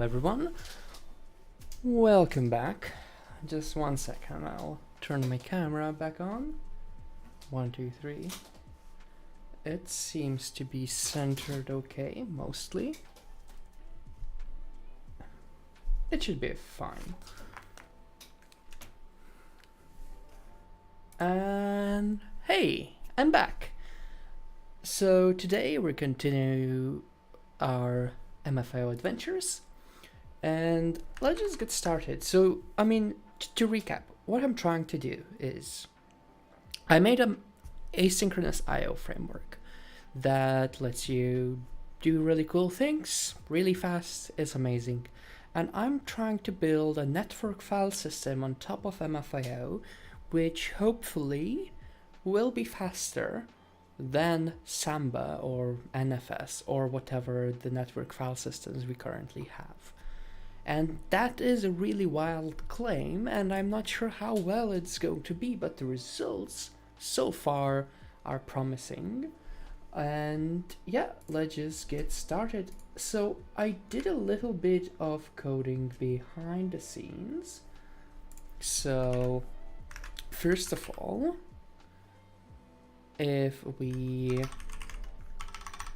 everyone, welcome back. Just 1 second, I'll turn my camera back on. 1, 2, 3. It seems to be centered okay, mostly. It should be fine. And hey, I'm back. So today we're continue our mfio adventures, and let's just get started. So to recap, what I'm trying to do is I made an asynchronous IO framework that lets you do really cool things really fast. It's amazing. And I'm trying to build a network file system on top of mfio, which hopefully will be faster than Samba or NFS or whatever the network file systems we currently have. And that is a really wild claim, and I'm not sure how well it's going to be, but the results so far are promising. And yeah, let's just get started. So I did a little bit of coding behind the scenes. So first of all, if we...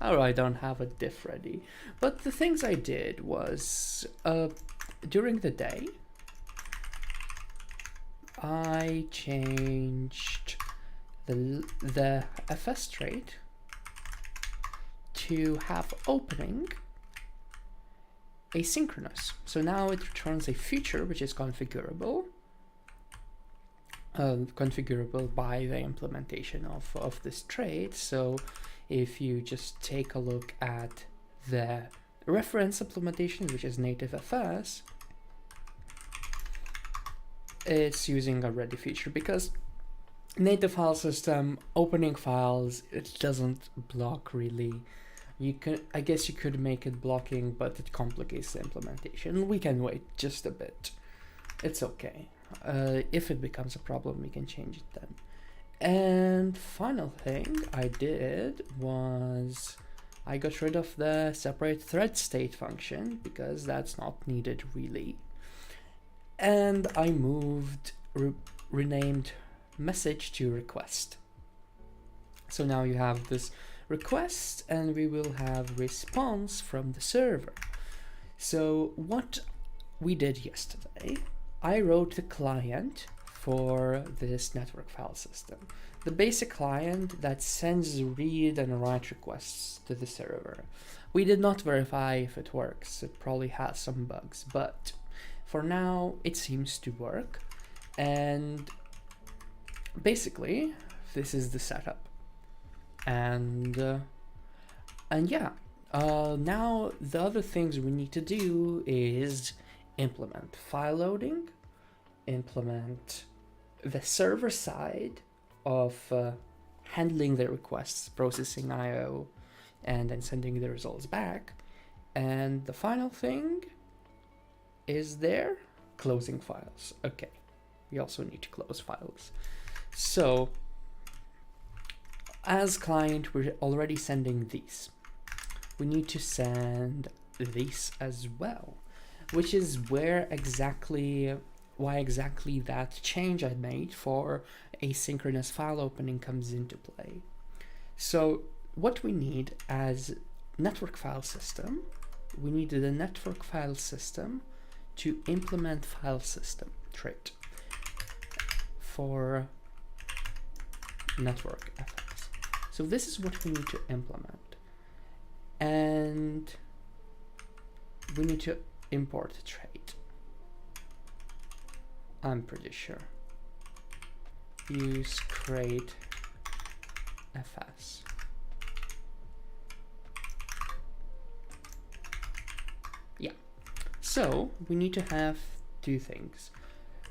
Oh, I don't have a diff ready. But the things I did was, during the day, I changed the FS trait to have opening asynchronous. So now it returns a feature which is configurable. Configurable by the implementation of this trait. So if you just take a look at the reference implementation, which is native FS, it's using a ready feature because native file system opening files, it doesn't block really. I guess you could make it blocking, but it complicates the implementation. We can wait just a bit. It's okay. If it becomes a problem, we can change it then. And final thing I did was I got rid of the separate thread state function because that's not needed really. And I renamed message to request. So now you have this request and we will have response from the server. So what we did yesterday, I wrote the client for this network file system. The basic client that sends read and write requests to the server. We did not verify if it works. It probably has some bugs, but for now it seems to work. And basically this is the setup. And yeah, now the other things we need to do is implement file loading, implement the server side of handling the requests, processing IO, and then sending the results back. And the final thing is there, closing files. Okay, we also need to close files. So as client, we're already sending these. We need to send these as well, which is why exactly that change I made for asynchronous file opening comes into play. So what we need as network file system, we need the network file system to implement file system trait for network FS. So this is what we need to implement. And we need to import a trait. I'm pretty sure. Use create FS. Yeah. So we need to have two things.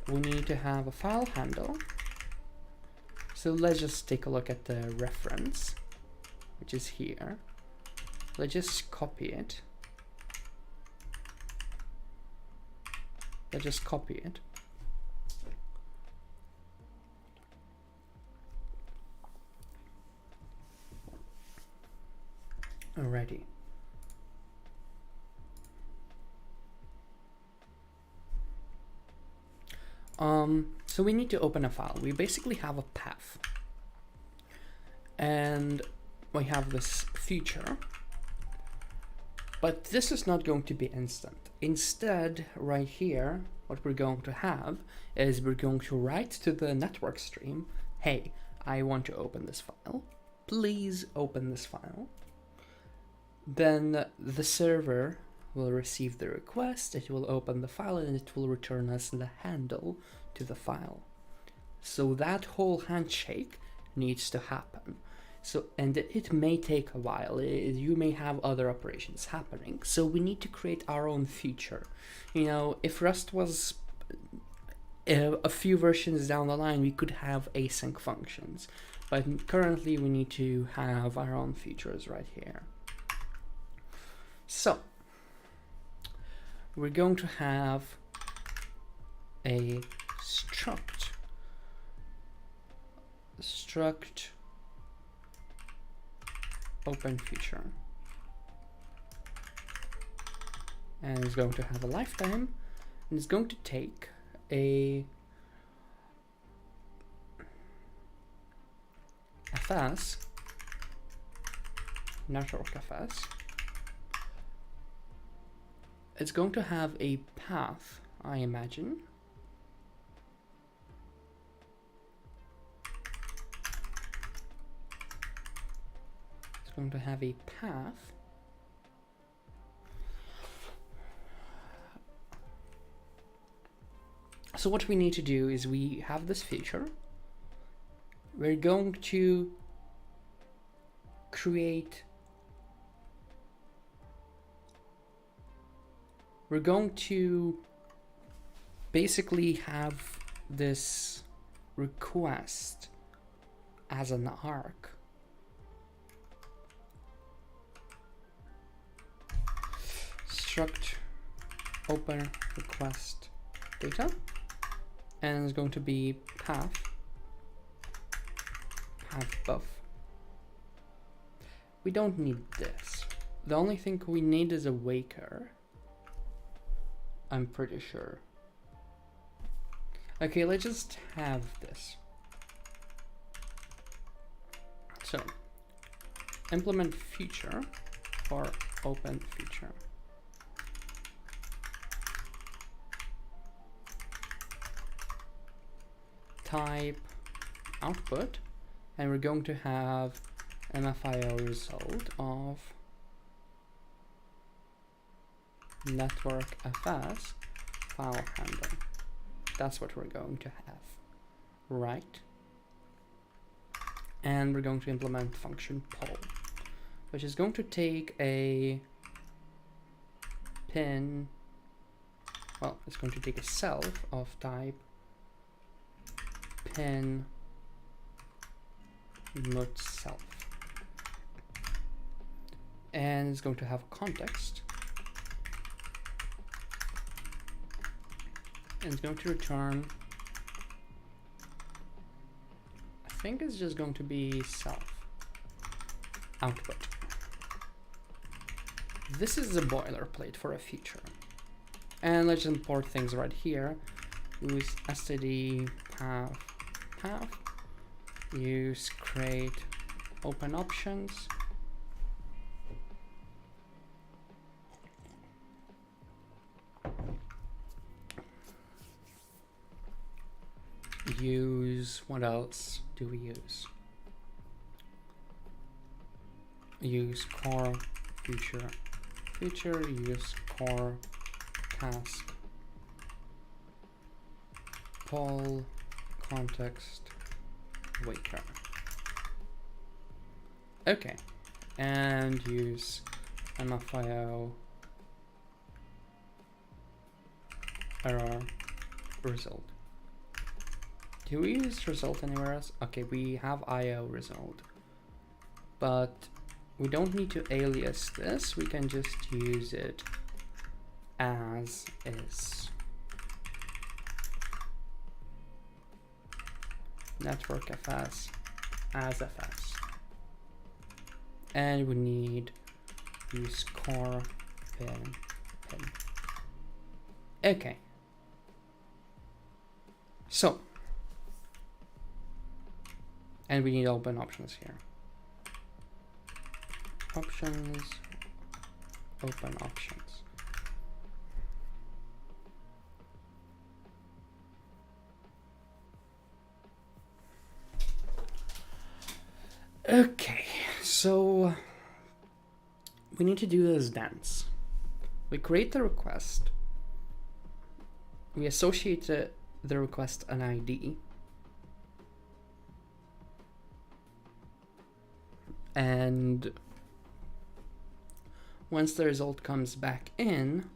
We need to have a file handle. So let's just take a look at the reference, which is here. Let's just copy it. Let's just copy it. Alrighty. So we need to open a file. We basically have a path, and we have this feature, but this is not going to be instant. Instead, right here, what we're going to have is we're going to write to the network stream, hey, I want to open this file. Please open this file. Then the server will receive the request, it will open the file, and it will return us the handle to the file. So that whole handshake needs to happen. So, and it may take a while. You may have other operations happening. So we need to create our own feature. You know, if Rust was a few versions down the line, we could have async functions. But currently we need to have our own features right here. So we're going to have a struct open feature, and it's going to have a lifetime, and it's going to take a FS, network FS. It's going to have a path, I imagine. It's going to have a path. So what we need to do is we have this feature. We're going to create, we're going to basically have this request as an arc. Struct open request data, and it's going to be path buff. We don't need this. The only thing we need is a waker, I'm pretty sure. Okay, let's just have this. So implement feature for open feature. Type output, and we're going to have mfio result of network fs file handle. That's what we're going to have, right? And we're going to implement function poll, which is going to take a pin, well, it's going to take a self of type pin mut self, and it's going to have context, and it's going to return, I think it's just going to be self output. This is a boilerplate for a feature, and let's import things right here. Use std path, use create open options, use, what else do we use? Use core feature, use core task, poll, context, waker. Okay, and use mfio error result. Do we use result anywhere else? Okay, we have IO result, but we don't need to alias this. We can just use it as is. Network fs as fs, and we need use core pin. Okay, So, and we need open options here. Options, open options. Okay, so we need to do this dance. We create the request. We associate the request an ID. And once the result comes back in,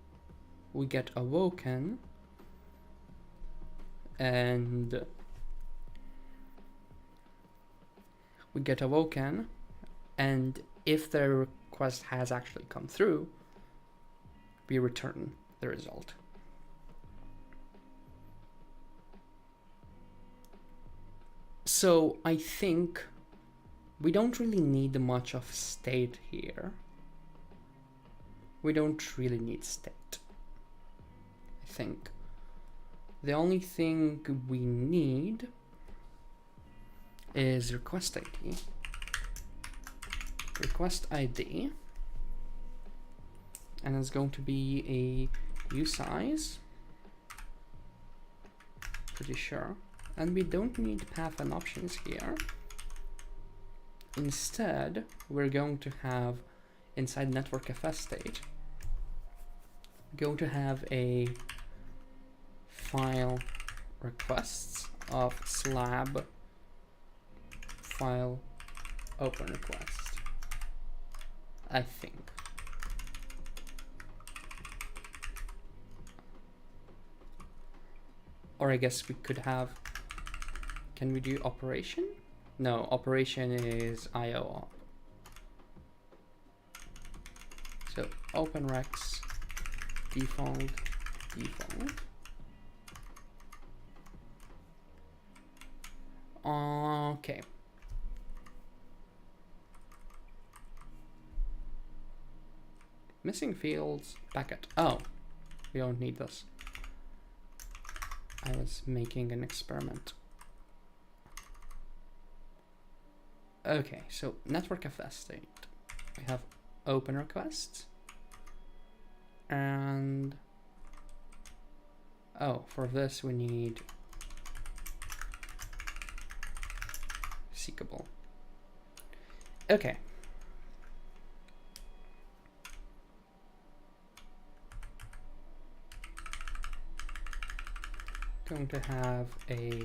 we get awoken, and if the request has actually come through, we return the result. So I think we don't really need much of state here. We don't really need state. I think the only thing we need is request ID. Request ID, and it's going to be a usize, pretty sure, and we don't need path and options here. Instead, we're going to have inside network.fs state, going to have a file requests of slab file open request, I think. Or I guess we could have, can we do operation? No, operation is IO op. So openrex default. Okay. Missing fields, packet. Oh, we don't need this. I was making an experiment. Okay, so network.fs state. We have open requests. And oh, for this we need seekable. Okay. Going to have a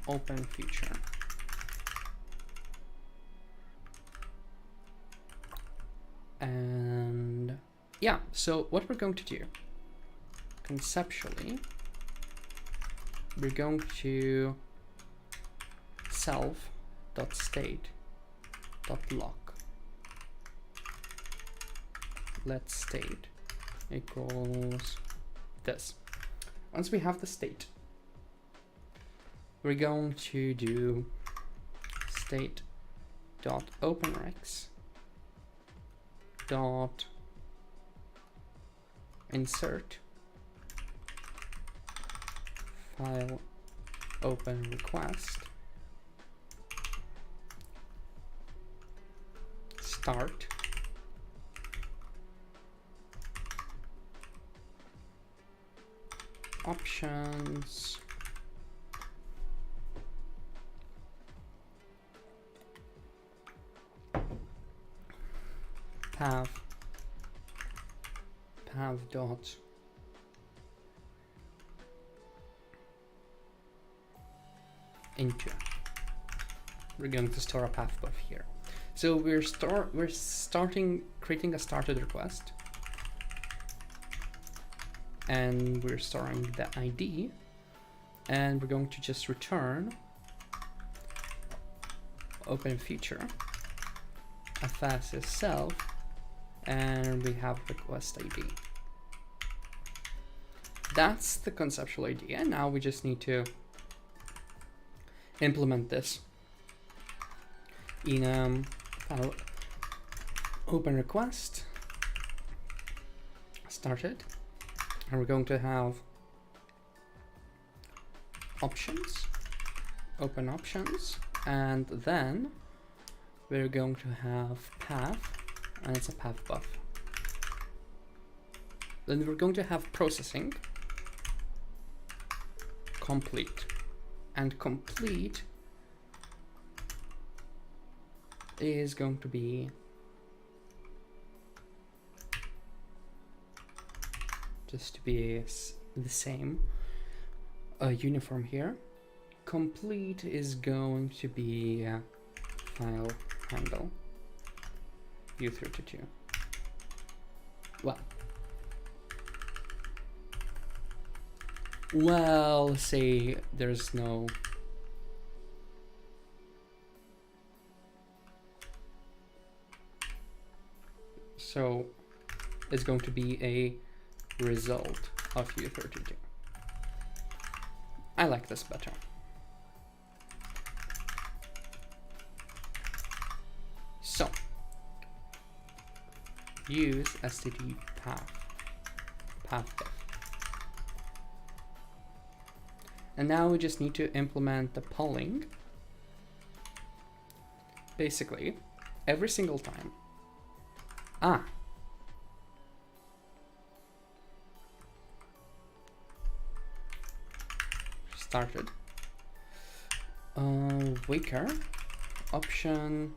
open feature. And yeah, so what we're going to do conceptually, we're going to self.state.lock. Let state equals this. Once we have the state, we're going to do state.openrex dot insert file open request start options path dot into. We're going to store a path buff here. So we're creating a started request, and we're storing the ID, and we're going to just return open feature fs is self, and we have request ID. That's the conceptual idea. Now we just need to implement this in file open request started, and we're going to have options, open options, and then we're going to have path, and it's a path buff. Then we're going to have processing, complete, and complete is going to be just to be the same, uniform here. Complete is going to be file handle u32. Well, say there's no so it's going to be a result of u32. I like this better. So use std path def. And now we just need to implement the polling. Basically, every single time. Started. Waker option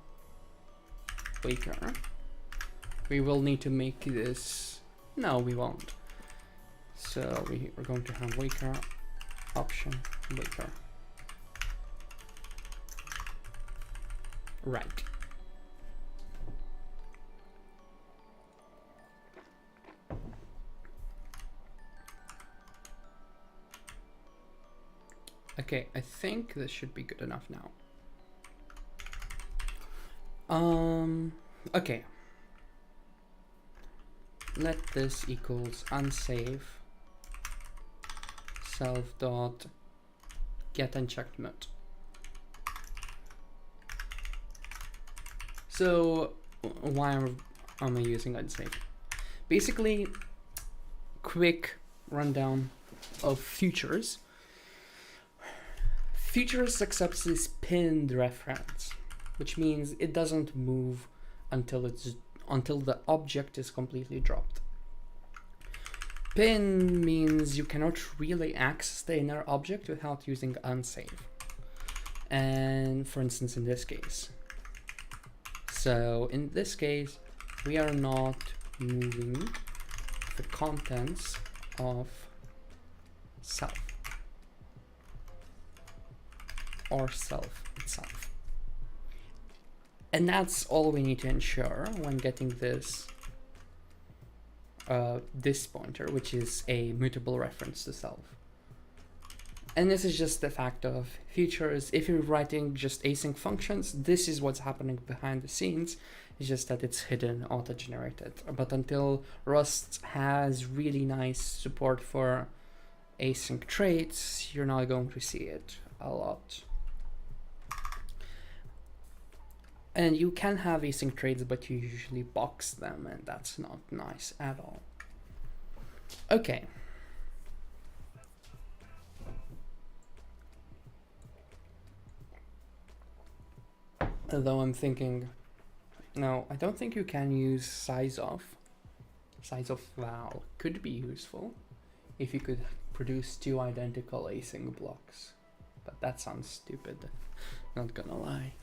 waker. We will need to make this. No, we won't. So we're going to have waker option waker. Right. Okay, I think this should be good enough now. Okay. Let this equals unsave self dot get unchecked mode. So why am I using unsave? Basically, quick rundown of futures. Futures accepts this pinned reference, which means it doesn't move until the object is completely dropped. Pin means you cannot really access the inner object without using unsave. And for instance, in this case. So in this case, we are not moving the contents of self or self itself. And that's all we need to ensure when getting this this pointer, which is a mutable reference to self. And this is just the fact of futures. If you're writing just async functions, this is what's happening behind the scenes. It's just that it's hidden, auto-generated. But until Rust has really nice support for async traits, you're not going to see it a lot. And you can have async traits, but you usually box them, and that's not nice at all. Okay. Although I'm thinking, no, I don't think you can use size of. Size of val could be useful if you could produce two identical async blocks, but that sounds stupid, not gonna lie.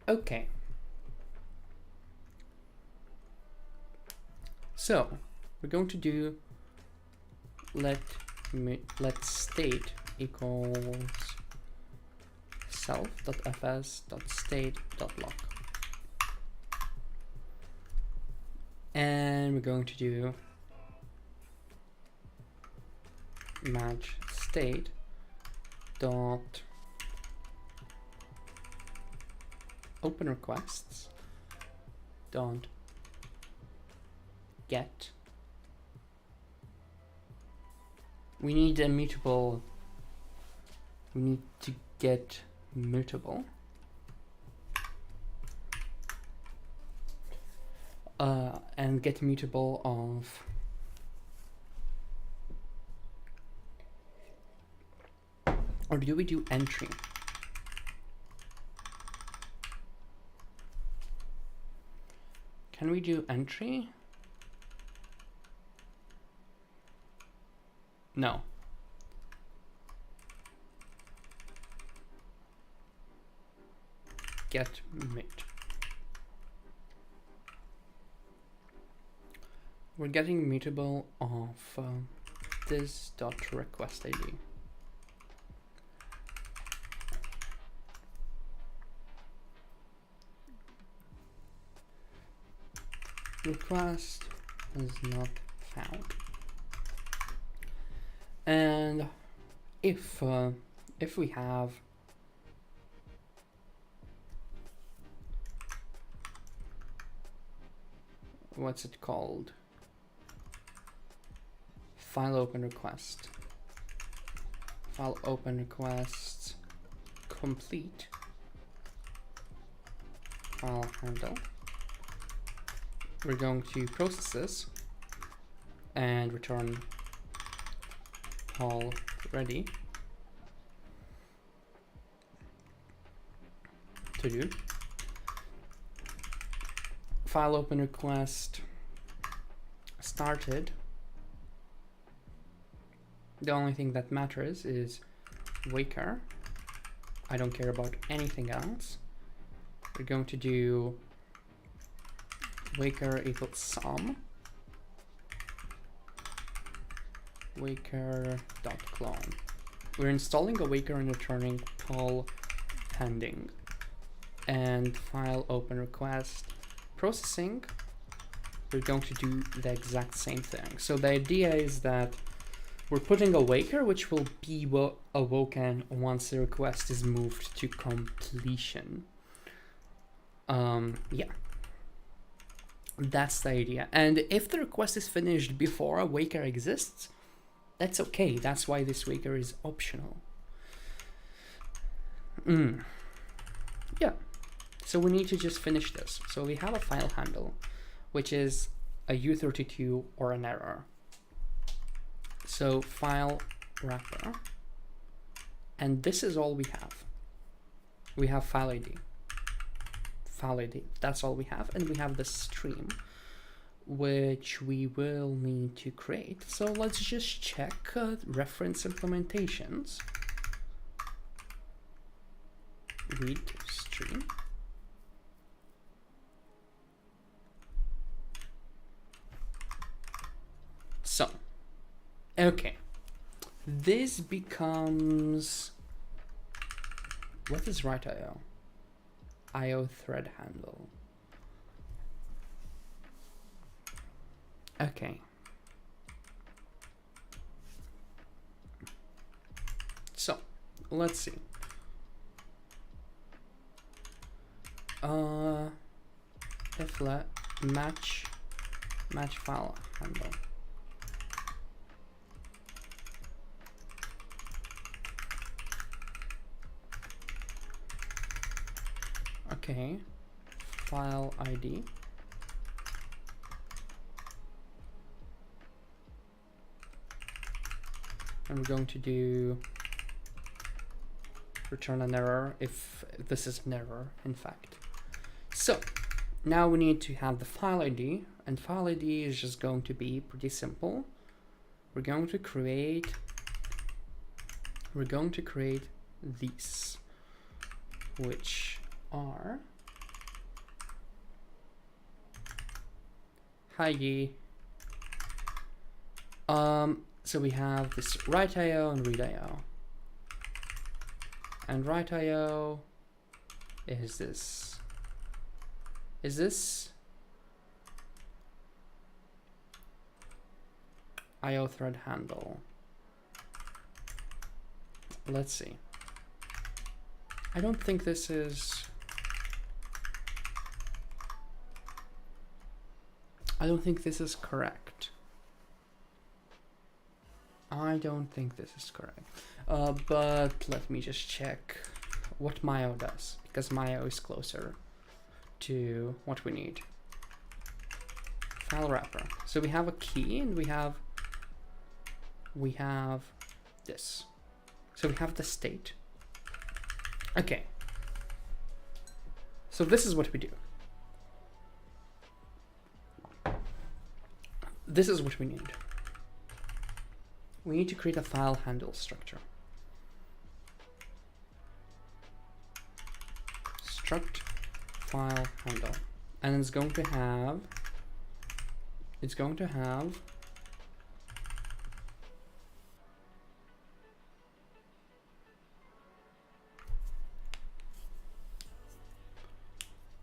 Okay. So we're going to do let state equals self.fs.state.lock. And we're going to do match state dot open requests dot get. We need a mutable. We need to get mutable. And get mutable of Or do we do entry? Can we do entry? No. Get mid. We're getting mutable of this dot request ID. Request is not found. And if we have what's it called? File open request. File open request complete. File handle. We're going to process this and return all ready to do. File open request started. The only thing that matters is waker. I don't care about anything else. We're going to do waker equals sum. Waker.clone. We're installing a waker and returning poll pending. And file open request processing. We're going to do the exact same thing. So the idea is that we're putting a waker which will be awoken once the request is moved to completion. Yeah. That's the idea. And if the request is finished before a waker exists, that's okay. That's why this waker is optional. Yeah. So we need to just finish this. So we have a file handle, which is a U32 or an error. So file wrapper. And this is all we have. We have file ID. File ID. That's all we have. And we have the stream, which we will need to create. So let's just check reference implementations. Read stream. So, okay. This becomes, what is write IO? IO thread handle. Okay. So, let's see. If let match file handle. Okay, file ID. And we're going to do return an error if this is an error, in fact. So now we need to have the file ID, and file ID is just going to be pretty simple. We're going to create these, which are hi. So we have this write IO and read IO. And write IO is this. Is this IO thread handle? Let's see. I don't think this is. I don't think this is correct. I don't think this is correct. But let me just check what Mayo does, because Mayo is closer to what we need. File wrapper. So we have a key and we have this. So we have the state. Okay. So this is what we do. This is what we need. We need to create a file handle structure. Struct file handle. And it's going to have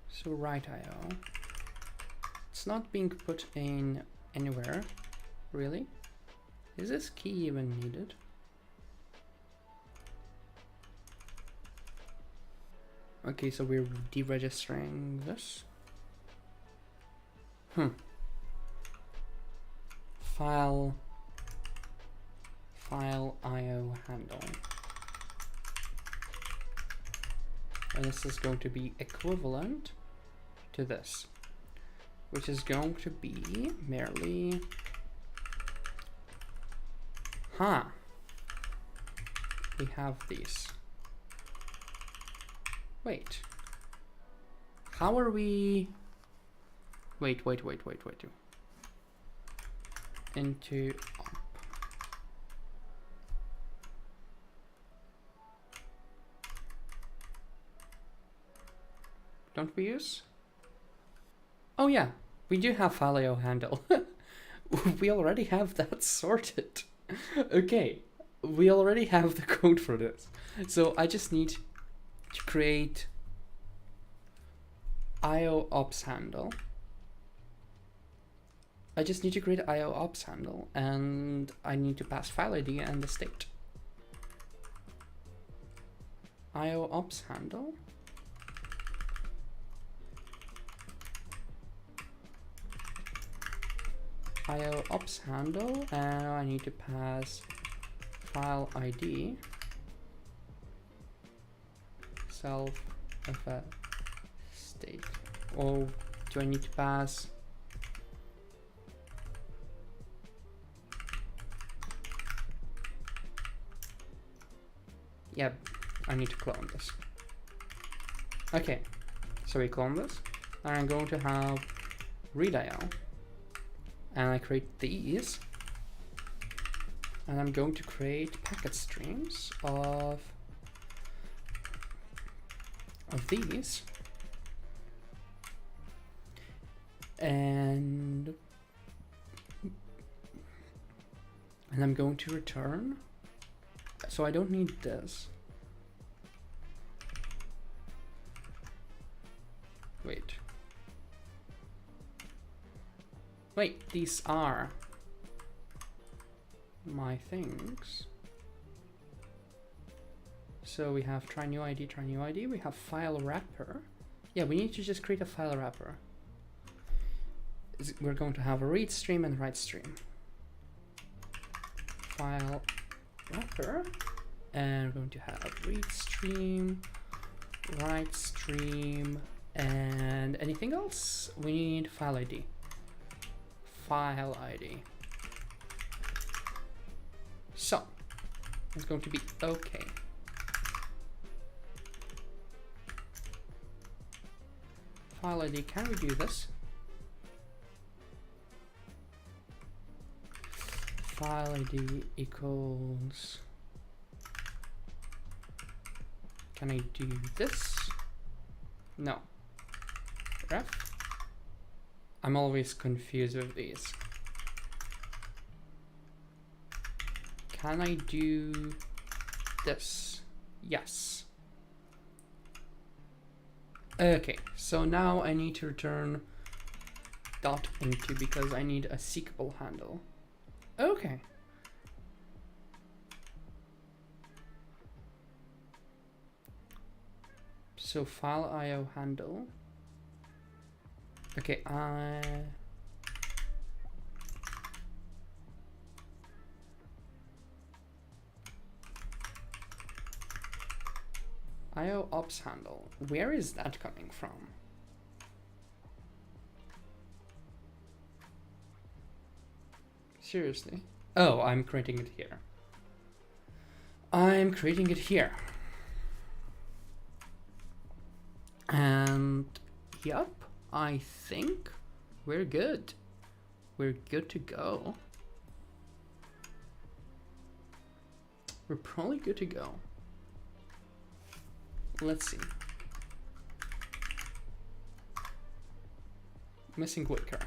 so write IO. It's not being put in anywhere, really. Is this key even needed? Okay, so we're deregistering this. File IO handle. And this is going to be equivalent to this, which is going to be merely we have these. Wait, how are we? Wait. Into op. Don't we use? Oh yeah, we do have file IO handle. We already have that sorted. Okay, we already have the code for this. So I just need to create IO ops handle. I just need to create IO ops handle, and I need to pass file ID and the state. IO ops handle. IO ops handle, and I need to pass file ID self of a state. Or do I need to pass? Yeah, I need to clone this. Okay, so we clone this, and I'm going to have read IO. And I create these, and I'm going to create packet streams of these, and I'm going to return. So I don't need this. Wait, these are my things. So we have try new ID, we have file wrapper. Yeah, we need to just create a file wrapper. We're going to have a read stream and write stream. File wrapper, and we're going to have read stream, write stream, and anything else? We need file ID. File ID. So it's going to be okay. File ID, can we do this? File ID equals, can I do this? No. Ref. I'm always confused with these. Can I do this? Yes. Okay, so now I need to return dot into because I need a seekable handle. Okay. So file IO handle. Okay, IO ops handle. Where is that coming from? Seriously? Oh, I'm creating it here. I'm creating it here. And yep, I think we're good. We're good to go. We're probably good to go. Let's see. Missing wicker.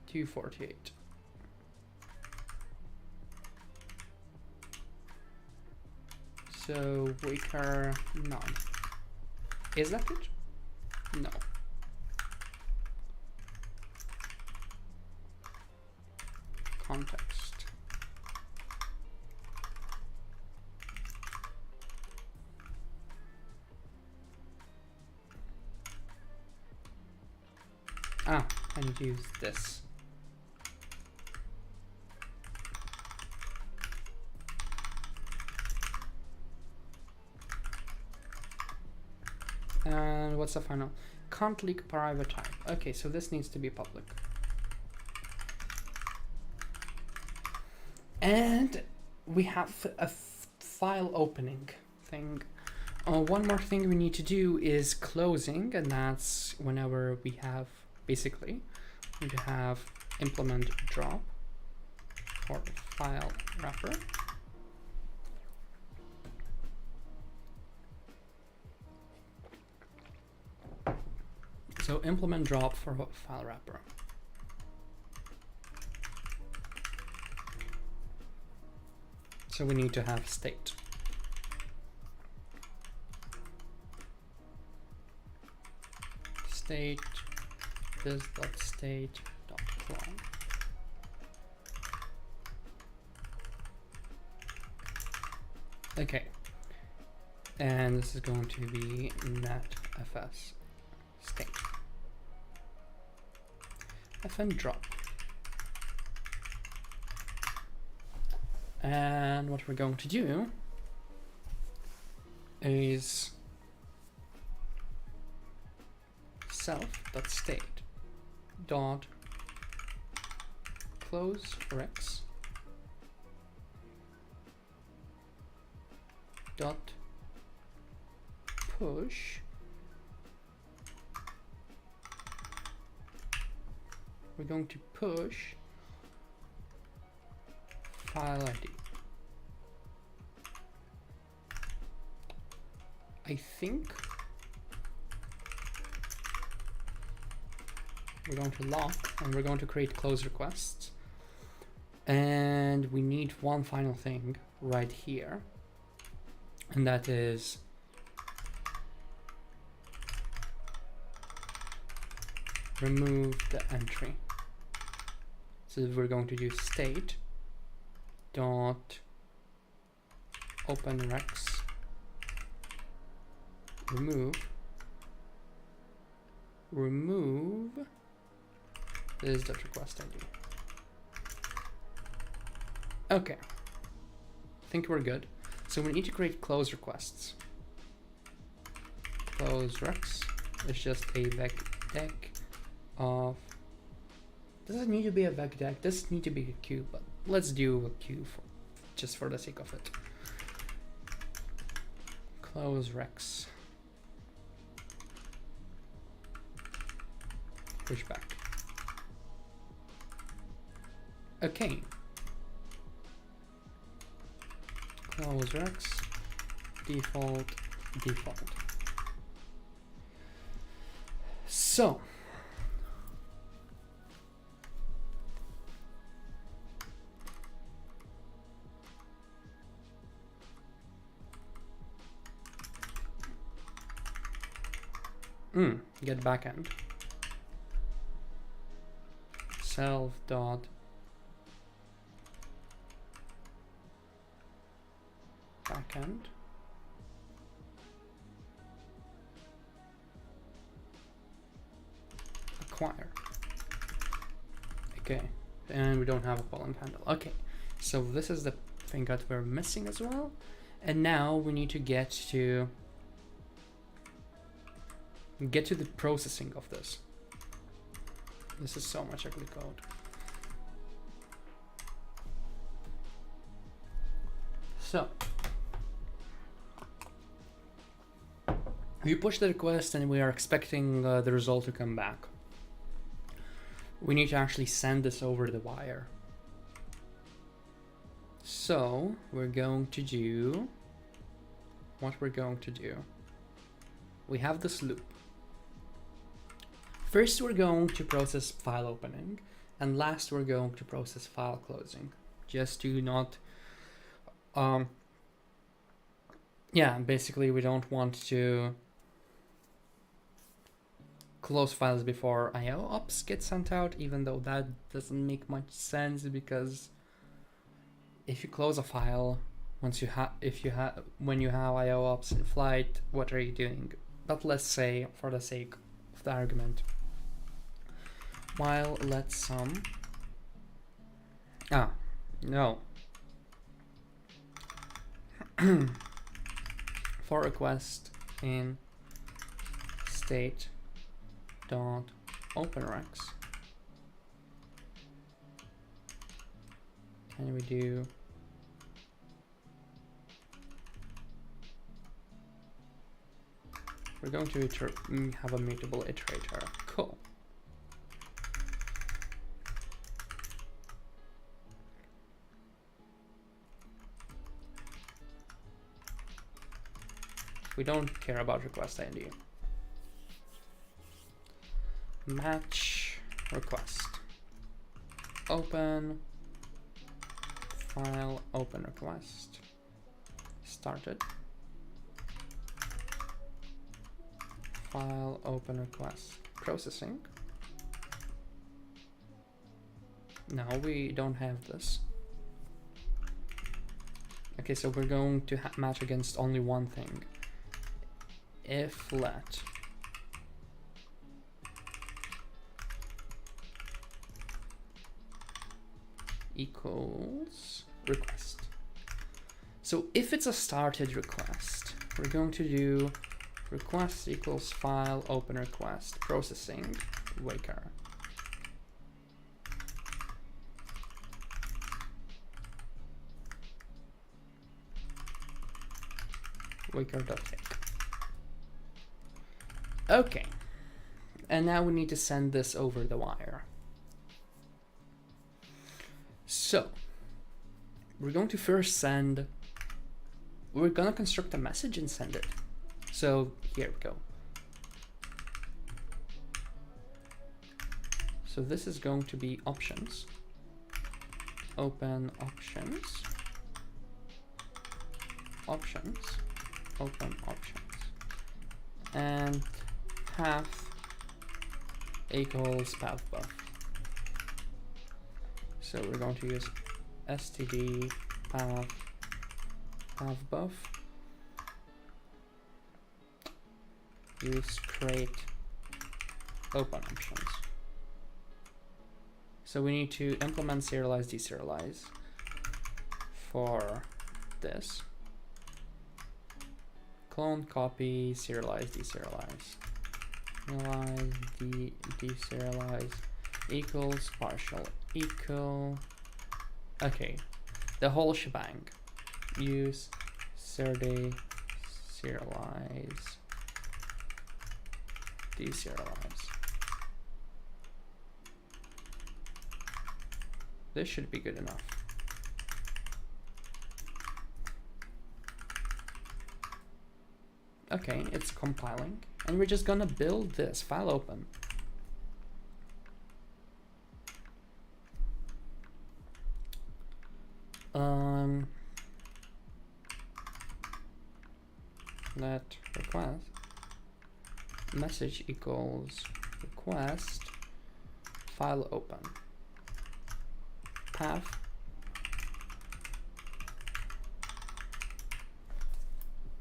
248. So wicker none. Is that it? No. Context. Ah, I need to use this. And what's the final? Can't leak private type. Okay, so this needs to be public. And we have a file opening thing. One more thing we need to do is closing, and that's whenever we have, basically, we need to have implement drop for file wrapper. So implement drop for file wrapper. So we need to have state. State this dot state dot clone. Okay, and this is going to be netfs state fn drop. And what we're going to do is self.state dot close rex dot push. We're going to push file ID. I think we're going to lock and we're going to create close requests. And we need one final thing right here, and that is remove the entry. So we're going to do state dot open rex remove this dot request ID. Okay, I think we're good. So we need to create close requests. Close rex is just a vec deck of, doesn't need to be a vec deck, doesn't need to be a queue, but let's do a queue for just for the sake of it. Close rex. Push back. Okay. Close rex. Default. So. Get backend. Self dot backend. Acquire. Okay, and we don't have a column handle. Okay, so this is the thing that we're missing as well. And now we need to get to the processing of this. This is so much ugly code. So we push the request and we are expecting the result to come back. We need to actually send this over the wire. So we're going to do what we're going to do. We have this loop. First, we're going to process file opening, and last, we're going to process file closing, just to not, basically, we don't want to close files before IO ops get sent out, even though that doesn't make much sense, because if you close a file, when you have IO ops in flight, what are you doing? But let's say, for the sake of the argument, while let sum, for request in state dot openrex, can we do we're going to have a mutable iterator. Cool. We don't care about request ID. Match request. Open file open request. Started. File open request. Processing. No, we don't have this. Okay, so we're going to match against only one thing. If let equals request. So if it's a started request, we're going to do request equals file open request processing waker. Waker.take. Okay, and now we need to send this over the wire. So we're going to first we're gonna construct a message and send it. So here we go. So this is going to be options, open options, options, open options, and path equals path buff. So we're going to use std path buff, use create open options. So we need to implement serialize deserialize for this. Clone, copy, serialize, deserialize. Serialize, deserialize equals partial equal. Okay, the whole shebang. Use serialize, deserialize. This should be good enough. Okay, it's compiling, and we're just gonna build this file open. Let request message equals request file open path.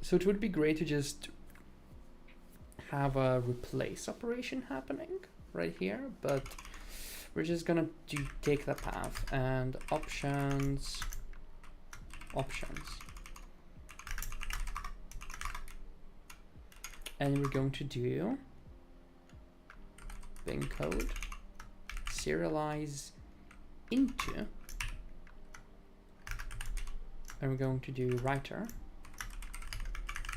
So it would be great to just have a replace operation happening right here, but we're just gonna take the path and options, and we're going to do bin code serialize into and we're going to do writer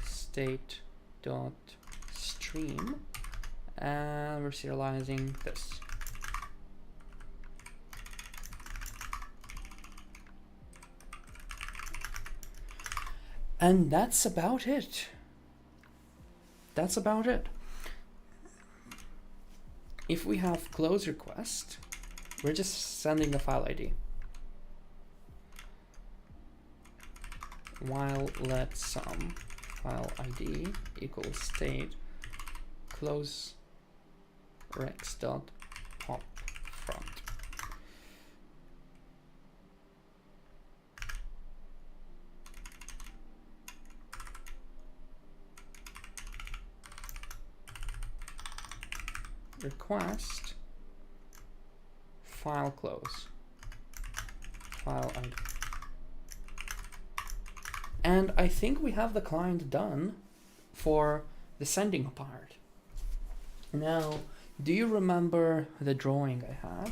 state dot stream, and we're serializing this. And that's about it. That's about it. If we have close request, we're just sending the file ID. While let sum file ID equals state close rex dot pop front. Request file close file ID. And I think we have the client done for the sending part. Now, do you remember the drawing I had?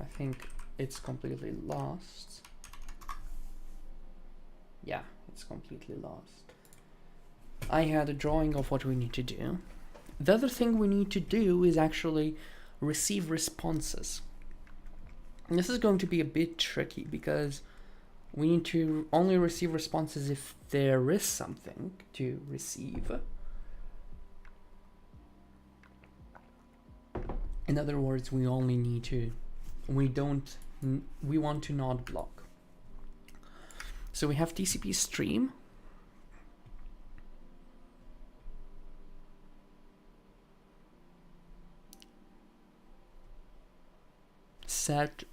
I think it's completely lost. Yeah, it's completely lost. I had a drawing of what we need to do. The other thing we need to do is actually receive responses. And this is going to be a bit tricky because we need to only receive responses if there is something to receive. In other words, we only need to, we want to not block. So we have TCP stream. Set,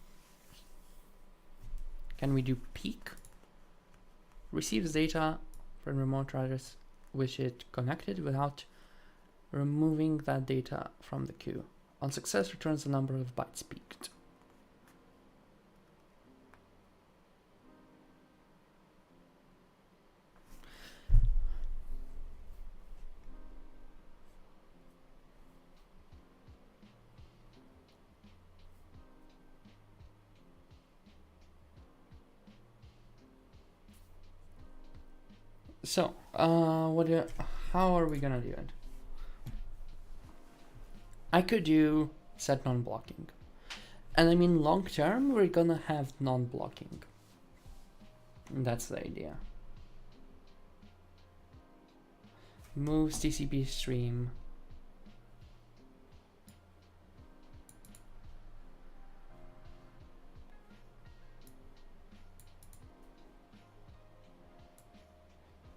can we do peak? Receives data from remote address which it connected without removing that data from the queue. On success, returns the number of bytes peaked. So, how are we gonna do it? I could do set non-blocking. And I mean, long term, we're gonna have non-blocking. That's the idea. Moves TCP stream.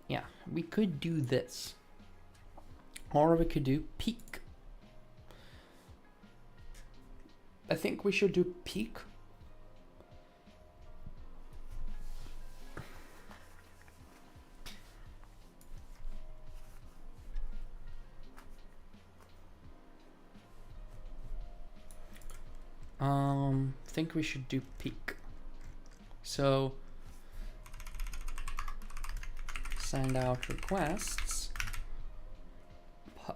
Yeah, we could do this. Or we could do peak. I think we should do peak. I think we should do peak. So send out requests,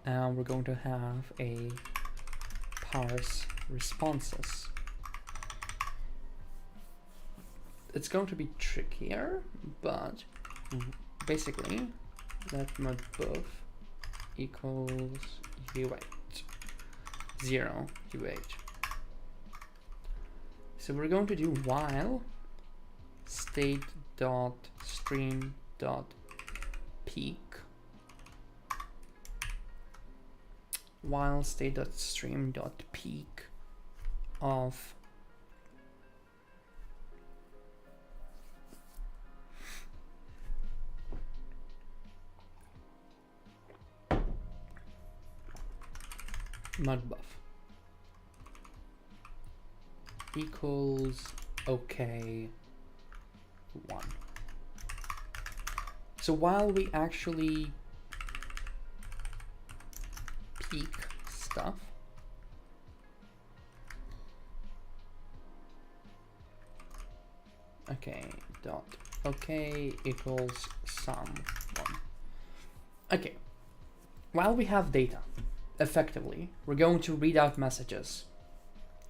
and we're going to have a parse responses. It's going to be trickier, but basically let modbuf equals u8 0 u8. So we're going to do while state dot stream dot peak while state dot stream dot peak of modbuf equals okay 1. So while we actually peak stuff, okay, dot okay equals sum 1. Okay, while we have data, effectively, we're going to read out messages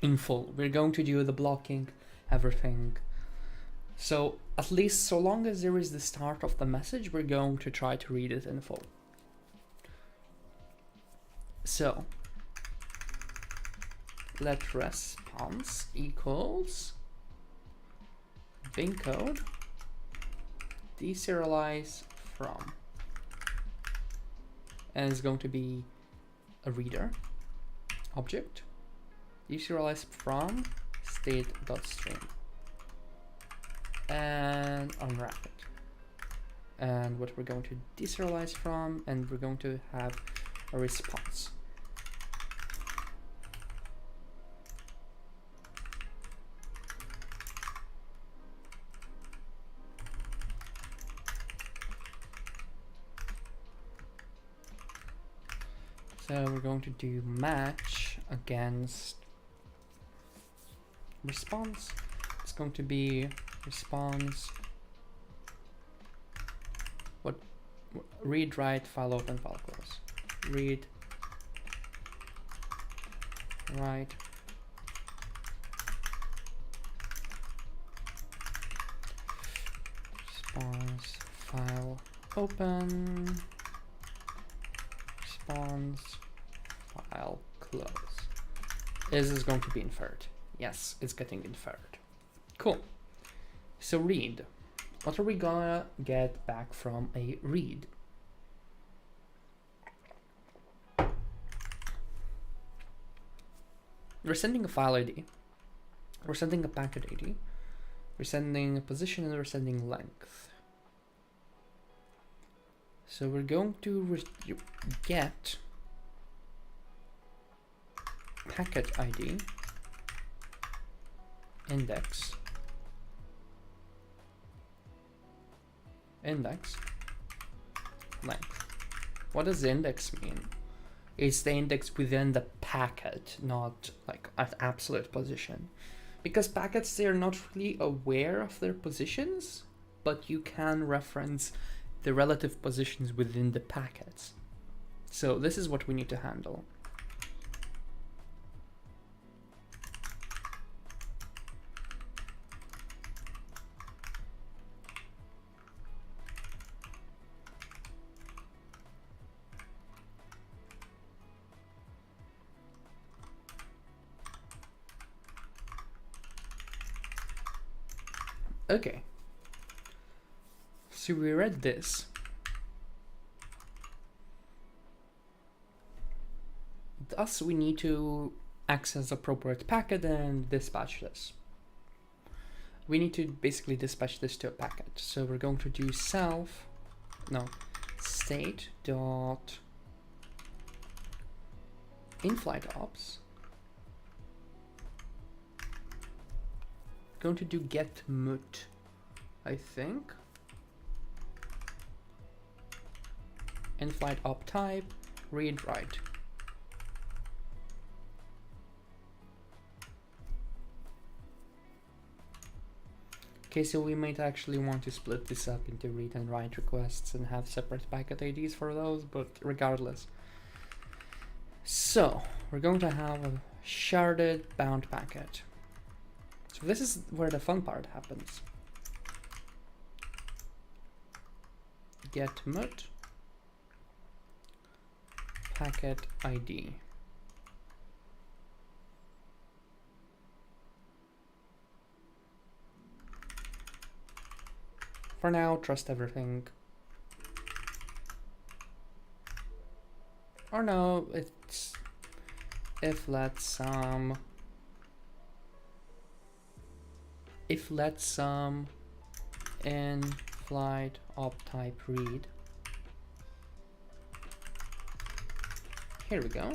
in full. We're going to do the blocking, everything. So at least so long as there is the start of the message, we're going to try to read it in full. So let response equals bin code deserialize from, and it's going to be a reader object deserialize from state.stream and unwrap it. And what we're going to deserialize from, and we're going to have a response. So we're going to do match against response. It's going to be response read, write, file open, file close. Read, write, response, file open, response, file close. Is this going to be inferred? Yes, it's getting inferred. Cool. So read. What are we gonna get back from a read? We're sending a file ID. We're sending a packet ID. We're sending a position, and we're sending length. So we're going to get packet ID index length. What does the index mean? It's the index within the packet, not like at absolute position. Because packets, they're not really aware of their positions, but you can reference the relative positions within the packets. So this is what we need to handle. Okay, so we read this. Thus, we need to access appropriate packet and dispatch this. We need to basically dispatch this to a packet. So we're going to do state dot in-flight ops. Going to do get mut, I think. In-flight op type, read write. Okay, so we might actually want to split this up into read and write requests and have separate packet IDs for those, but regardless. So we're going to have a sharded bound packet. So this is where the fun part happens. Get mut packet ID. For now, trust everything. Or no, it's if let some in flight op type read. Here we go.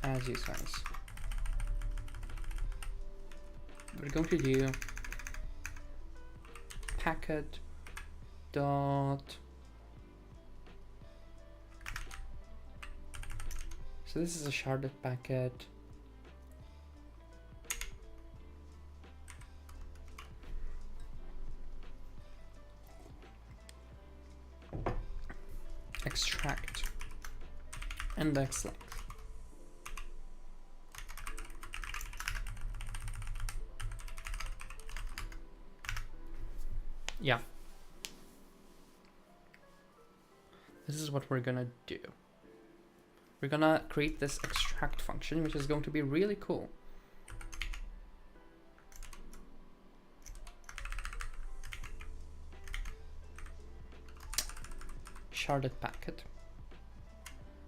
As you size. We're going to do packet dot. So this is a sharded packet. Extract index length. Yeah. This is what we're gonna do. We're gonna create this extract function, which is going to be really cool. Sharded packet.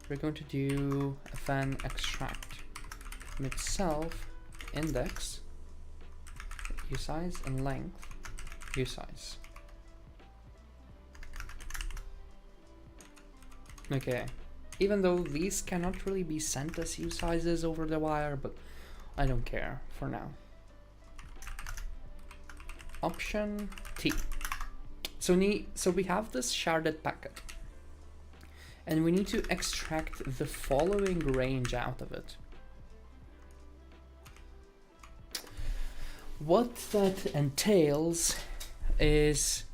We're going to do a fan extract from itself, index, usize, and length, usize. Okay, even though these cannot really be sent as usizes over the wire, but I don't care for now. Option T. So we have this sharded packet, and we need to extract the following range out of it. What that entails is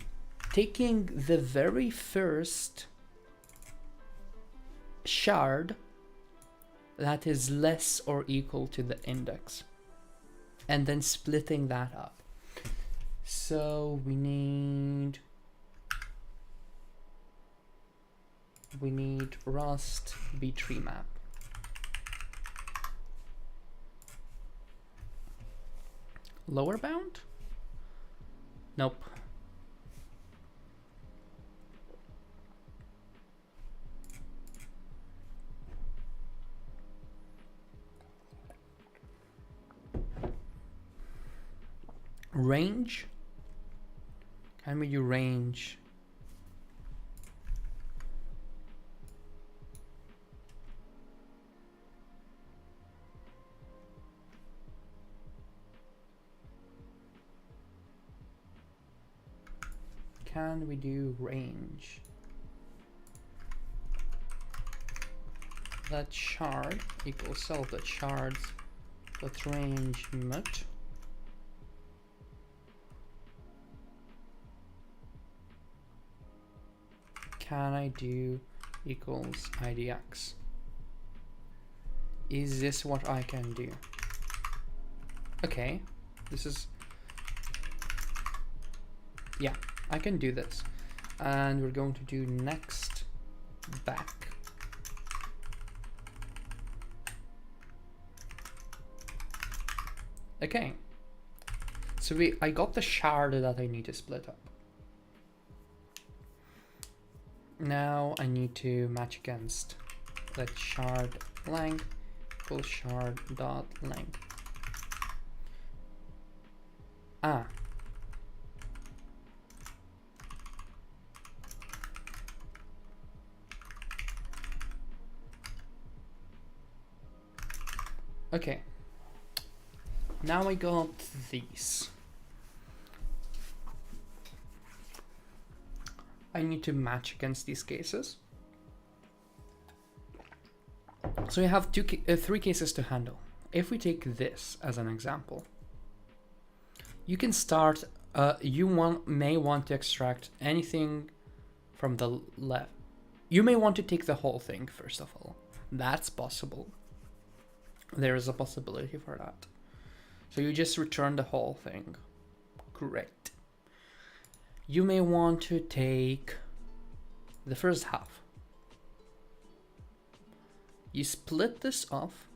taking the very first shard that is less or equal to the index, and then splitting that up. So we need Rust B-tree map. Lower bound? Nope. Range? Can we do range? Can we do range? Let shard equals self dot shards dot range mut. Can I do equals idx? Is this what I can do? Okay, this is, yeah, I can do this. And we're going to do next back. Okay, so I got the shard that I need to split up. Now I need to match against let shard length equals shard dot length. Okay. Now I got these. I need to match against these cases. So we have three cases to handle. If we take this as an example, you can start, may want to extract anything from the left. You may want to take the whole thing first of all. That's possible. There is a possibility for that. So you just return the whole thing. Great. You may want to take the first half. You split this off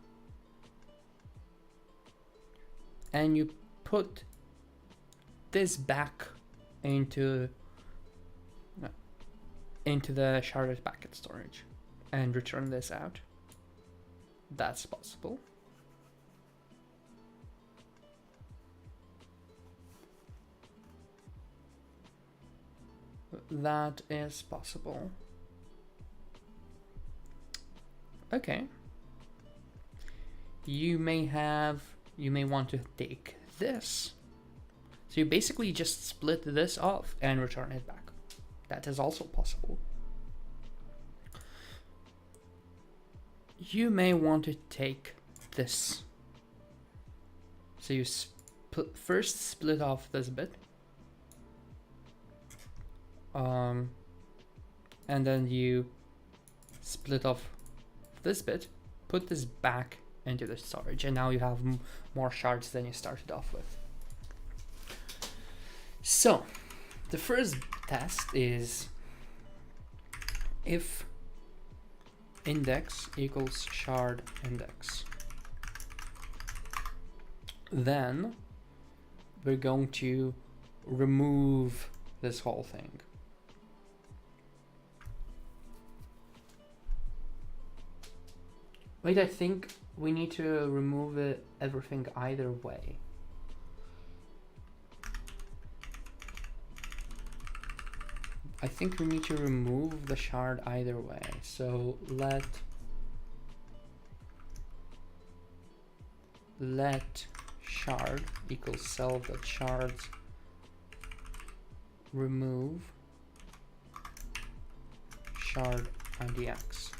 and you put this back into the sharded packet storage and return this out. That's possible. That is possible. Okay. You may want to take this. So you basically just split this off and return it back. That is also possible. You may want to take this. So you first split off this bit. And then you split off this bit, put this back into the storage, and now you have more shards than you started off with. So the first test is if index equals shard index, then we're going to remove this whole thing. Wait, I think we need to remove everything either way. I think we need to remove the shard either way. So let shard equals self.shards remove shard idx.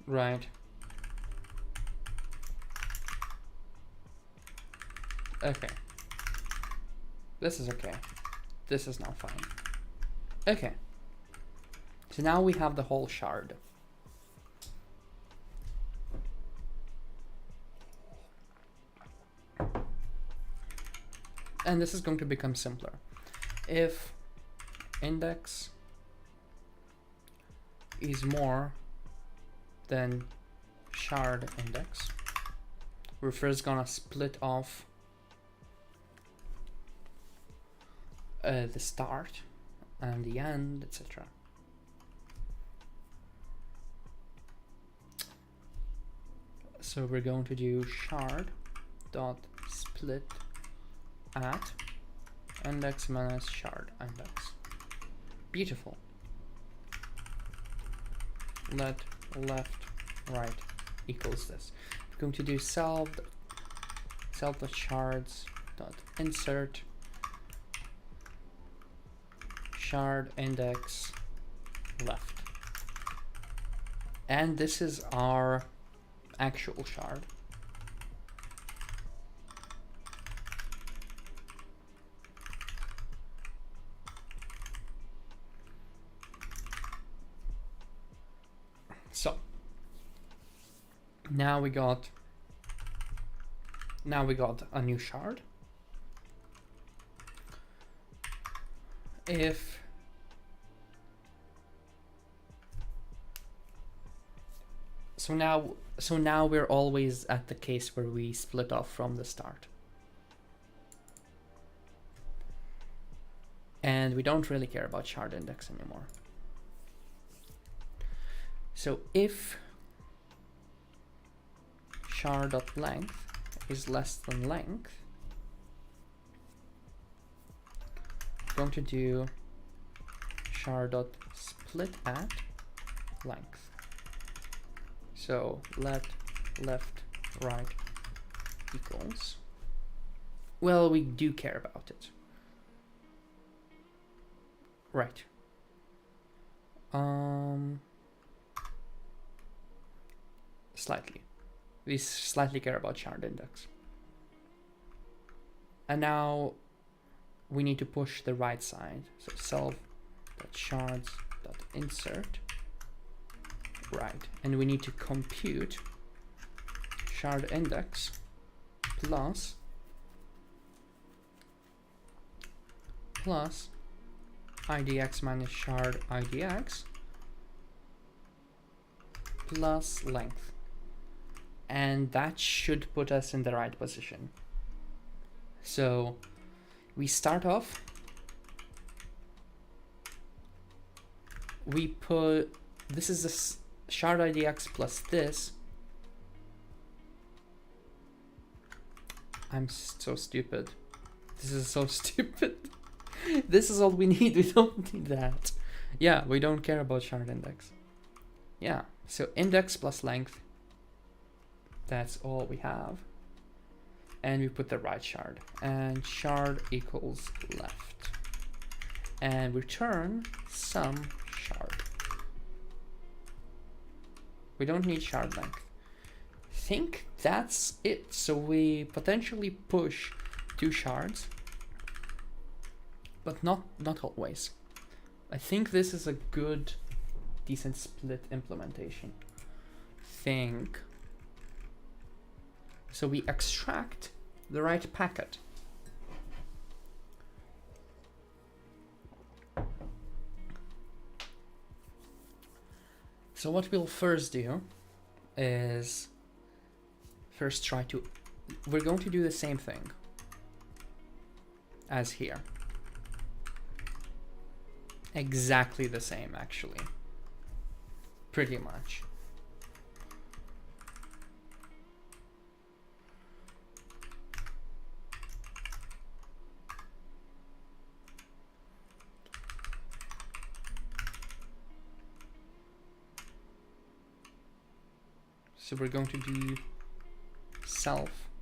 Right. Okay. This is okay. This is now fine. Okay. So now we have the whole shard. And this is going to become simpler. If index is more than shard index, we're first gonna split off the start and the end, etc. So we're going to do shard dot split at index minus shard index. Beautiful. Let left right equals this. We're going to do self.shards dot insert shard index left, and this is our actual shard. So now we got a new shard. If so now we're always at the case where we split off from the start. And we don't really care about shard index anymore. So if shard.length is less than length, I'm going to do shard.split at length. So let left right equals, well, we do care about it. Right. Slightly. We slightly care about shard index. And now we need to push the right side. So self.shards.insert right. And we need to compute shard index plus idx minus shard idx plus length. And that should put us in the right position. So we start off, we put, this is the shard idx plus this. I'm so stupid. This is so stupid. This is all we need. We don't need that. Yeah, we don't care about shard index. Yeah, so index plus length. That's all we have. And we put the right shard. And shard equals left. And return sum shard. We don't need shard length. I think that's it. So we potentially push 2 shards, but not always. I think this is a good, decent split implementation. Think. So we extract the right packet. So what we'll first do is we're going to do the same thing as here. Exactly the same, actually. Pretty much. So we're going to do self.stream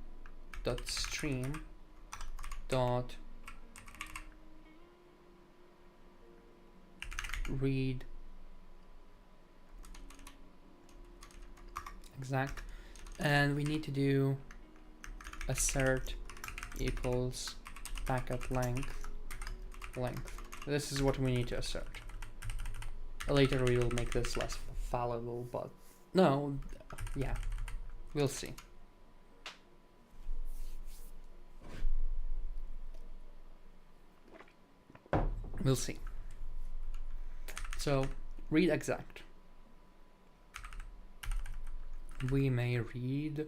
dot read exact, and we need to do assert equals packet length. This is what we need to assert. Later we will make this less fallible, but no, yeah, we'll see. We'll see. So read exact. We may read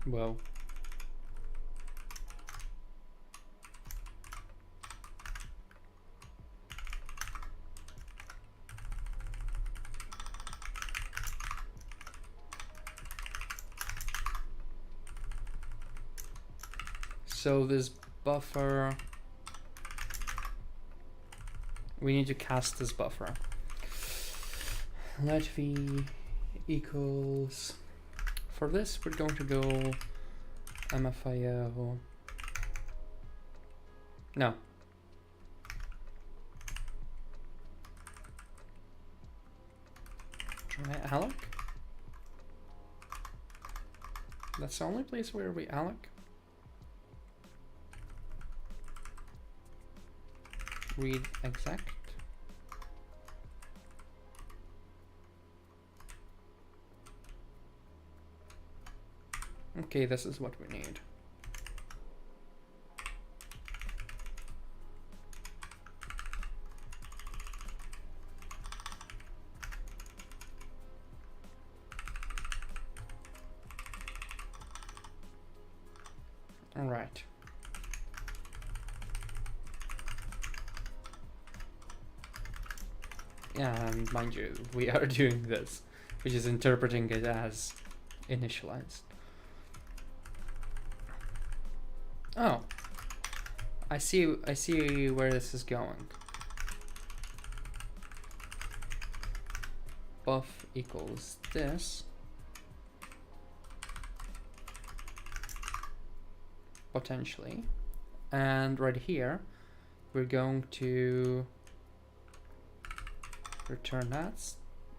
well. So this buffer, we need to cast this buffer. Let v equals, for this we're going to go mfio, no. Try alloc. That's the only place where we alloc. Read exact. Okay, this is what we need. All right. Yeah, and mind you, we are doing this, which is interpreting it as initialized. Oh, I see where this is going. Buff equals this. Potentially. And right here, we're going to return that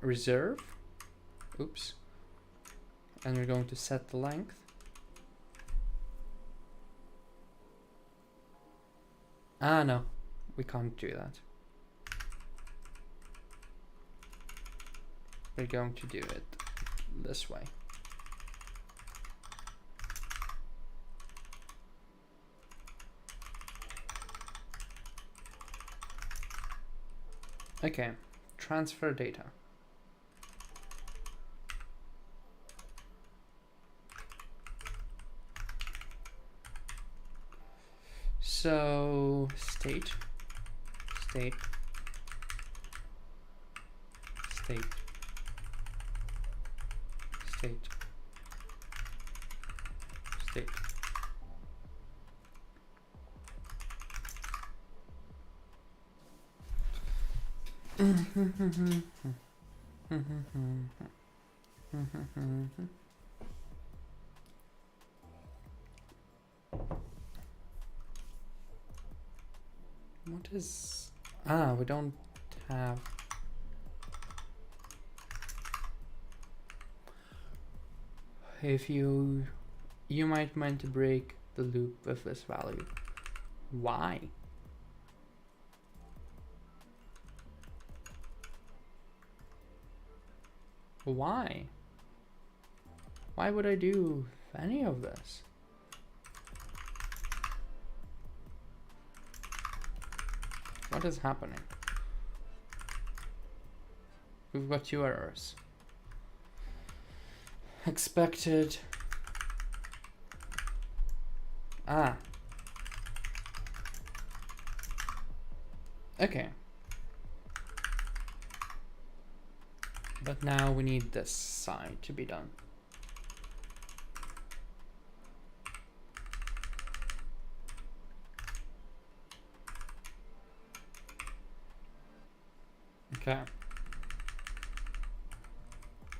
reserve. Oops. And we're going to set the length. Ah, no, we can't do that. We're going to do it this way. Okay, transfer data. So state, state, state, state, state. What is... we don't have... If you might meant to break the loop with this value. Why? Why? Why would I do any of this? What is happening? We've got 2 errors. Expected. Okay. But now we need this side to be done. Okay.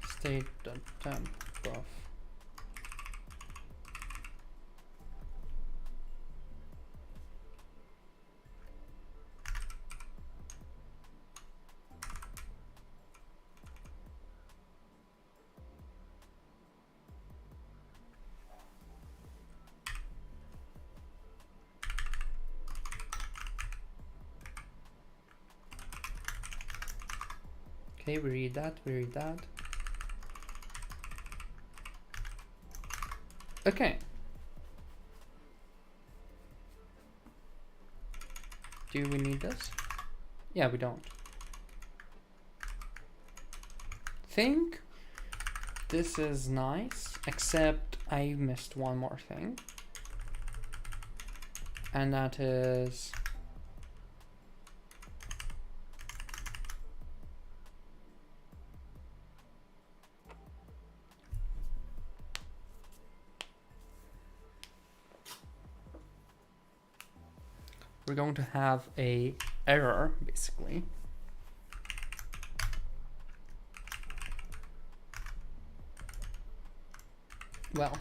State.temp buff. Okay, we read that, Okay. Do we need this? Yeah, we don't. Think this is nice, except I missed one more thing. And that is... we're going to have a error, basically. Well,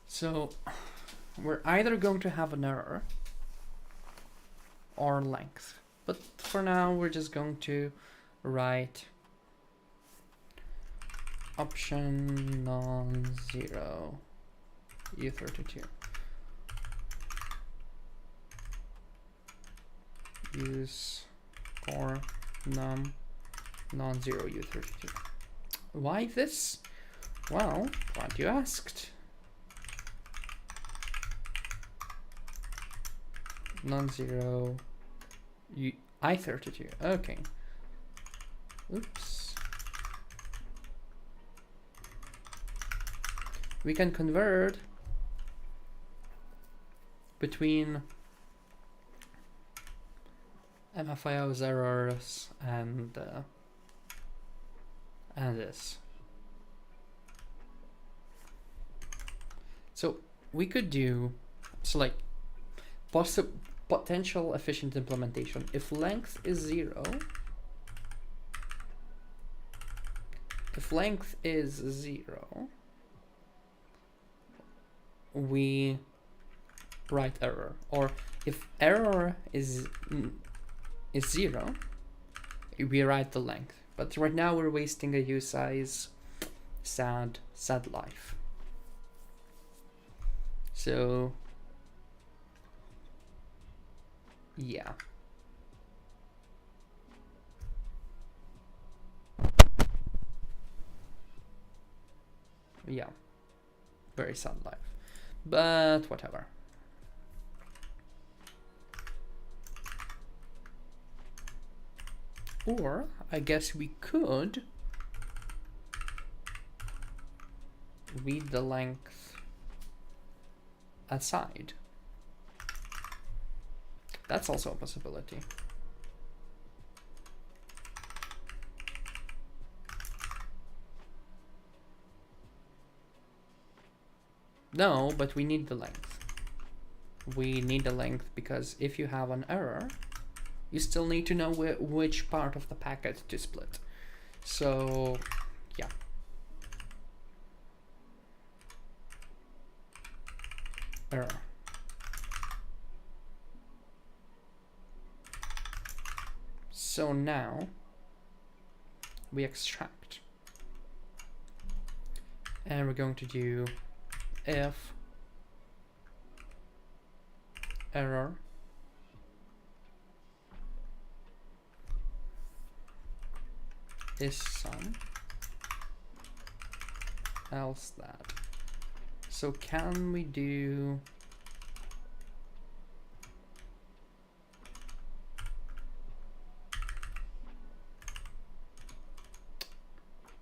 so we're either going to have an error or length, but for now we're just going to write option non-zero U32. Use for num non-zero U32. Why this? Well, glad you asked. Non-zero I32. Okay. Oops. We can convert between mfio's errors and this. So we could do like potential efficient implementation. If length is 0, we write error, or if error is 0, we write the length. But right now we're wasting a usize. Sad life. So yeah. Yeah, very sad life, but whatever. Or I guess we could read the length aside. That's also a possibility. No, but we need the length. We need the length because if you have an error, you still need to know which part of the packet to split. So yeah. Error. So now we extract, and we're going to do if error is some, else that. So can we do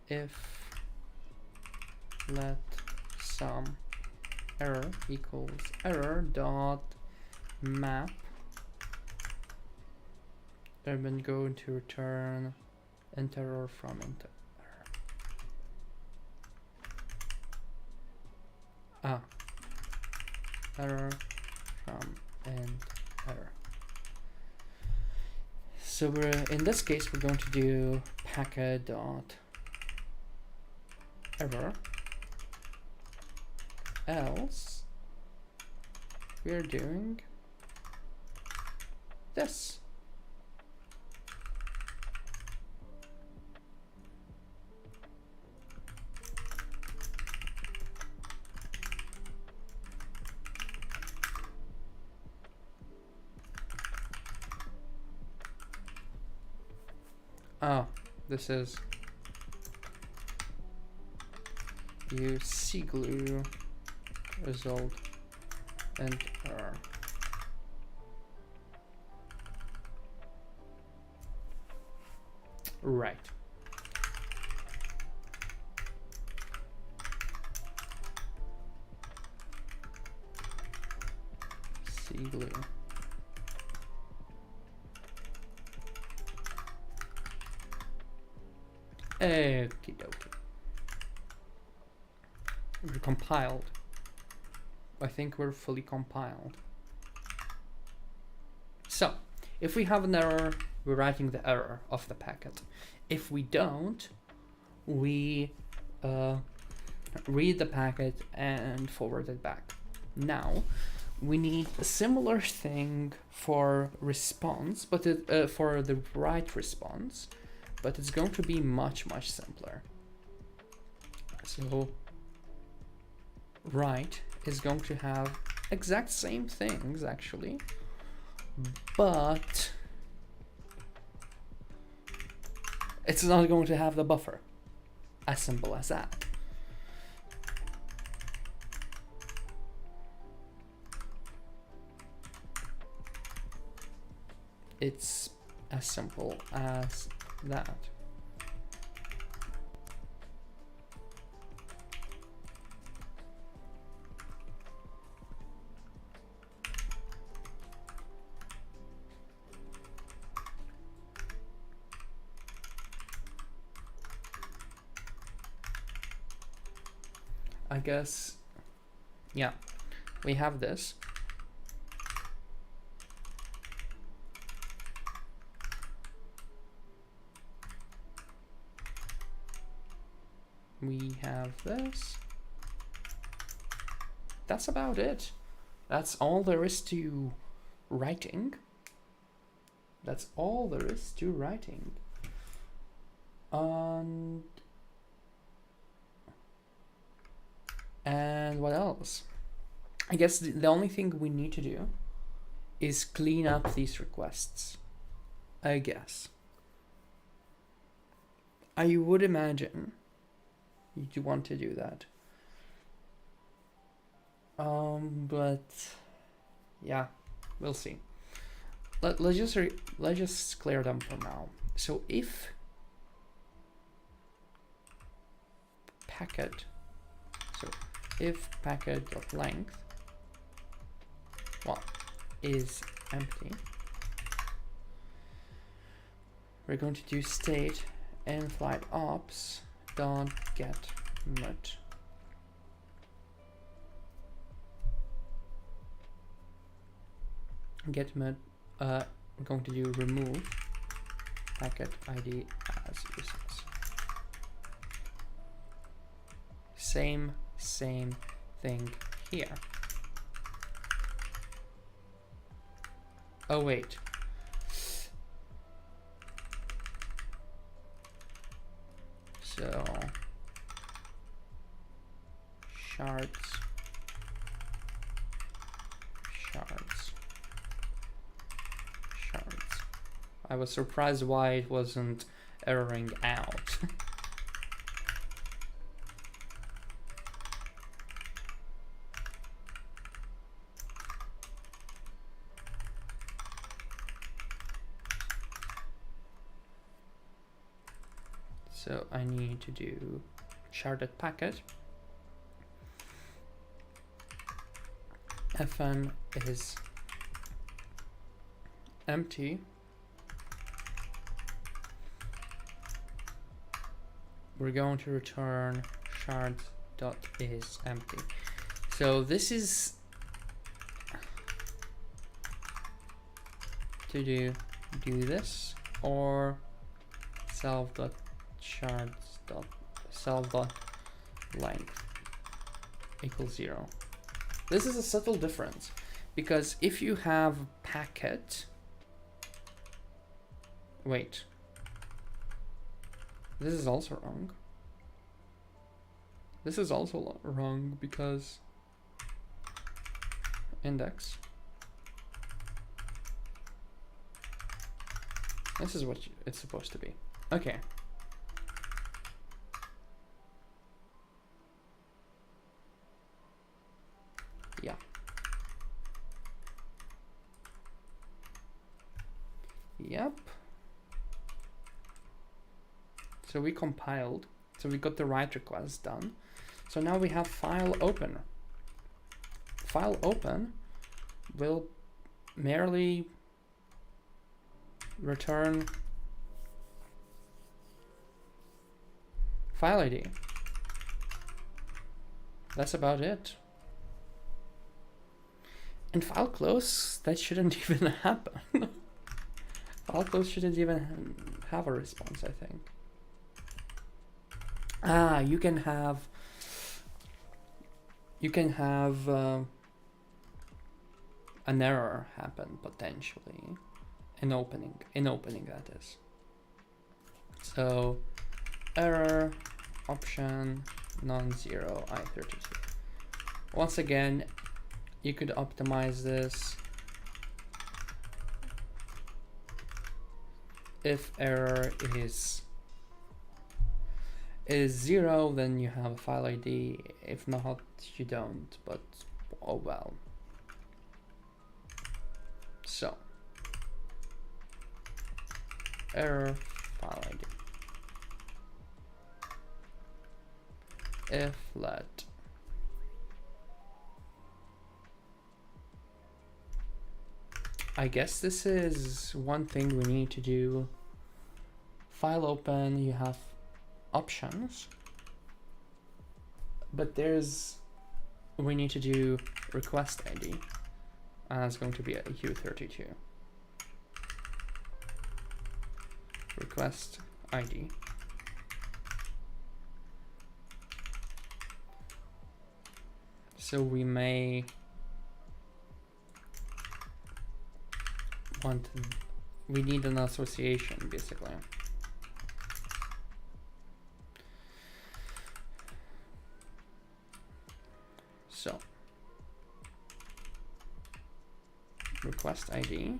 if let some error equals error dot map, and then going to return int error from int error. Error from int error. So we're in this case we're going to do packet dot error, else we're doing this. Oh, this is use C glue result and error. Right. C glue. Okie dokie. We're compiled. I think we're fully compiled. So, if we have an error, we're writing the error of the packet. If we don't, we read the packet and forward it back. Now, we need a similar thing for response, but for the write response, but it's going to be much simpler. So write is going to have exact same things actually, but it's not going to have the buffer. As simple as that. It's as simple as that. I guess, yeah, we have this. We have this. That's about it. That's all there is to writing. That's all there is to writing. And what else? I guess the only thing we need to do is clean up these requests. I guess. I would imagine you want to do that. But yeah, we'll see. Let's just clear them for now. So if packet, if packet.length, well, is empty, we're going to do state and flight ops dot get mut. Get mut I'm going to do remove packet ID as useless. Same thing here. Oh wait. So shards. I was surprised why it wasn't erroring out. So I need to do sharded packet. fn is empty. We're going to return shards.is empty. So this is to do this, or self.shards.self.length equals 0. This is a subtle difference, because if you have packet, wait, this is also wrong. This is also wrong because index. This is what it's supposed to be. Okay. Yeah. Yep. So we compiled, so we got the write request done. So now we have file open. File open will merely return file ID. That's about it. And file close, that shouldn't even happen. File close shouldn't even have a response, I think. Ah, you can have an error happen potentially in opening that is. So error option non-zero I32. Once again, you could optimize this. If error is 0, then you have a file ID. If not, you don't, but oh well. So error file ID. If let I guess this is one thing we need to do. File open, you have options, but we need to do request ID, and it's going to be a U32. Request ID. So we may we need an association basically. So request ID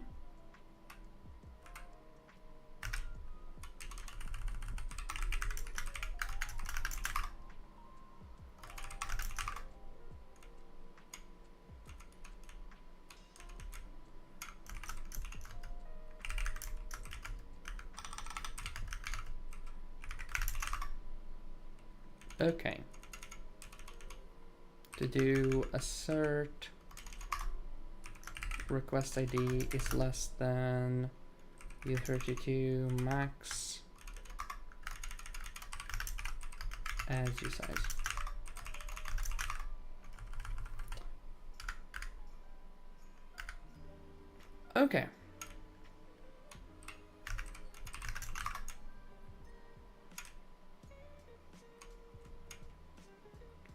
okay. To do assert request ID is less than U32 max as usize. Okay.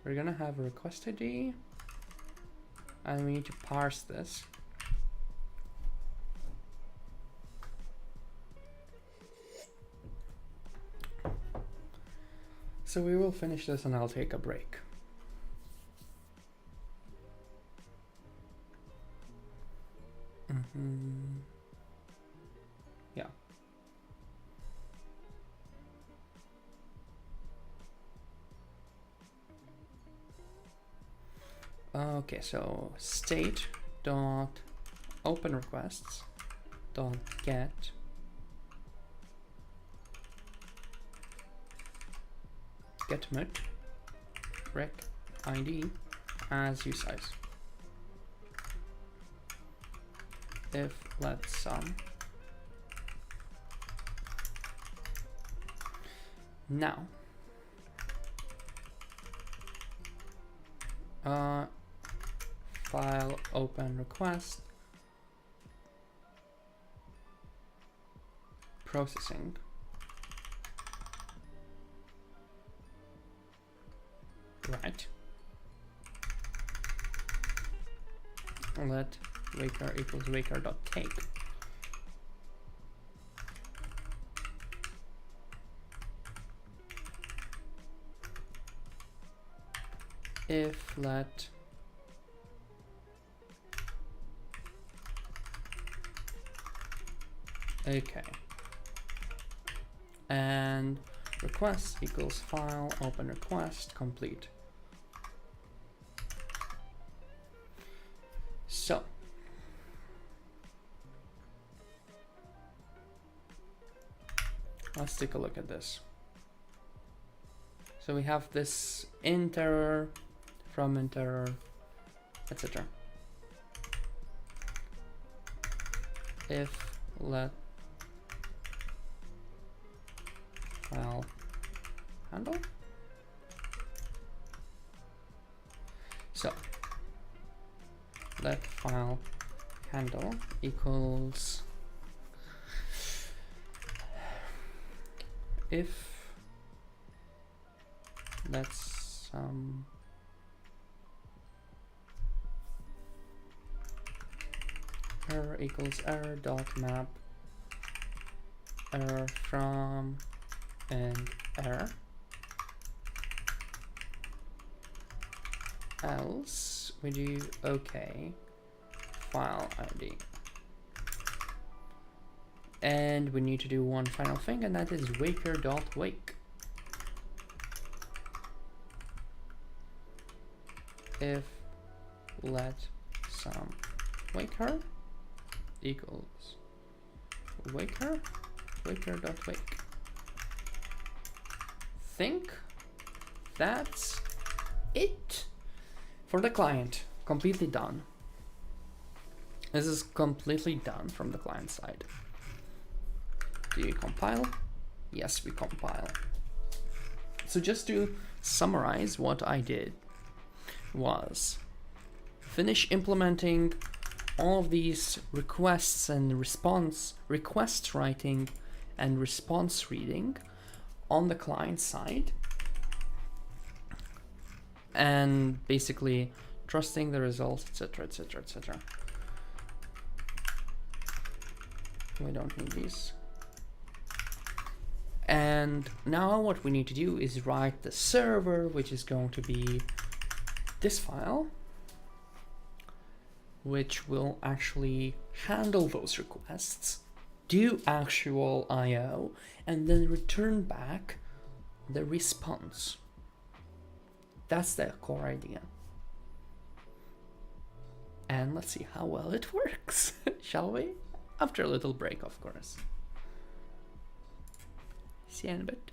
we're gonna have a request ID, and we need to parse this. So we will finish this and I'll take a break. Yeah. Okay, so state dot open requests dot get mut rec id as usize. If let sum. Now file open request processing right. Let waker equals waker dot take. If let okay, and request equals file open request complete. So let's take a look at this. So we have this int error, from int error, etc. If let file handle. So let file handle equals if let's error equals error dot map error from and error, else we do okay file ID, and we need to do one final thing, and that is waker dot wake. If let sum waker equals waker dot wake. Think that's it for the client. Completely done. This is completely done from the client side. Do you compile? Yes, we compile. So just to summarize, what I did was finish implementing all of these requests and request writing and response reading on the client side, and basically trusting the results, etc, etc, etc. We don't need these. And now what we need to do is write the server, which is going to be this file, which will actually handle those requests, do actual IO, and then return back the response. That's the core idea. And let's see how well it works, shall we? After a little break, of course. See you in a bit.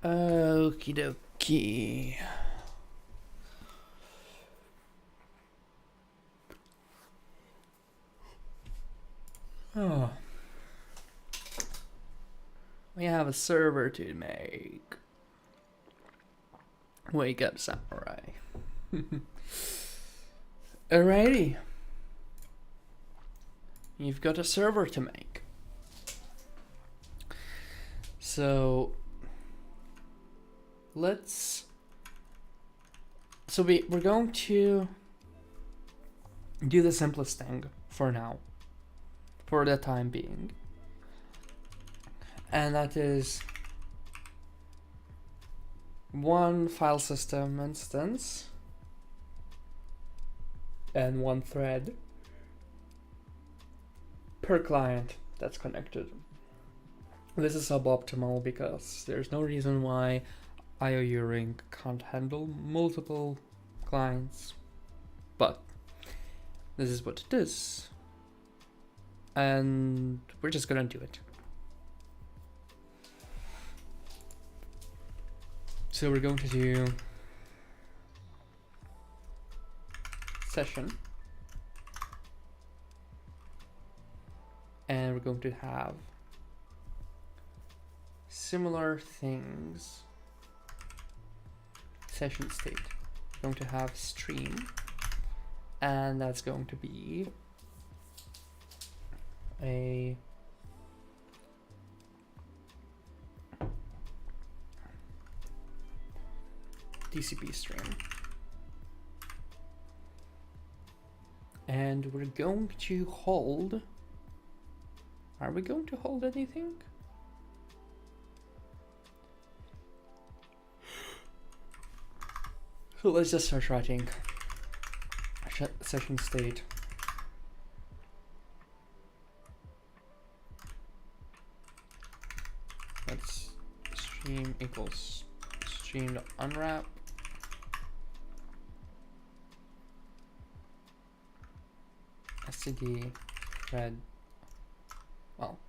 Okie dokie. Oh. We have a server to make. Wake up, samurai. Alrighty. You've got a server to make. So we're going to do the simplest thing for now, for the time being, and that is one file system instance and one thread per client that's connected. This is suboptimal because there's no reason why IOU ring can't handle multiple clients, but this is what it is, and we're just gonna do it. So we're going to do session, and we're going to have similar things. Session state, we're going to have stream, and that's going to be a TCP stream, and we're going to hold. Are we going to hold anything? So let's just start writing session state. Let's stream equals stream unwrap. std thread. Well,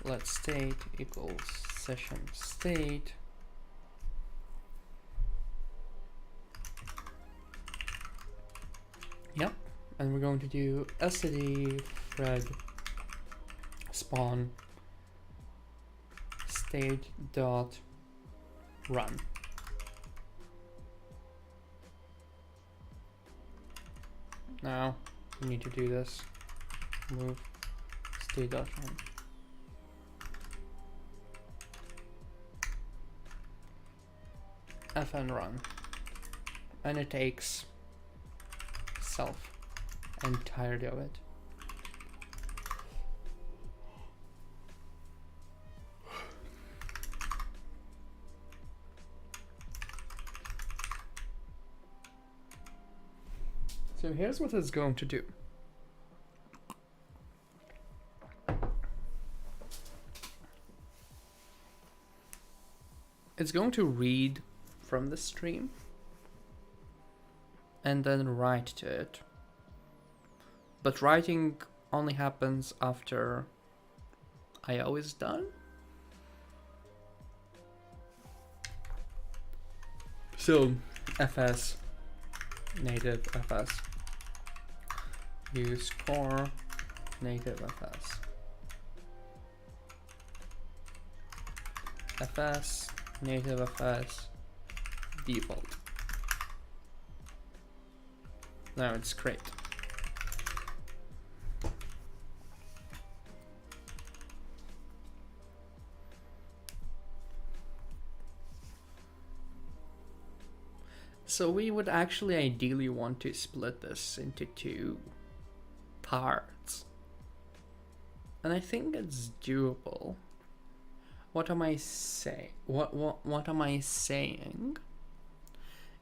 let state equals session state. Yep, and we're going to do std thread spawn state dot run. Now we need to do this. Move state dot run. Fn run, and it takes self entirety of it. So here's what it's going to do. It's going to read from the stream and then write to it. But writing only happens after IO is done. So fs native fs use core native fs fs native fs default. Now it's great. So we would actually ideally want to split this into two parts. And I think it's doable. What am I saying? What am I saying?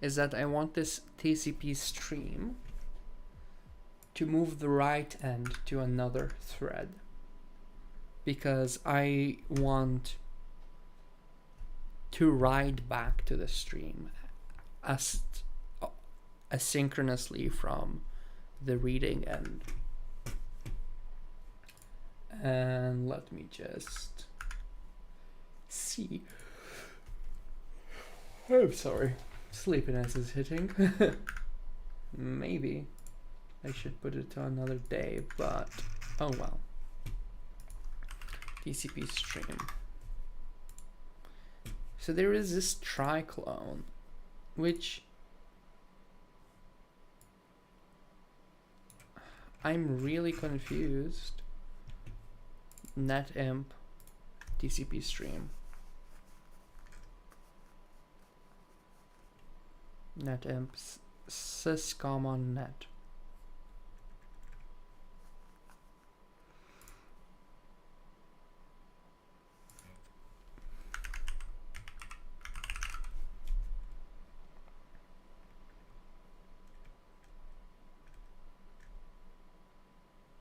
Is that I want this TCP stream to move the right end to another thread, because I want to write back to the stream asynchronously from the reading end. And let me just see. Oh, sorry. Sleepiness is hitting. Maybe I should put it to another day, but oh well. TCP stream. So there is this triclone, which I'm really confused. Netimp TCP stream. Netimp syscommon net.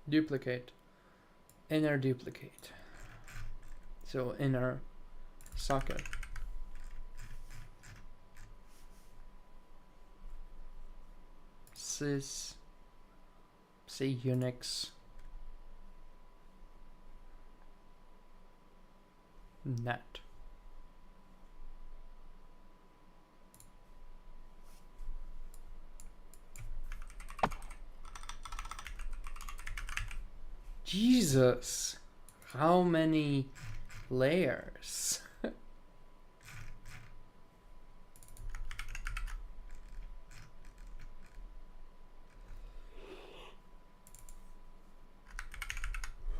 Duplicate. Inner duplicate. So inner socket. Sys, say Unix net. Jesus, how many layers?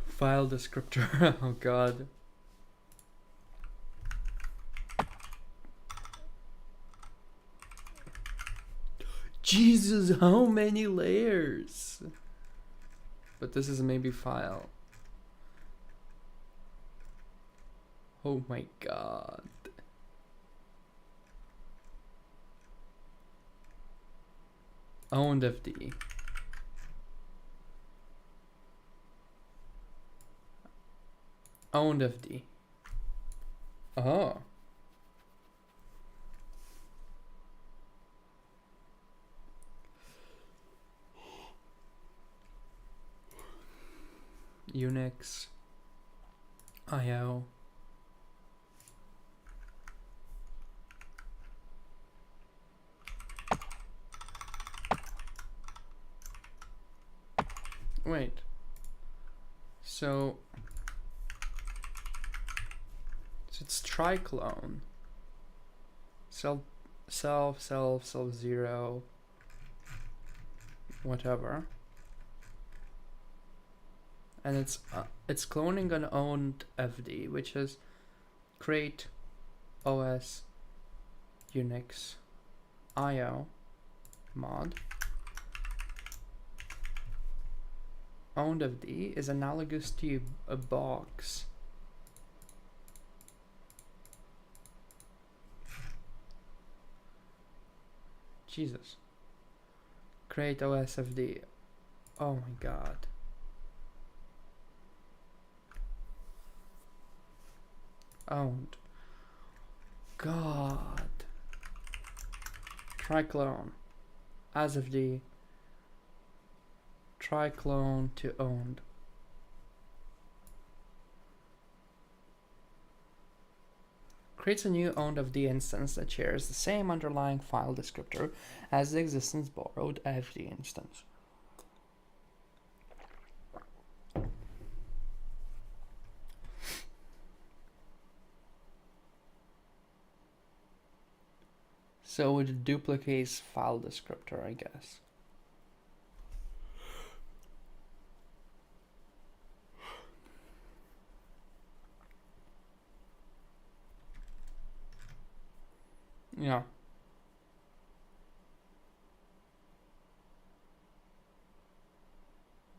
File descriptor. Oh god. Jesus, how many layers? But this is maybe file. Oh my god. Owned FD. Owned FD. Oh. Unix IO. Wait. So it's triclone. Self 0, whatever. And it's cloning an owned FD, which is create OS Unix IO mod. Owned FD is analogous to a box. Jesus. Create OS FD. Oh my god. Owned. God. Triclone. As FD. Triclone to owned. Creates a new owned FD instance that shares the same underlying file descriptor as the existing borrowed FD instance. So it duplicates file descriptor, I guess. Yeah.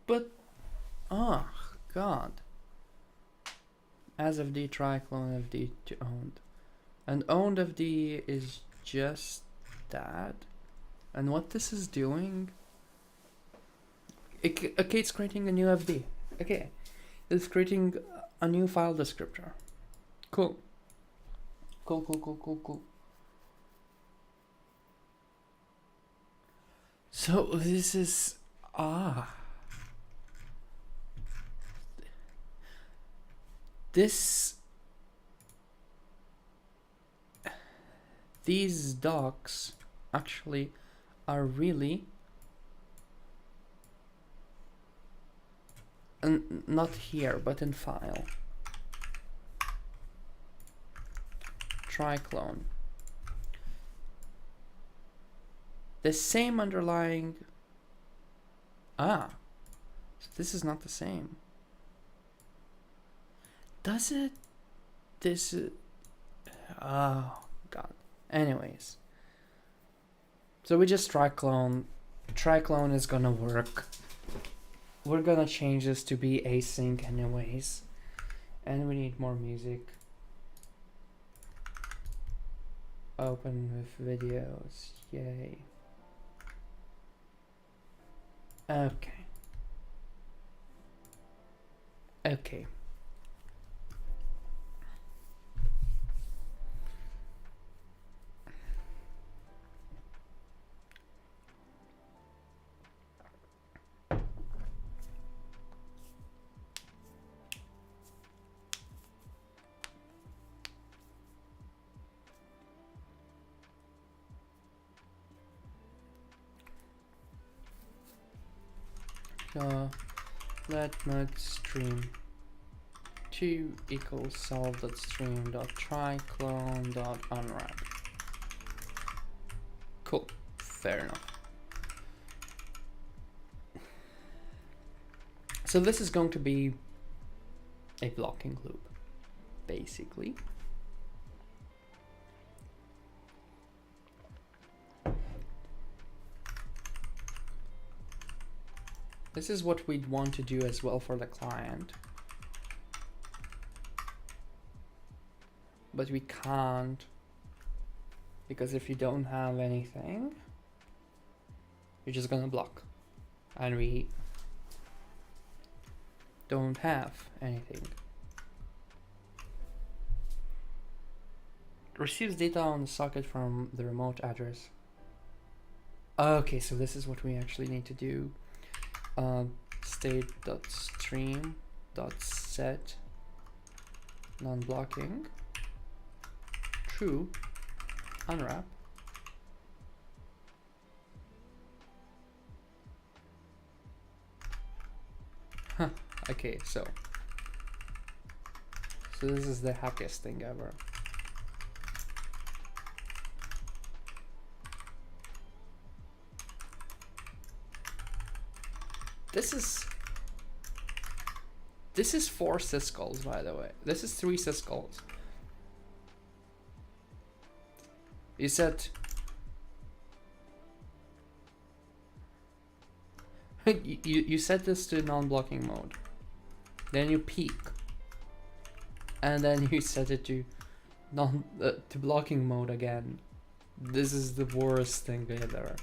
But, oh god. As FD triclone FD to owned. And owned FD is just that. And what this is doing, okay, it's creating a new FD. Okay, it's creating a new file descriptor. Cool. Cool. So this is this these docs actually are really not here, but in file. Try clone. The same underlying. So this is not the same. Does it? This is. Oh god. Anyways. So we just try clone. Try clone is gonna work. We're gonna change this to be async anyways. And we need more music. Open with videos. Yay. Okay. Okay. So let mode stream 2 equals solve.stream.try_clone.unwrap. Cool, fair enough. So this is going to be a blocking loop, basically. This is what we'd want to do as well for the client. But we can't, because if you don't have anything, you're just gonna block. And we don't have anything. Receives data on the socket from the remote address. Okay, so this is what we actually need to do. State.stream.set non-blocking true unwrap. Okay, so this is the hackiest thing ever. This is 4 syscalls, by the way. This is 3 syscalls. You said you set this to non-blocking mode, then you peak, and then you set it to to blocking mode again. This is the worst thing ever.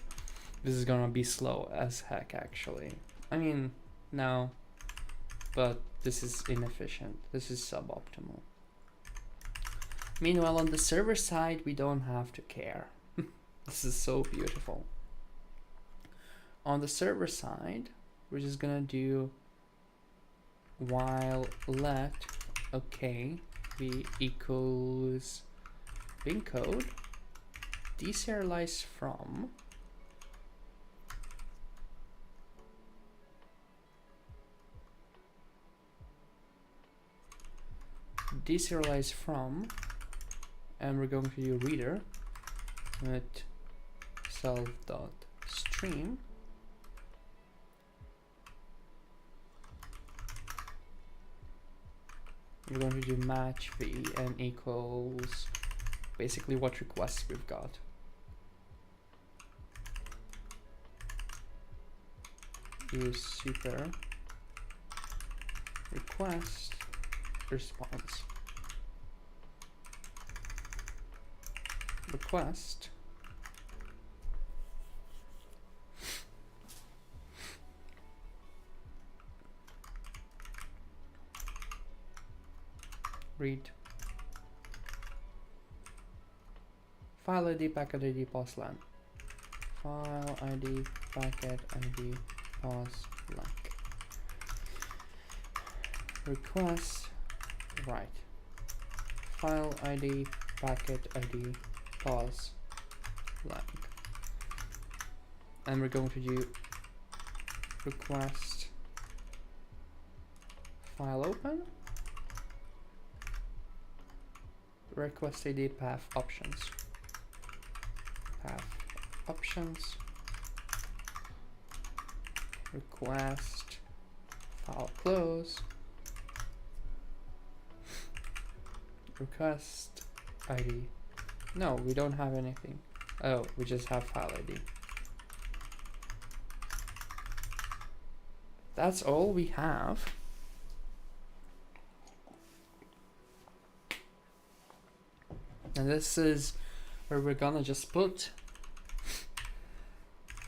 This is gonna be slow as heck, actually. I mean, no, but this is inefficient. This is suboptimal. Meanwhile, on the server side, we don't have to care. This is so beautiful. On the server side, we're just gonna do while let okay be equals bin code deserialize from and we're going to do reader with self.stream we're going to do match vn equals basically what requests we've got. Use super request response request read file ID packet ID pos lan file ID packet ID pos blank request right file ID packet ID pause length, and we're going to do request file open, request ID path options, request file close, request ID. No, we don't have anything. Oh, we just have file ID. That's all we have. And this is where we're gonna just put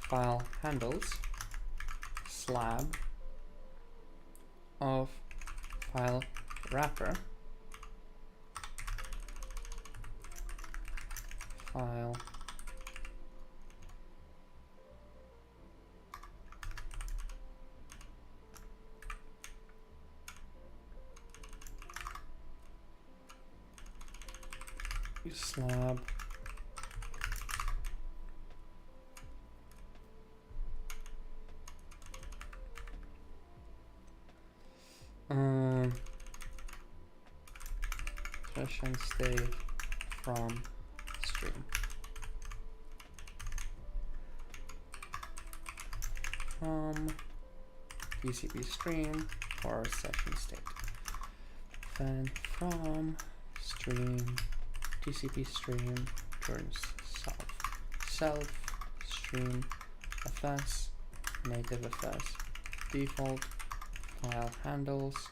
file handles slab of file wrapper file slab session state from stream from TCP stream or session state, then from stream TCP stream turns self stream fs native fs default file handles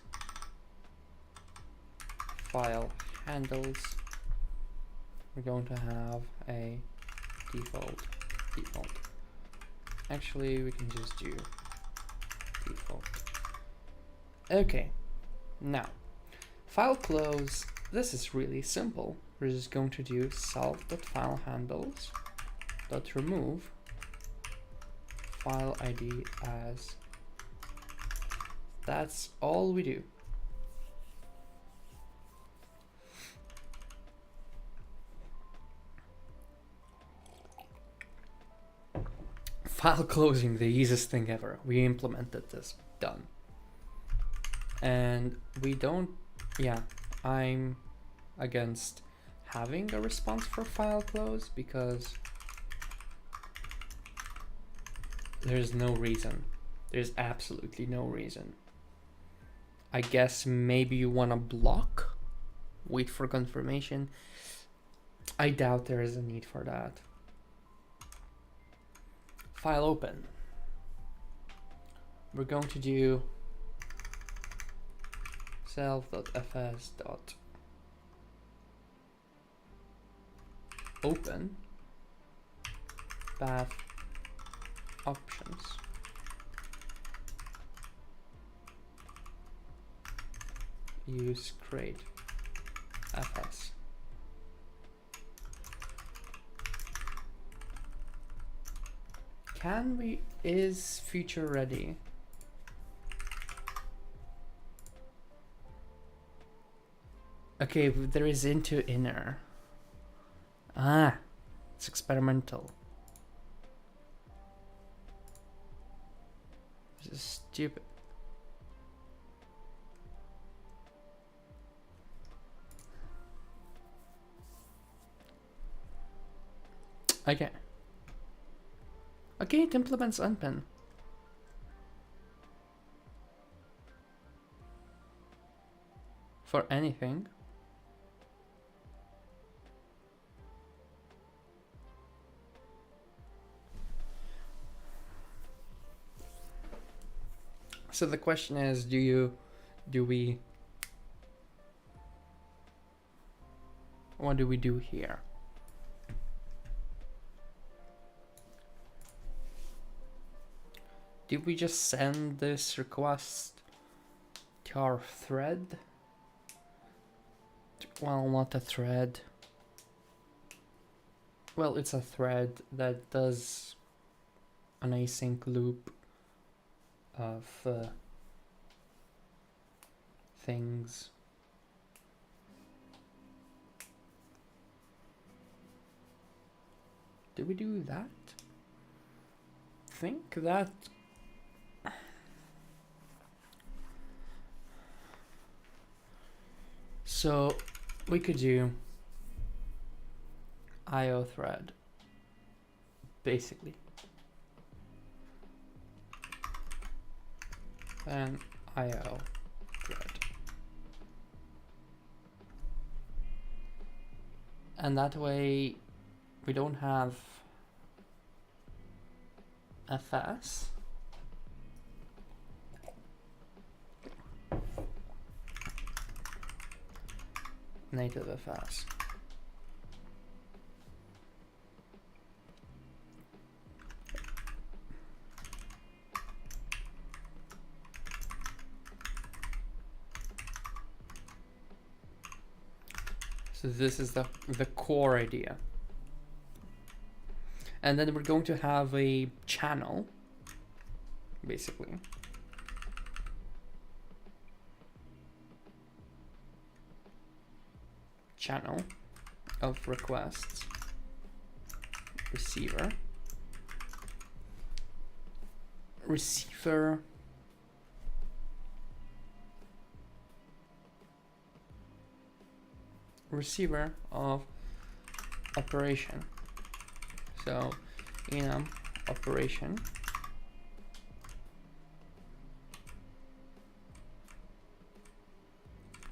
we're going to have a default. Actually, we can just do default. Okay, now file close. This is really simple. We're just going to do self.filehandles.remove file ID as. That's all we do. File closing, the easiest thing ever. We implemented this, done. And we don't, yeah, I'm against having a response for file close because there's no reason. There's absolutely no reason. I guess maybe you want to block, wait for confirmation. I doubt there is a need for that. File open. We're going to do self.fs.open path options. Use create fs. Is future ready? Okay, there is into inner. Ah, it's experimental. This is stupid. Okay. Okay, it implements unpin. For anything. So the question is, what do we do here? Did we just send this request to our thread? Well, not a thread. Well, it's a thread that does an async loop of things. did we do that? Think that. So we could do IO thread, basically, and IO thread, and that way we don't have FS. Native FS. So this is the core idea. And then we're going to have a channel, basically. Channel of requests, receiver, receiver of operation. So enum operation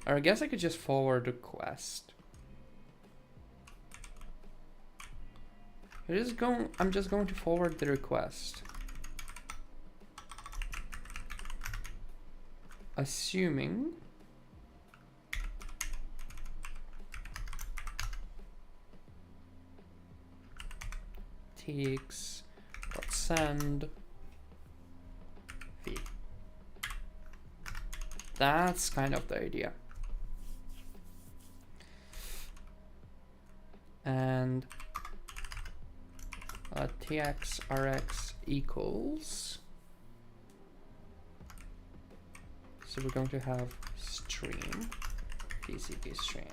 or I guess I could just forward request. I'm just going to forward the request, assuming tx.send v. That's kind of the idea. And tx rx equals, so we're going to have stream, tcp stream.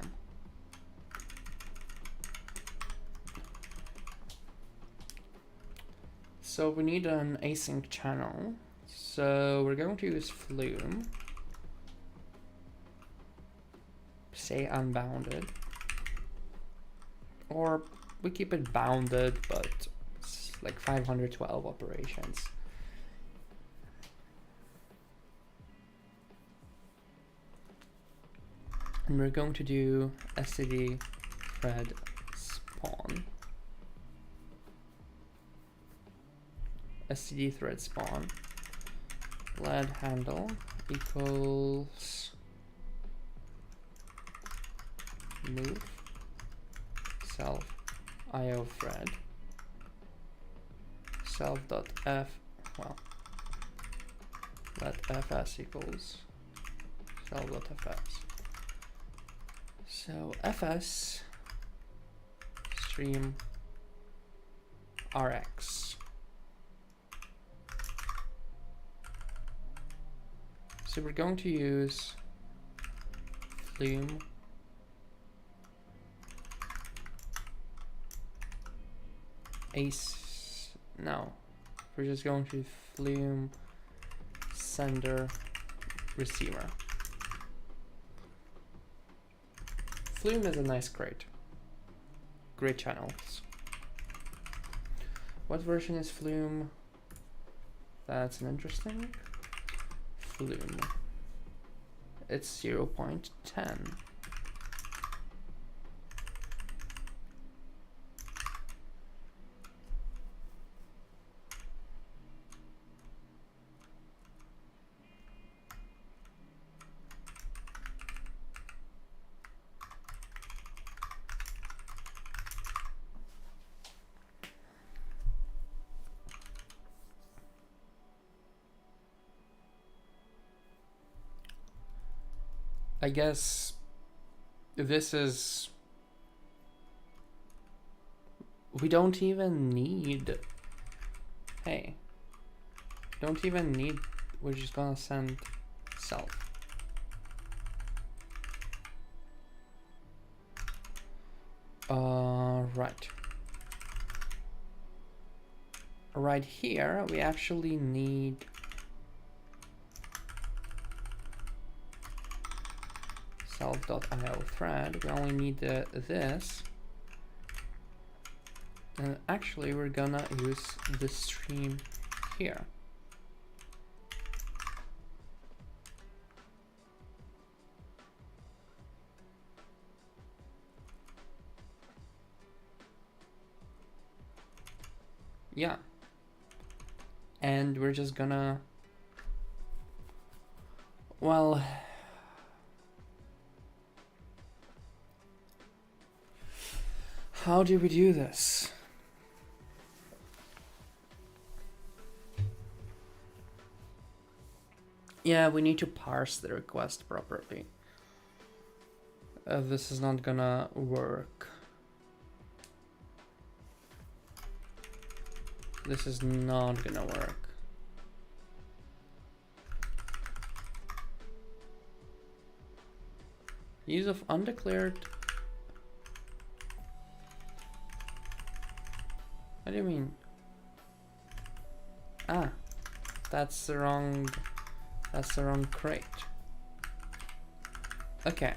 So we need an async channel, so we're going to use Flume, say unbounded, or we keep it bounded, but it's like 512 operations. And we're going to do std thread spawn. Std thread spawn led handle equals move self io thread self.f, well, let fs equals self.fs. So fs stream rx. So we're going to use Flume we're just going to Flume sender receiver. Flume is a nice great channels. What version is Flume? That's an interesting. Flume. It's 0.10. I guess this is, we don't even need, we're just gonna send self. Right. right here, we actually need self.io thread. We only need this. And actually, we're gonna use the stream here. Yeah. And we're just gonna, well, how do we do this? Yeah, we need to parse the request properly. This is not gonna work. This is not gonna work. Use of undeclared. What do you mean? Ah, that's the wrong crate. Okay.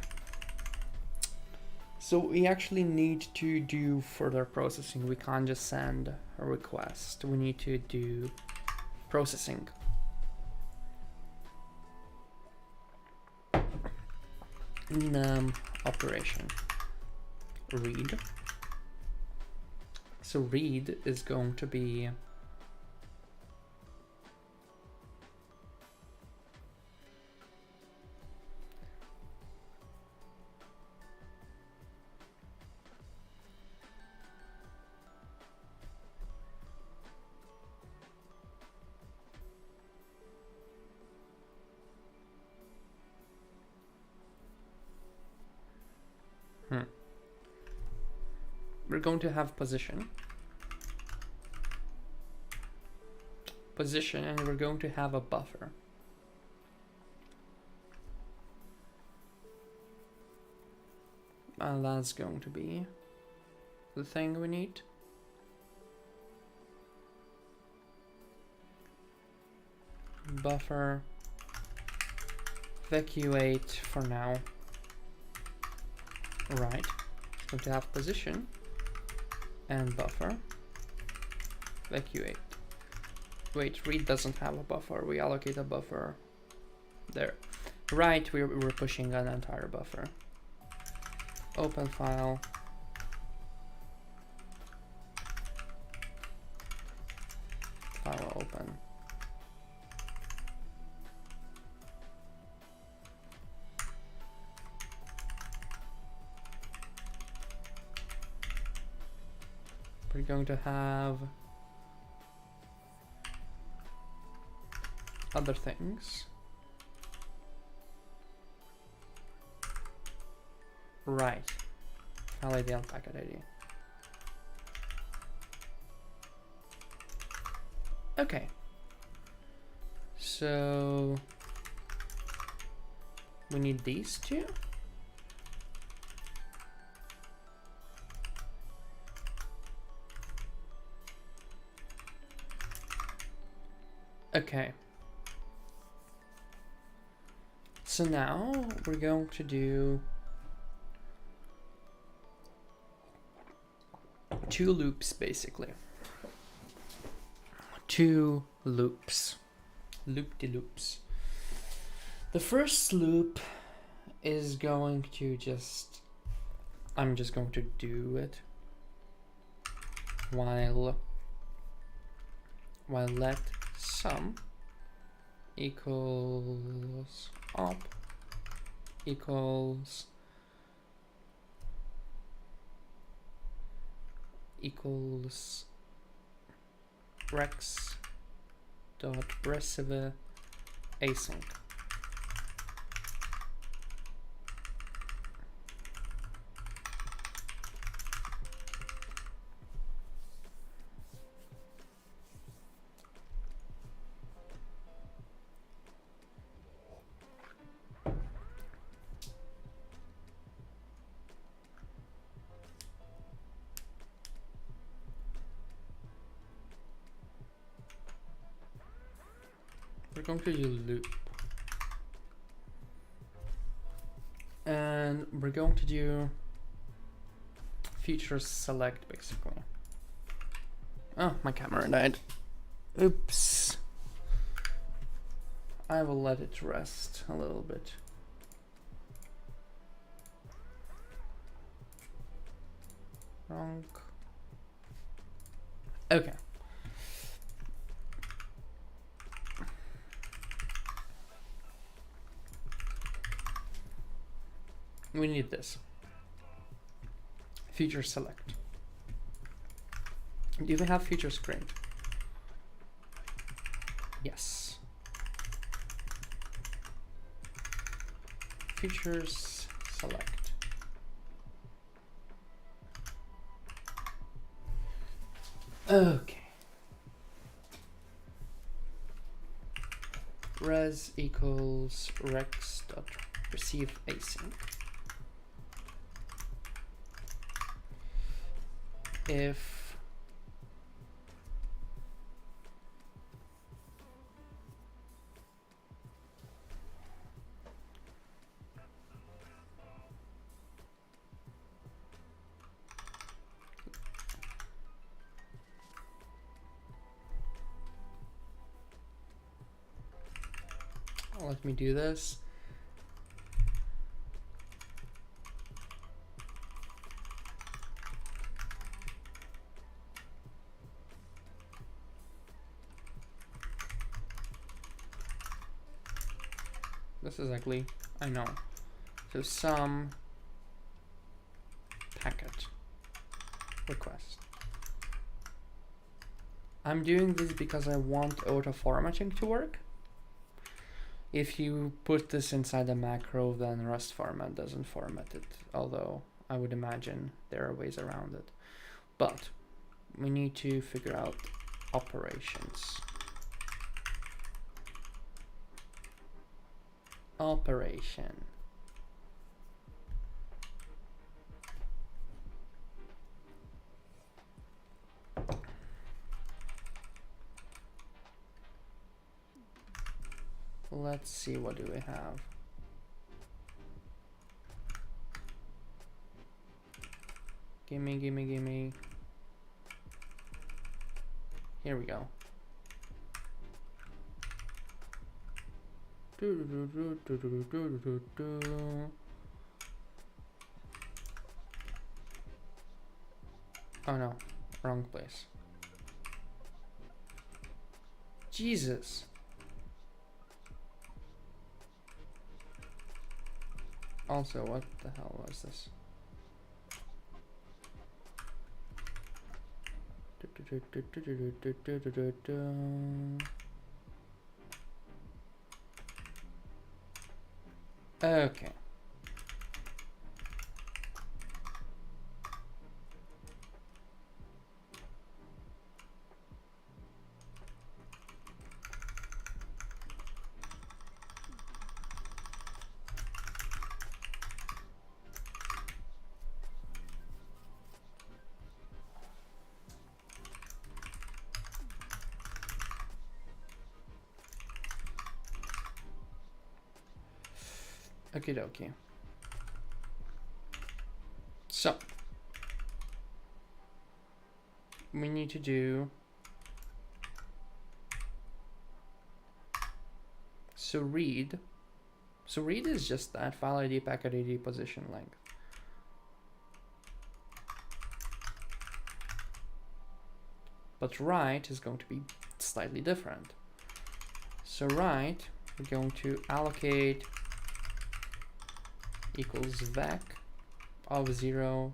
So we actually need to do further processing. We can't just send a request. We need to do processing. In operation read. So read is going to be we're going to have position, and we're going to have a buffer. And that's going to be the thing we need. Buffer, evacuate for now. Right, it's going to have position and buffer, evacuate. Wait, read doesn't have a buffer. We allocate a buffer there. Right, we're pushing an entire buffer. Open file. File open. We're going to have other things. Right. File ID and packet ID. Okay. So we need these two. Okay. So now we're going to do two loops, basically. Two loops. Loop-de-loops. The first loop is going to just... I'm just going to do it while let sum equals op equals rex dot receive async. we're going to do loop. And we're going to do feature select basically. Oh, my camera died. Oops. I will let it rest a little bit. Wrong. Okay. We need this. Feature select. Do we have feature screen? Yes. Features select. Okay. Res equals rex dot receive async. If let me do this. This is ugly, I know. So some packet request. I'm doing this because I want auto formatting to work. If you put this inside a macro, then Rust format doesn't format it, although I would imagine there are ways around it. But we need to figure out operations. Operation. Let's see, what do we have? Gimme. Here we go. Oh no, wrong place. Jesus. Also, what the hell was this? Okay. Okie dokie. So we need to do read is just that file ID, packet ID, position length. But write is going to be slightly different. So write, we're going to allocate equals vec of 0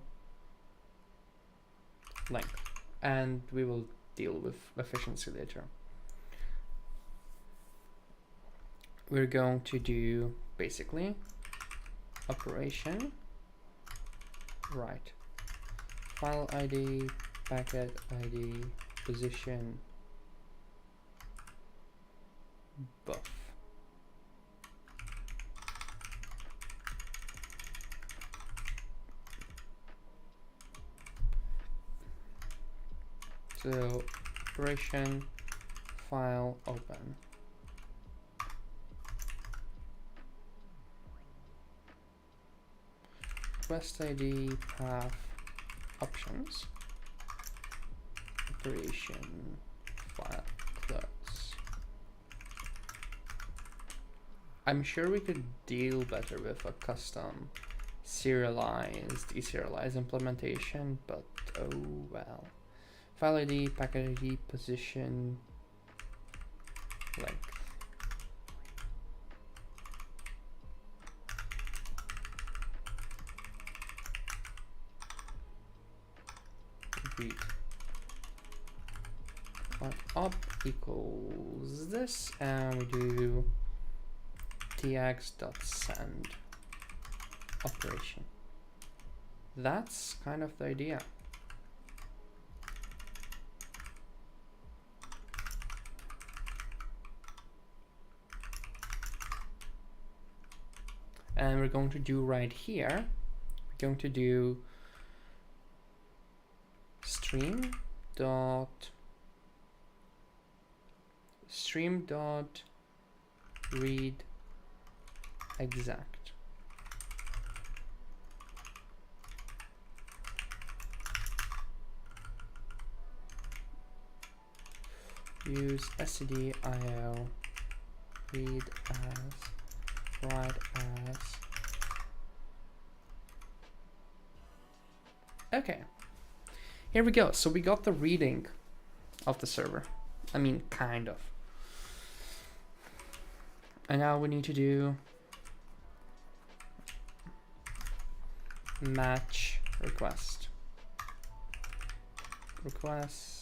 length, and we will deal with efficiency later. We're going to do basically operation write file ID, packet ID, position, buff. So operation file open. request ID path options operation file close. I'm sure we could deal better with a custom serialized, deserialized implementation, but oh well. File ID, packet ID, position, length. Read. On up equals this, and we do tx.send operation. That's kind of the idea. And we're going to do right here, we're going to do stream dot read exact. Use stdio read as, write as. Okay, here we go. So we got the reading of the server. I mean, kind of. And now we need to do match request. Request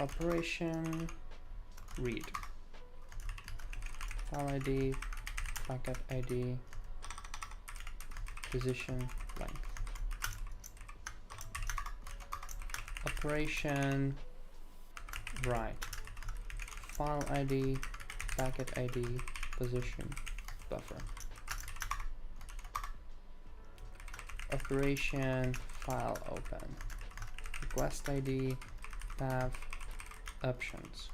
operation read file ID, packet ID, position, length. Operation write file ID, packet ID, position, buffer. Operation file open, request ID, path, options.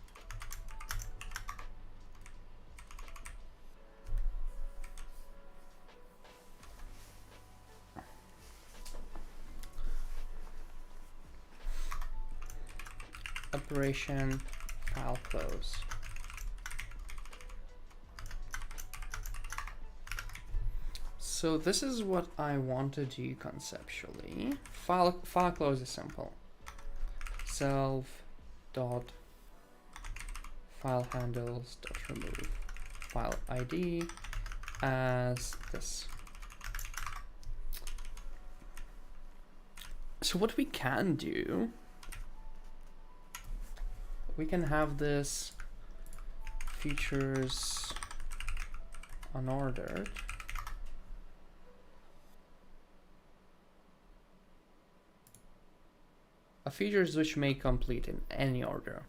Operation file close. So this is what I want to do conceptually. File close is simple. Self dot file handles dot remove file ID as this. So what we can do, we can have this features unordered. Features which may complete in any order.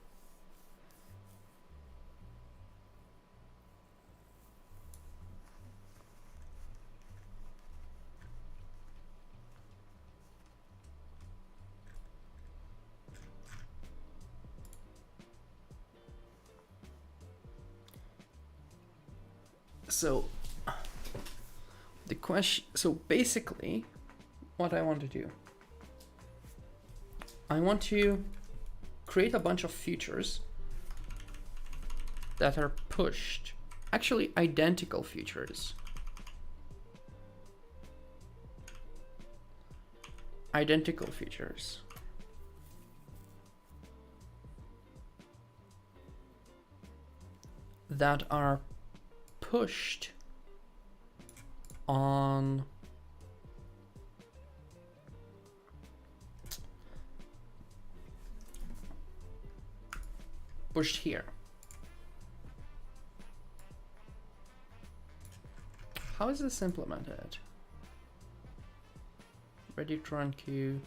So the question, so basically what I want to do, I want to create a bunch of features that are pushed, actually identical features. Identical features. That are pushed on pushed here. How is this implemented? Ready to run queue.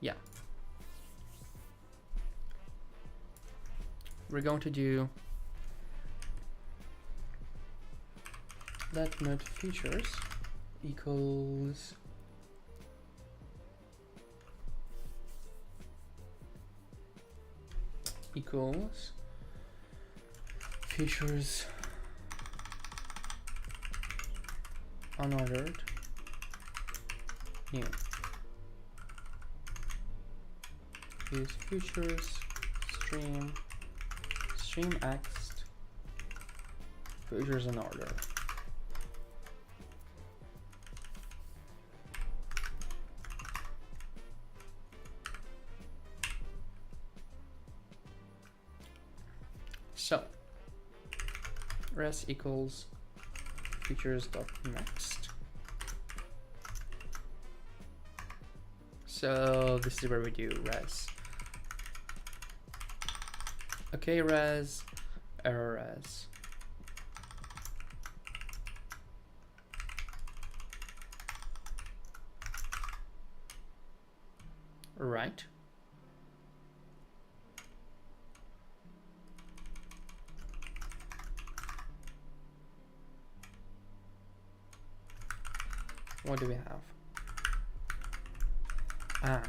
Yeah. We're going to do let mode features equals equals features unordered new. Use features stream x features in order. So res equals features dot next. So this is where we do res. Okay, res, error res. Right. What do we have? Ah.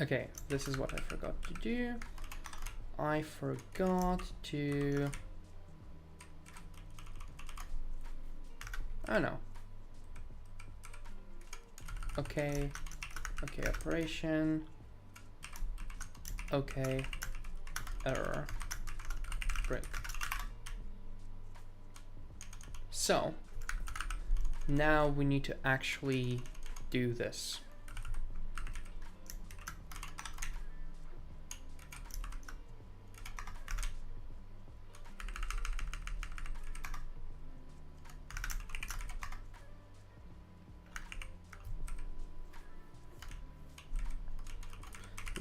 Okay, this is what I forgot to do. I forgot to... Oh no. Okay, okay, operation. Okay, error, break. So, now we need to actually do this.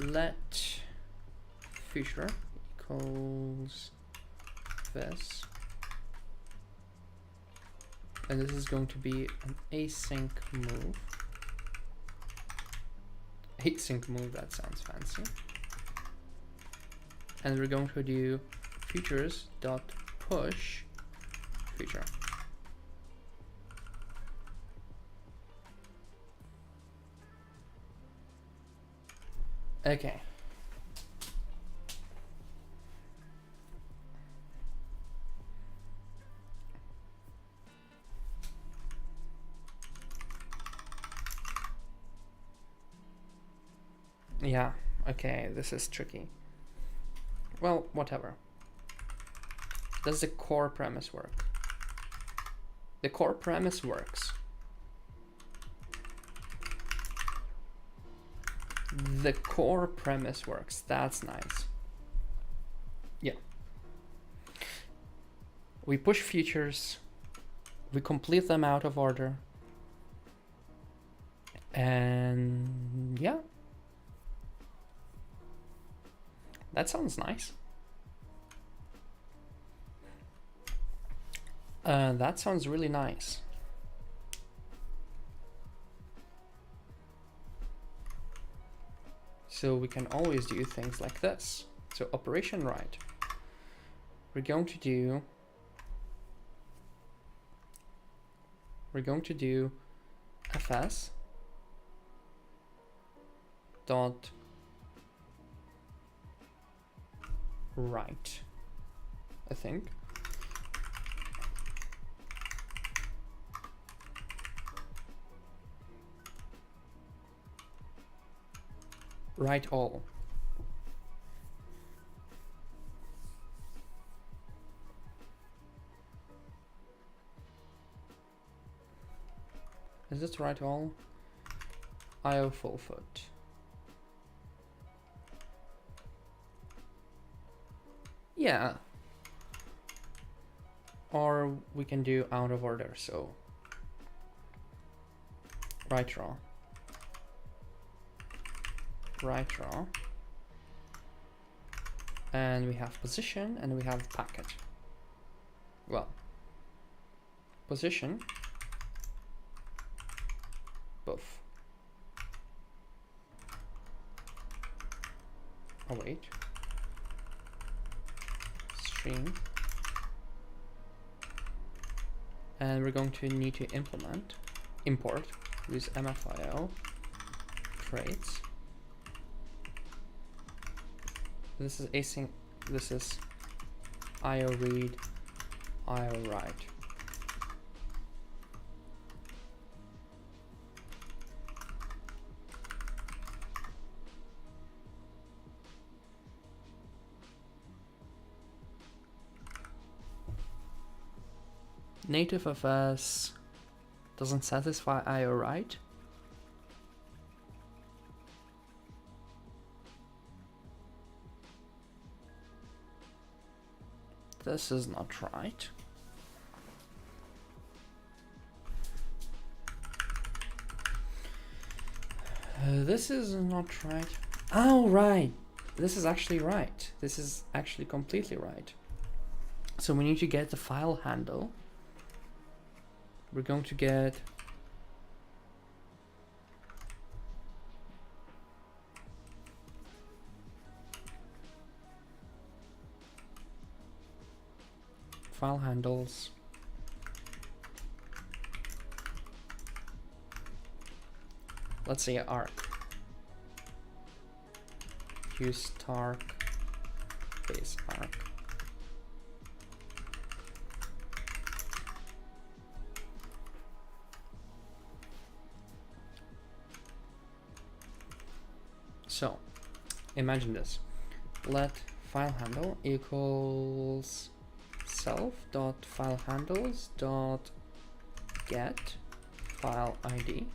Let feature equals this, and this is going to be an async move. Async move, that sounds fancy. And we're going to do features dot push feature. Okay. Yeah, okay, this is tricky. Well, whatever. Does the core premise work? The core premise works. The core premise works. That's nice. Yeah. We push features. We complete them out of order. And yeah. That sounds nice. That sounds really nice. So we can always do things like this. So operation right. We're going to do fs dot right, I think. Write all. Is this write all? IO full foot. Yeah. Or we can do out of order, so right raw. Right raw. And we have position and we have packet. Well, position, both. await string, and we're going to need to import use mfio traits. This is async. This is IO read, IO write. Native FS doesn't satisfy IO write. This is not right. This is not right. Oh, right. This is actually right. This is actually completely right. So we need to get the file handle. We're going to get file handles. Let's say arc. Use tarc base arc. So imagine this. Let file handle equals self dot file handles dot get file ID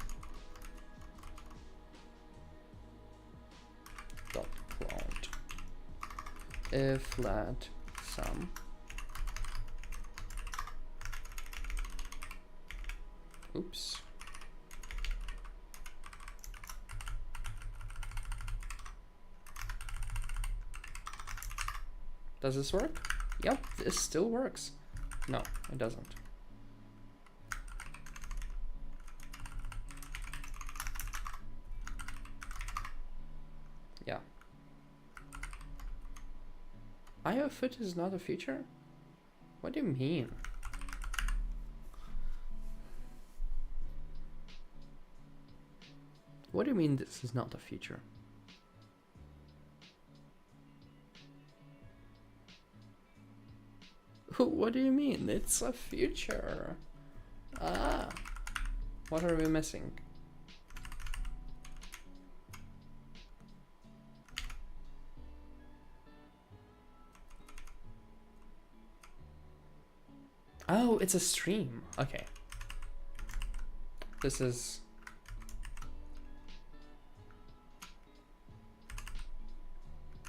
dot float if let sum oops does this work? Yep, this still works. No, it doesn't. Yeah. IO fit is not a feature? What do you mean? What do you mean this is not a feature? What do you mean? It's a feature. Ah. What are we missing? Oh, it's a stream. Okay. This is...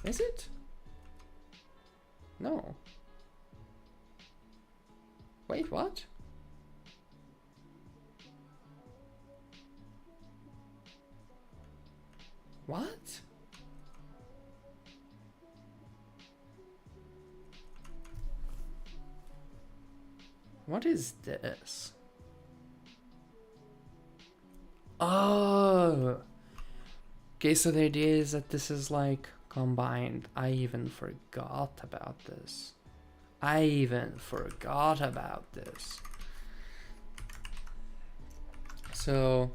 Is it? No. Wait, what? What? What is this? Oh! Okay, so the idea is that this is like combined. I even forgot about this. So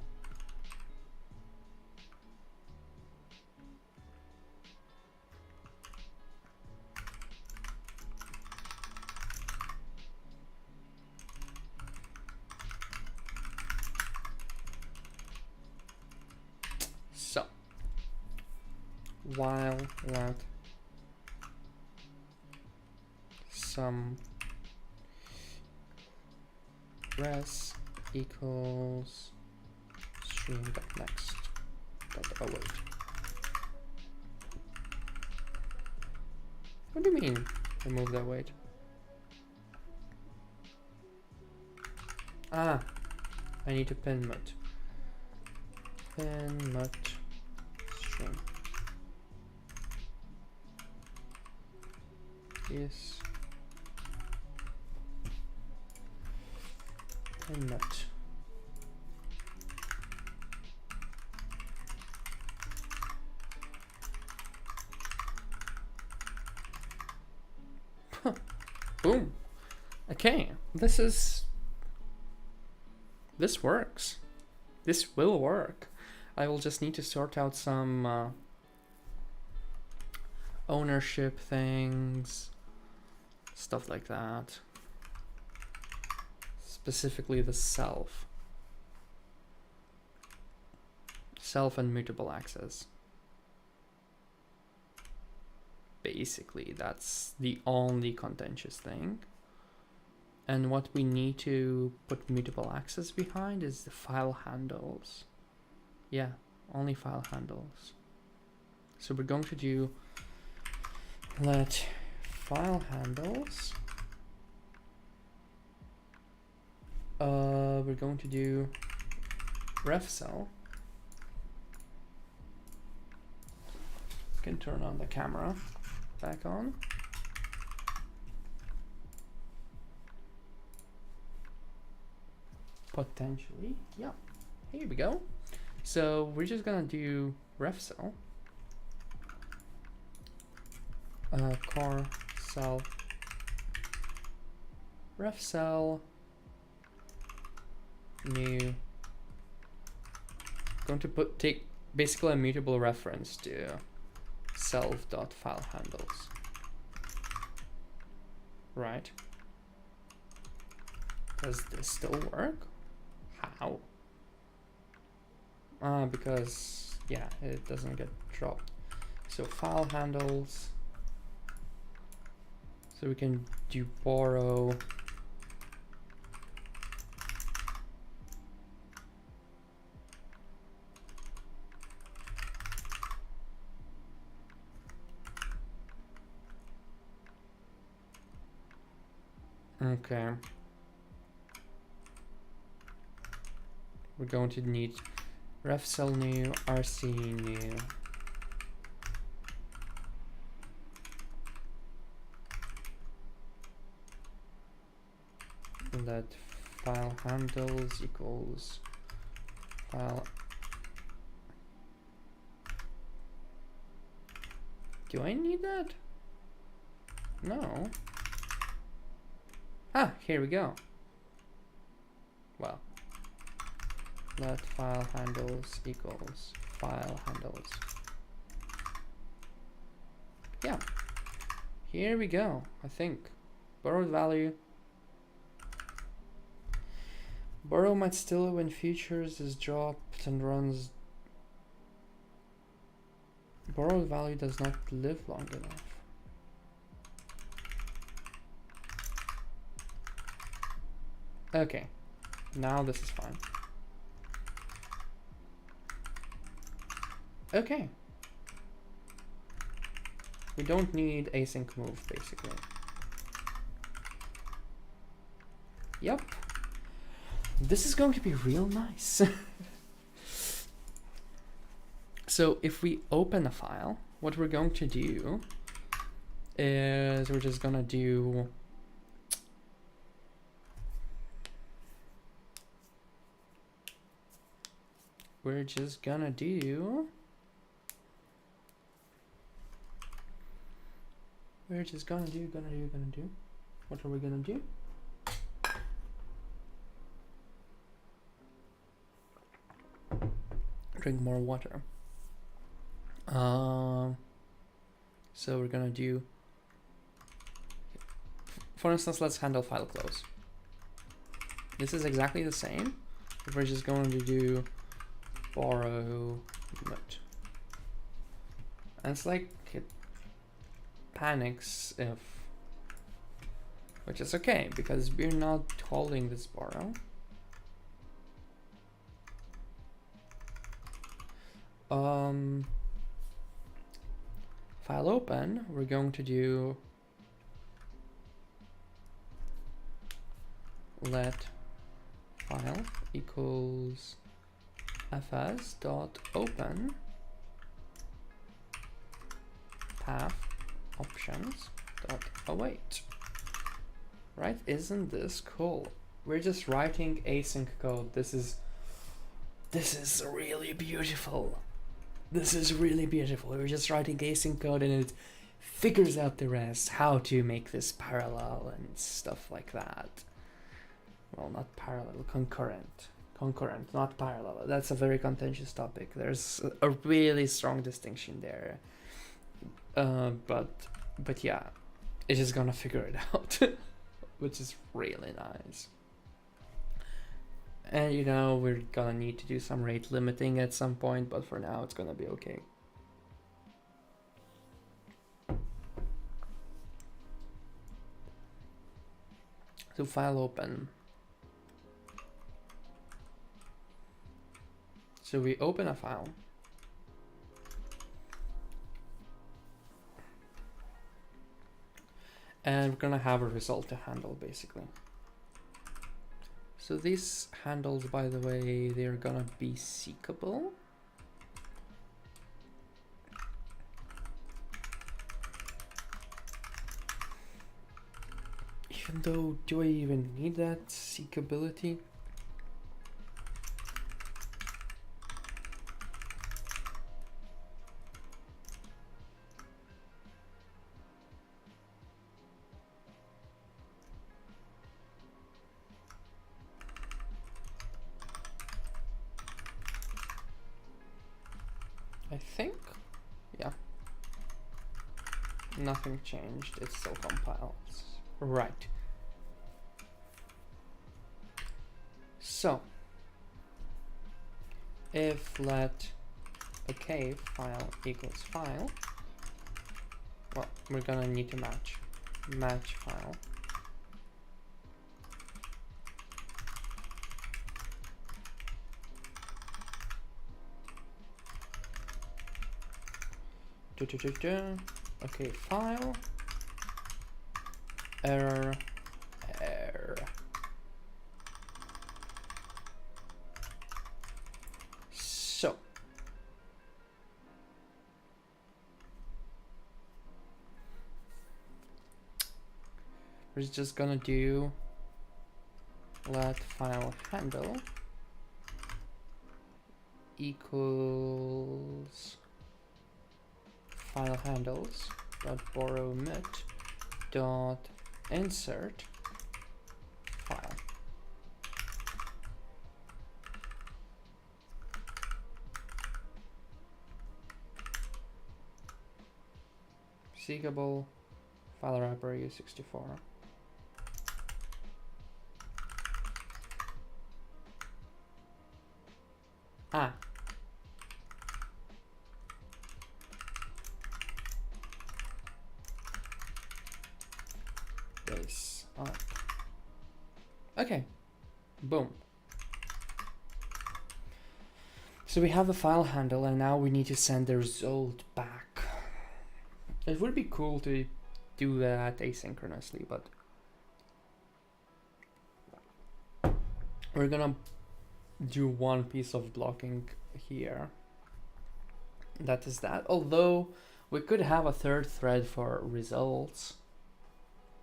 while let sum res equals stream.next await. What do you mean remove the await? Ah, I need to pin mut string is pin mut. Boom. Okay, this works. This will work. I will just need to sort out some ownership things, stuff like that. Specifically the self and mutable access. Basically, that's the only contentious thing. And what we need to put mutable access behind is the file handles. Yeah, only file handles. So we're going to do let file handles. We're going to do ref cell. Can turn on the camera back on. Potentially, yeah. Here we go. So we're just gonna do ref cell, core cell, ref cell, new. Going to take basically a mutable reference to self.filehandles. Right. Does this still work? How? Because yeah, it doesn't get dropped. So file handles. So we can do borrow. Okay. We're going to need ref cell new, RC new. Let file handles equals file. Do I need that? No. Ah, here we go. Well, let file handles equals file handles. Yeah, here we go. I think borrowed value. Borrow might still when futures is dropped and runs. Borrowed value does not live long enough. Okay, now this is fine. Okay. We don't need async move, basically. Yep. This is going to be real nice. So if we open a file, what we're going to do is we're just gonna do What are we gonna do? What are we gonna do? Drink more water. So we're gonna do, for instance, let's handle file close. This is exactly the same. We're just going to do borrow mut. And it's like it panics if, which is okay because we're not holding this borrow. File open, we're going to do let file equals fs dot open path options dot await. Right? Isn't this cool? We're just writing async code. This is really beautiful. This is really beautiful. We're just writing async code and it figures out the rest, how to make this parallel and stuff like that. Well, not parallel, concurrent. Concurrent, not parallel. That's a very contentious topic. There's a really strong distinction there. But yeah, it's just gonna figure it out, which is really nice. And you know, we're gonna need to do some rate limiting at some point, but for now it's gonna be okay. So file open. So we open a file. And we're gonna have a result to handle basically. So these handles, by the way, they're gonna be seekable. Even though, do I even need that seekability? I think, yeah. Nothing changed, it still compiles. Right. So, if let okay file equals file, well, we're gonna need to match file. Okay, file error. So we're just gonna do let file handle equals file handles dot borrow mit dot insert file. Seekable file wrapper U64. Base up. Okay, boom. So we have the file handle and now we need to send the result back. It would be cool to do that asynchronously, but we're gonna do one piece of blocking here. That is that. Although we could have a third thread for results.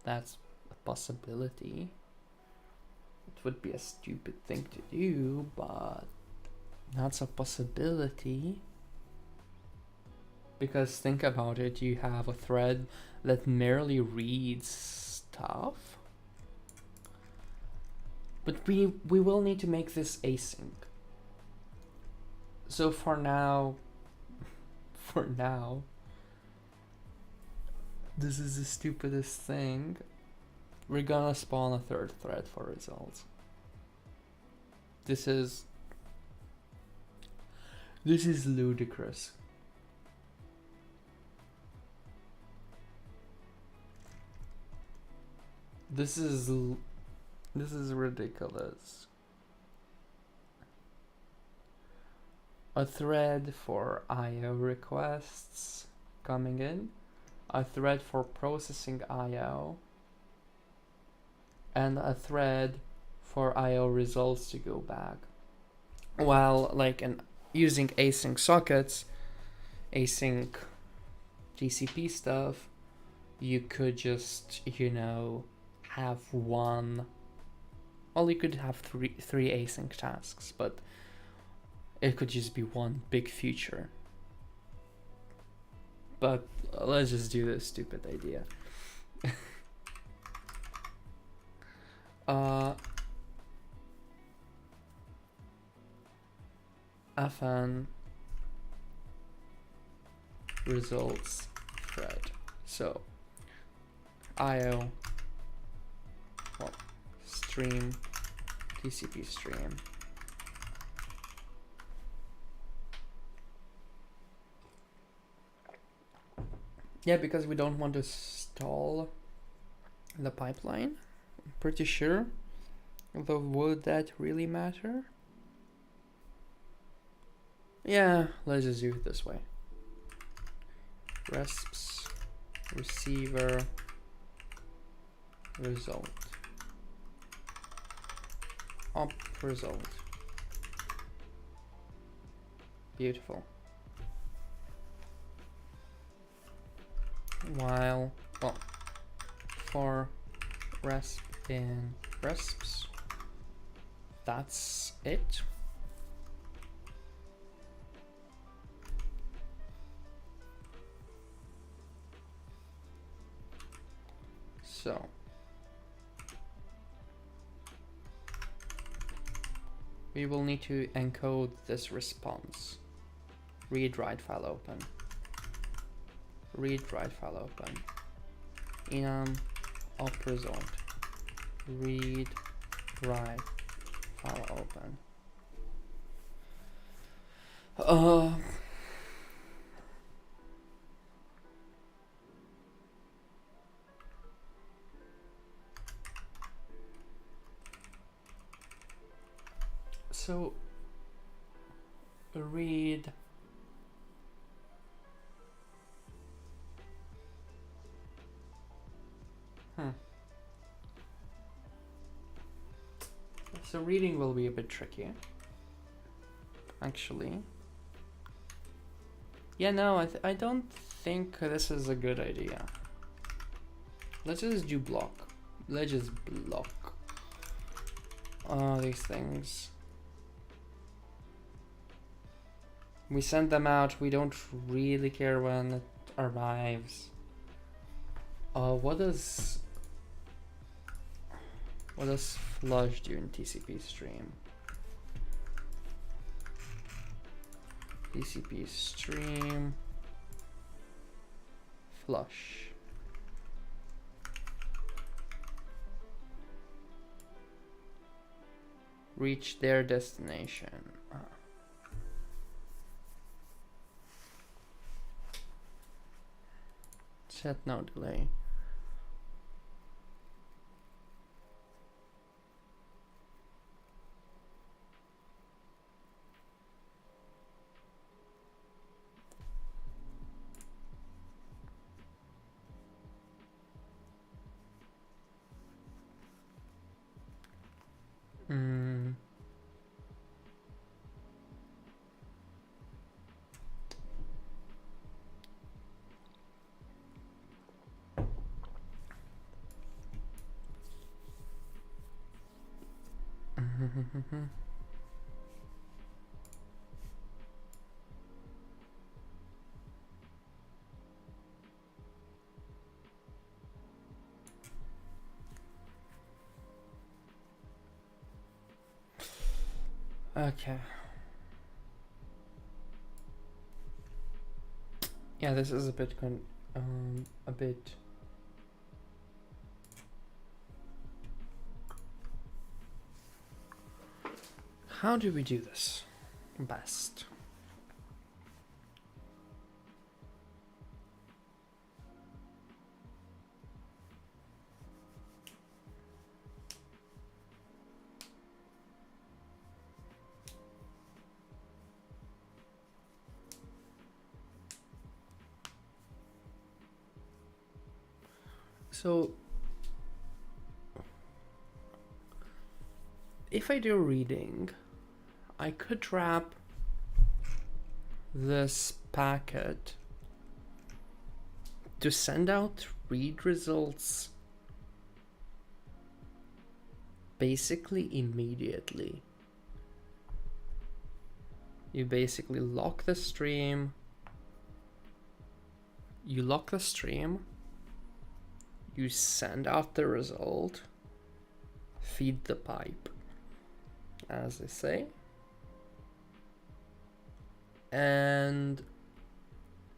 That's a possibility. It would be a stupid thing to do, but that's a possibility. Because think about it, you have a thread that merely reads stuff. But we will need to make this async. So for now, this is the stupidest thing. We're gonna spawn a third thread for results. This is ludicrous. This is ridiculous. A thread for IO requests coming in, a thread for processing IO, and a thread for IO results to go back. While like using async sockets, async TCP stuff, you could just, you know, have one, well, you could have three async tasks, but it could just be one big feature. but let's just do this stupid idea. fn results thread. So IO, well, stream, TCP stream. Yeah, because we don't want to stall the pipeline, I'm pretty sure. Although, would that really matter? Yeah, let's just do it this way. Resps receiver result op result. Beautiful. While, well, for resp in resps, that's it. So we will need to encode this response. Read write file open. Read write file open. Enum op result. Read write file open. So read So reading will be a bit tricky, actually. Yeah, no, I don't think this is a good idea. Let's just do block. Let's just block all these things. We send them out. We don't really care when it arrives. What does flush do in TCP stream? TCP stream flush. Reach their destination. Set no delay. Okay. Yeah, this is a bit How do we do this best? So if I do reading, I could wrap this packet to send out read results basically immediately. You basically lock the stream, you lock the stream, you send out the result, feed the pipe, as they say, and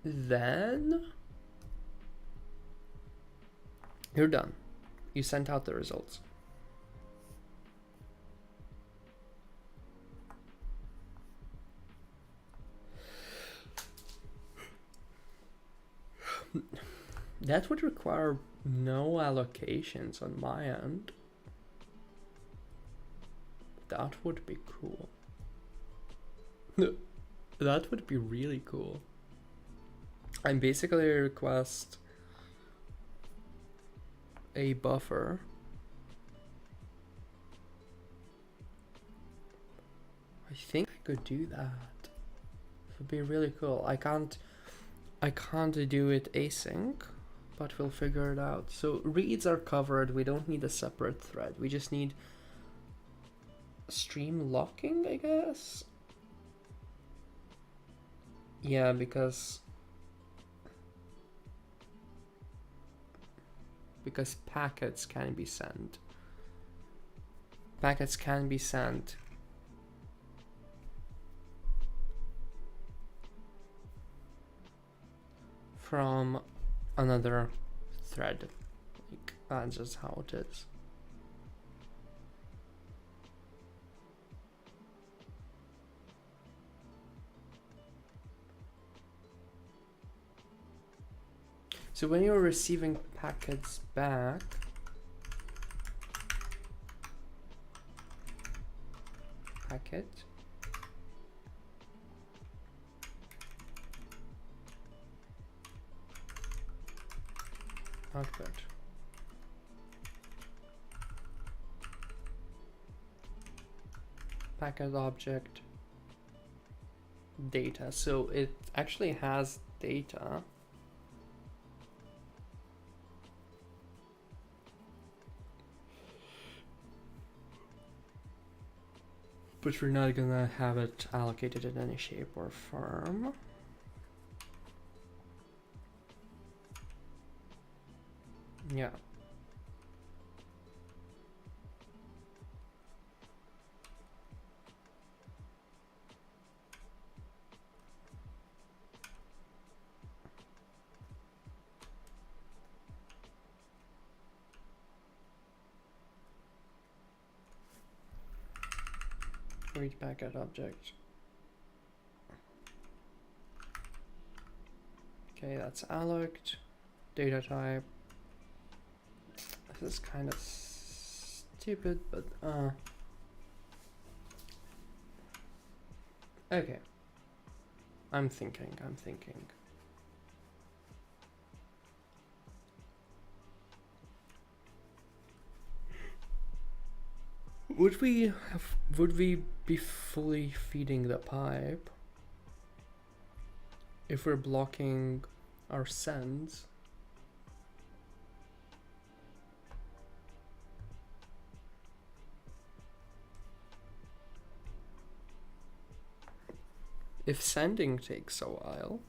then you're done. You sent out the results. That would require no allocations on my end. That would be cool. That would be really cool. I basically request a buffer. I think I could do that. It would be really cool. I can't do it async, but we'll figure it out. So reads are covered. We don't need a separate thread. We just need stream locking, I guess. Yeah, because packets can be sent. Packets can be sent from another thread. Like, that's just how it is. So when you're receiving packets back, packet, output, packet object, data. So it actually has data. But we're not gonna have it allocated in any shape or form. Yeah. Read packet object. Okay, that's alloced. Data type. This is kind of stupid, but okay. I'm thinking. Would we be fully feeding the pipe if we're blocking our sends? If sending takes a while,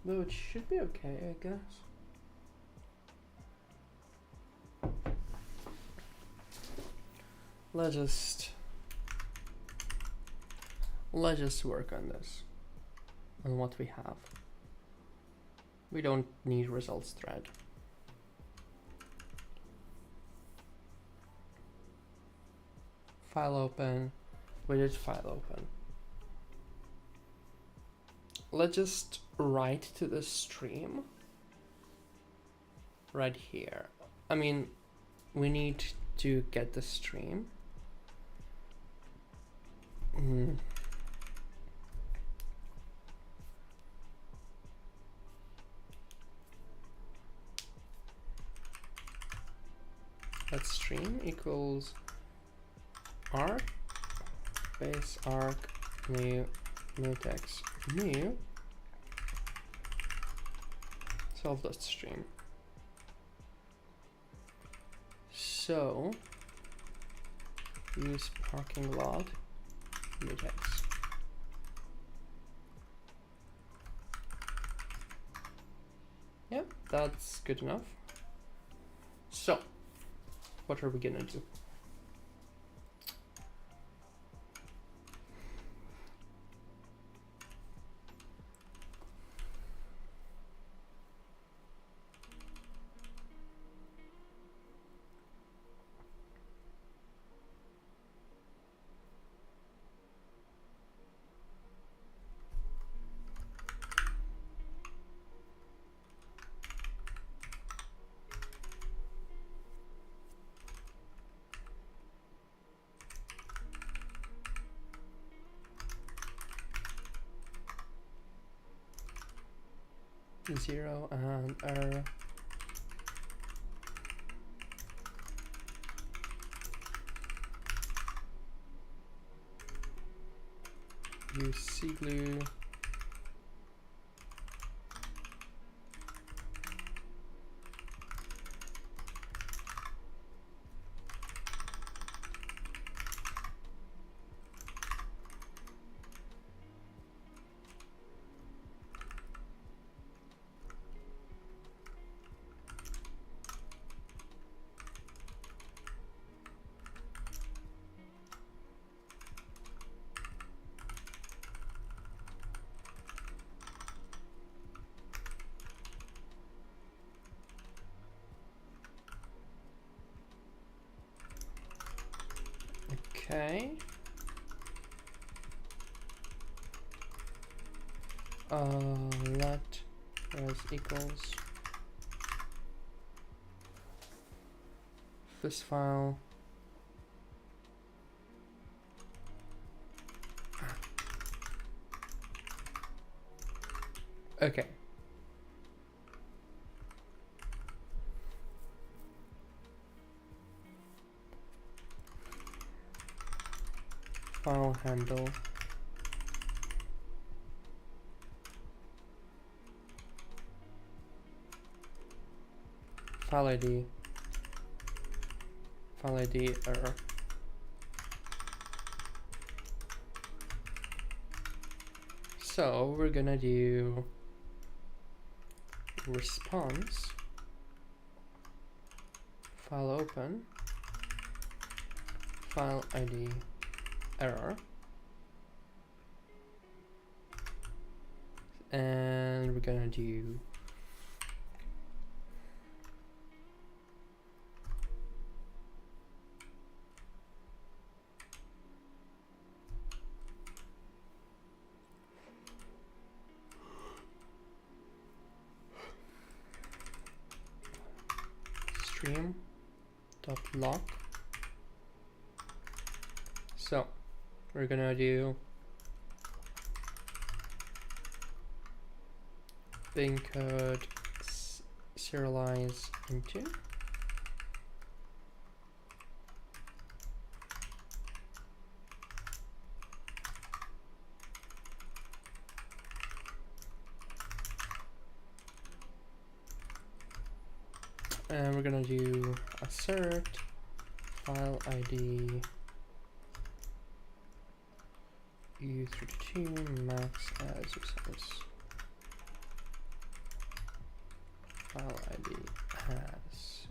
though it should be okay, I guess. Let's just work on this, on what we have. We don't need results thread. File open, widget file open. Let's just write to the stream right here. I mean, we need to get the stream. Let stream equals arc base arc new text new self.stream. So use parking lot mutex. Yep, that's good enough. So, what are we gonna do? Zero and error. Use cglue. Okay. Let res equals this file. Okay. File handle. File ID. File ID error. So we're gonna do response, file open, file ID error, and we're gonna do stream.lock. So we're gonna do bin code serialize into and we're gonna do assert file ID u32 max as resource file ID has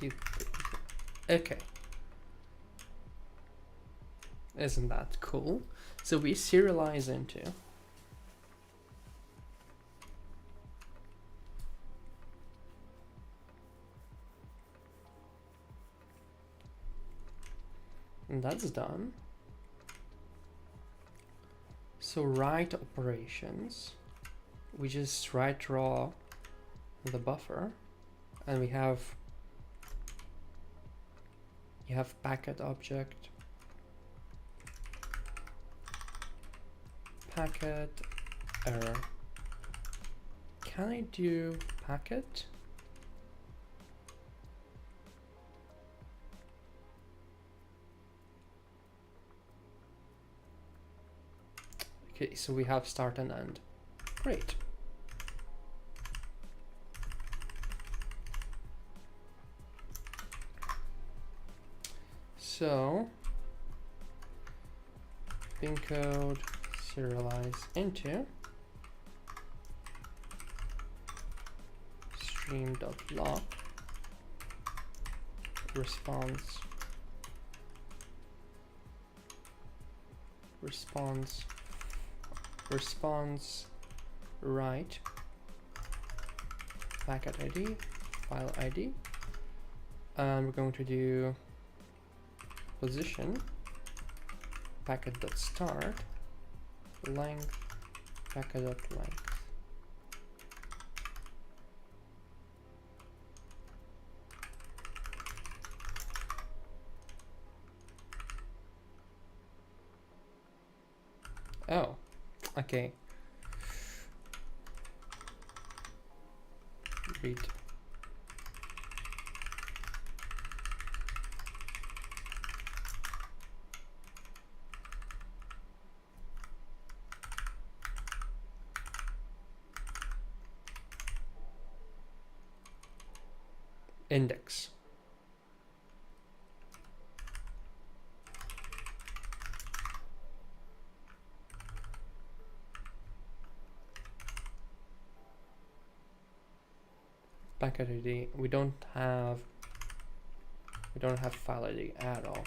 u32. Okay, isn't that cool? So we serialize into and that's done. So write operations, we just write draw the buffer, and we have packet object, packet error. Can I do packet? Okay, so we have start and end. Great. So bin code serialize into stream.log response write packet ID, file ID, and we're going to do position packet.start length packet.length. Oh, okay. Read. Index. Packet ID. We don't have file ID at all.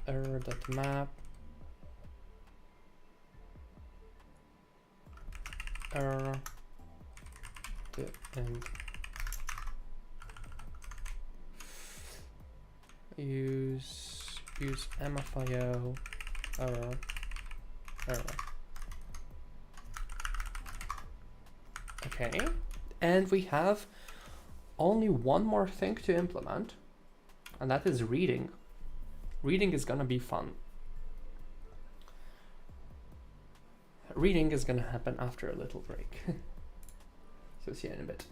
Error.map error to end. Use mfio error. Okay, and we have only one more thing to implement, and that is reading. Reading is gonna be fun. Reading is gonna happen after a little break. So see you in a bit.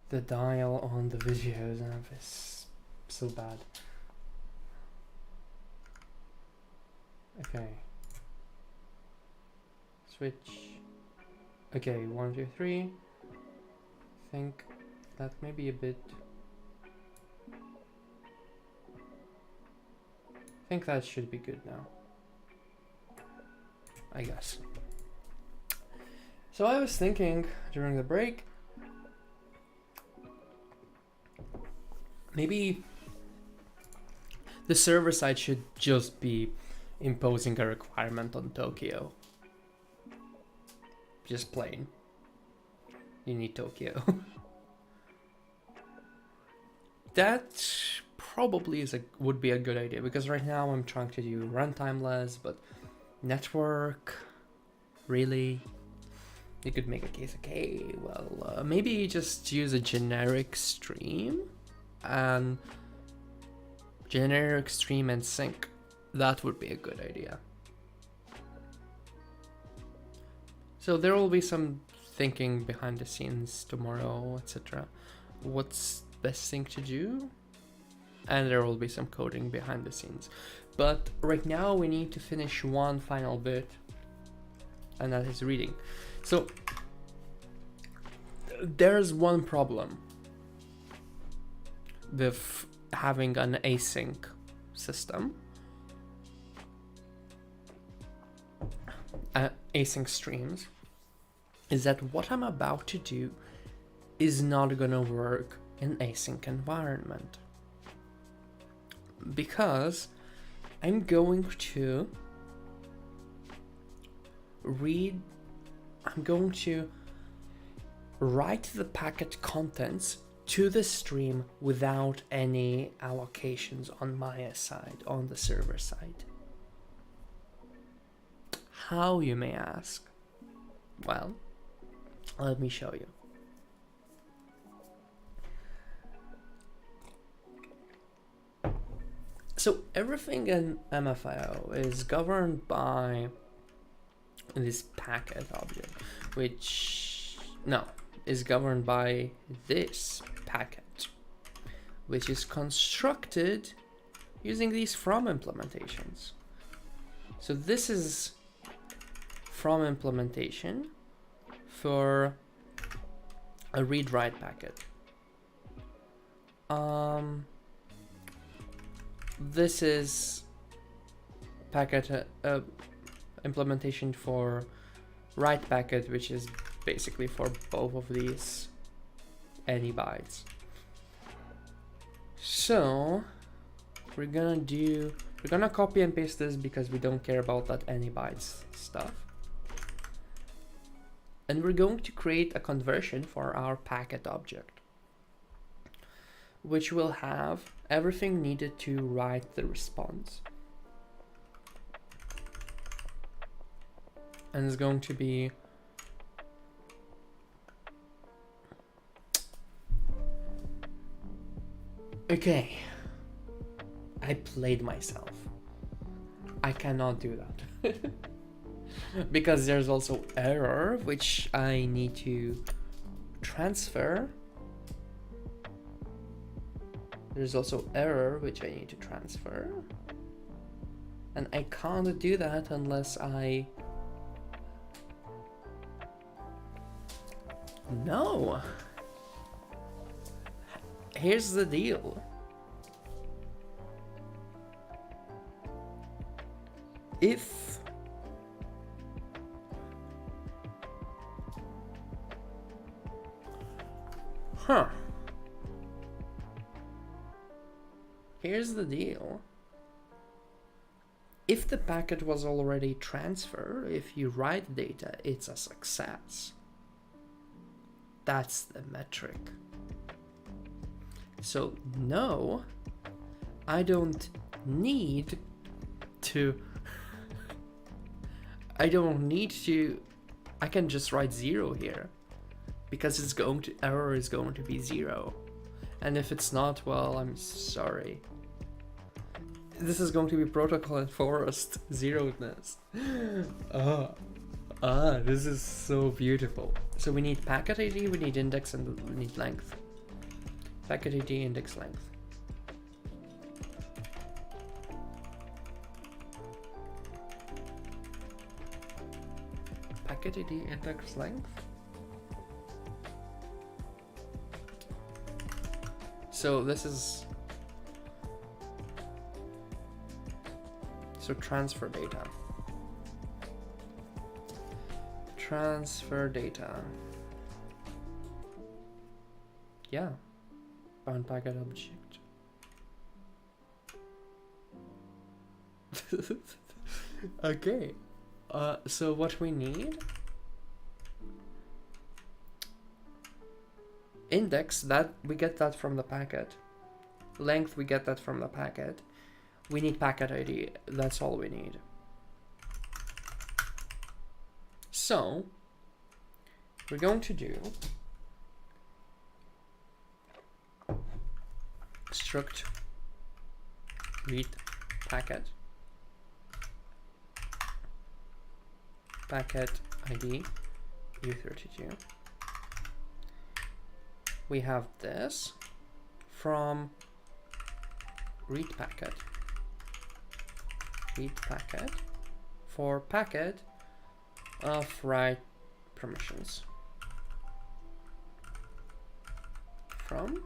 The dial on the videos is so bad. Okay. Switch. Okay, 1, 2, 3. think that may be a bit... I think that should be good now, I guess. So I was thinking during the break, maybe the server side should just be imposing a requirement on Tokyo. Just plain. You need Tokyo. That probably would be a good idea, because right now I'm trying to do runtimeless, but network, really? You could make a case, okay, well, maybe just use a generic stream and sync. That would be a good idea. So there will be some thinking behind the scenes tomorrow, etc. What's best thing to do? And there will be some coding behind the scenes. But right now we need to finish one final bit, and that is reading. So there's one problem with having an async system, async streams, is that what I'm about to do is not gonna work in async environment, because I'm going to write the packet contents to the stream without any allocations on my side, on the server side. How, you may ask? Well, let me show you. So everything in mfio is governed by this packet object, which is governed by this packet, which is constructed using these from implementations. So this is from implementation for a read-write packet. This is packet implementation for write packet, which is basically for both of these any bytes. So we're gonna copy and paste this because we don't care about that any bytes stuff. And we're going to create a conversion for our packet object, which will have everything needed to write the response. And it's going to be okay. I played myself. I cannot do that. Because there's also error which I need to transfer. There's also error which I need to transfer. And I can't do that unless I... No! Here's the deal. If here's the deal. If the packet was already transferred, if you write data, it's a success. That's the metric. So no, I don't need to I can just write 0 here, because error is going to be 0. And if it's not, well, I'm sorry. This is going to be protocol enforced zeroness. This is so beautiful. So we need packet ID, we need index, and we need length. Packet ID, index, length. Packet ID, index, length. So this is, so transfer data. Transfer data. Yeah, bound packet object. Okay, so what we need, index, that we get that from the packet. Length, we get that from the packet. We need packet ID, that's all we need. So we're going to do struct read packet ID U32. We have this from read packet for packet of write permissions from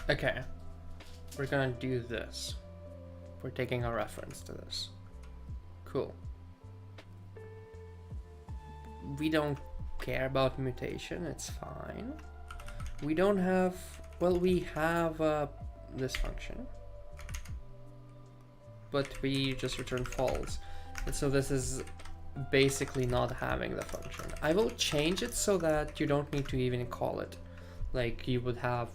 okay, we're gonna do this. We're taking a reference to this. Cool. We don't care about mutation, it's fine. We don't have, well, we have this function, but we just return false. And so this is basically not having the function. I will change it so that you don't need to even call it. Like you would have,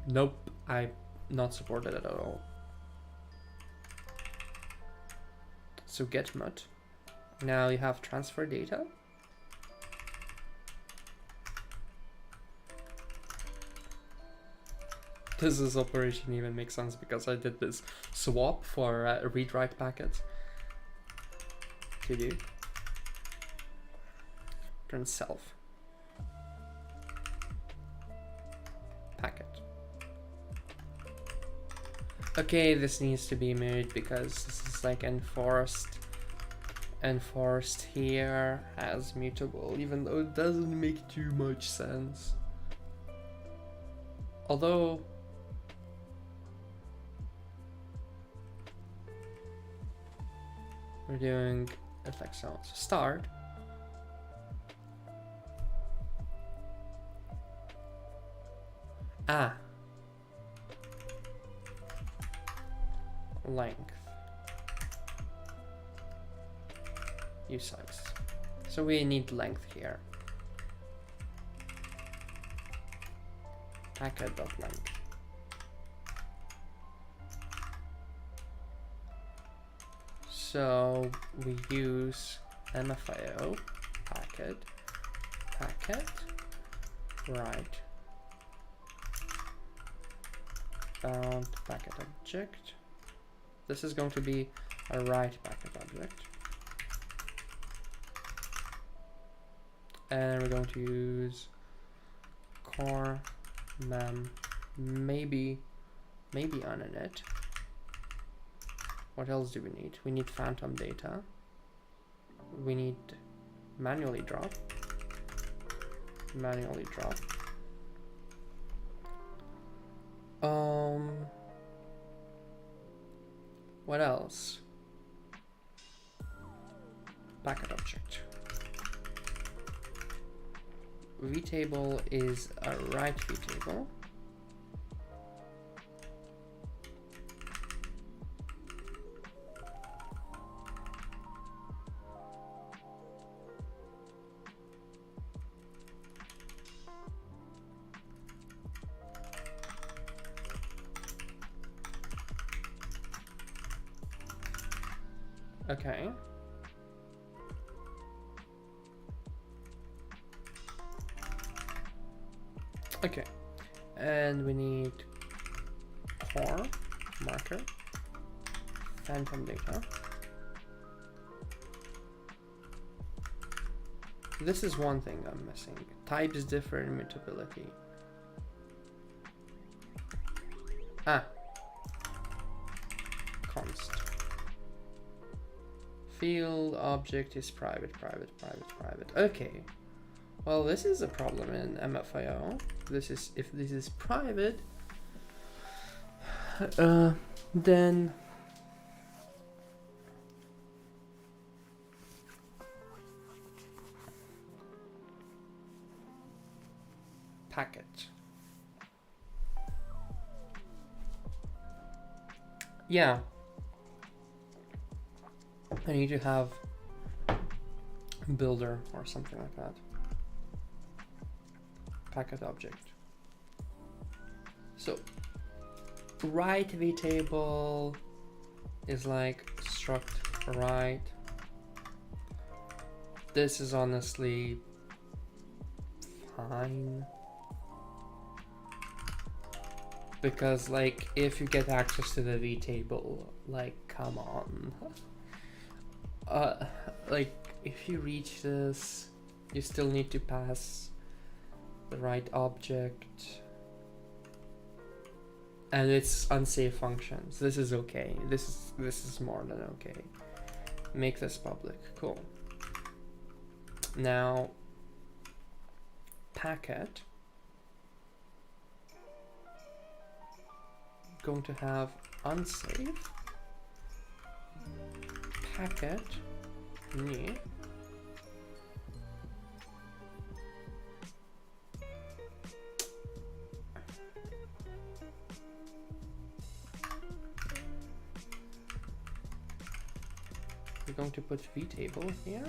nope, I not supported it at all. So get mut. Now you have transfer data. This operation even makes sense because I did this swap for read write packets to do. Turn self packet. Okay, this needs to be made because this is like enforced here as mutable, even though it doesn't make too much sense. Although we're doing it like so. So start. Length. Usize. So we need length here. Packet.length. So we use mfio packet write bound packet object. This is going to be a write packet object. And we're going to use core mem, maybe on init. What else do we need? We need phantom data. We need manually drop. What else? Packet object. vtable is a write vtable. Okay. Okay. And we need core marker phantom data. This is one thing I'm missing. Types differ in mutability. Const. Field object is private. Okay. Well, this is a problem in mfio. If this is private, then packet. Yeah. I need to have builder or something like that. Packet object. So write vtable is like struct write. This is honestly fine, because like if you get access to the vtable, like come on. Like if you reach this, you still need to pass the right object, and it's unsafe functions. This is okay. This is more than okay. Make this public. Cool. Now packet going to have unsafe packet new we're going to put vtable here.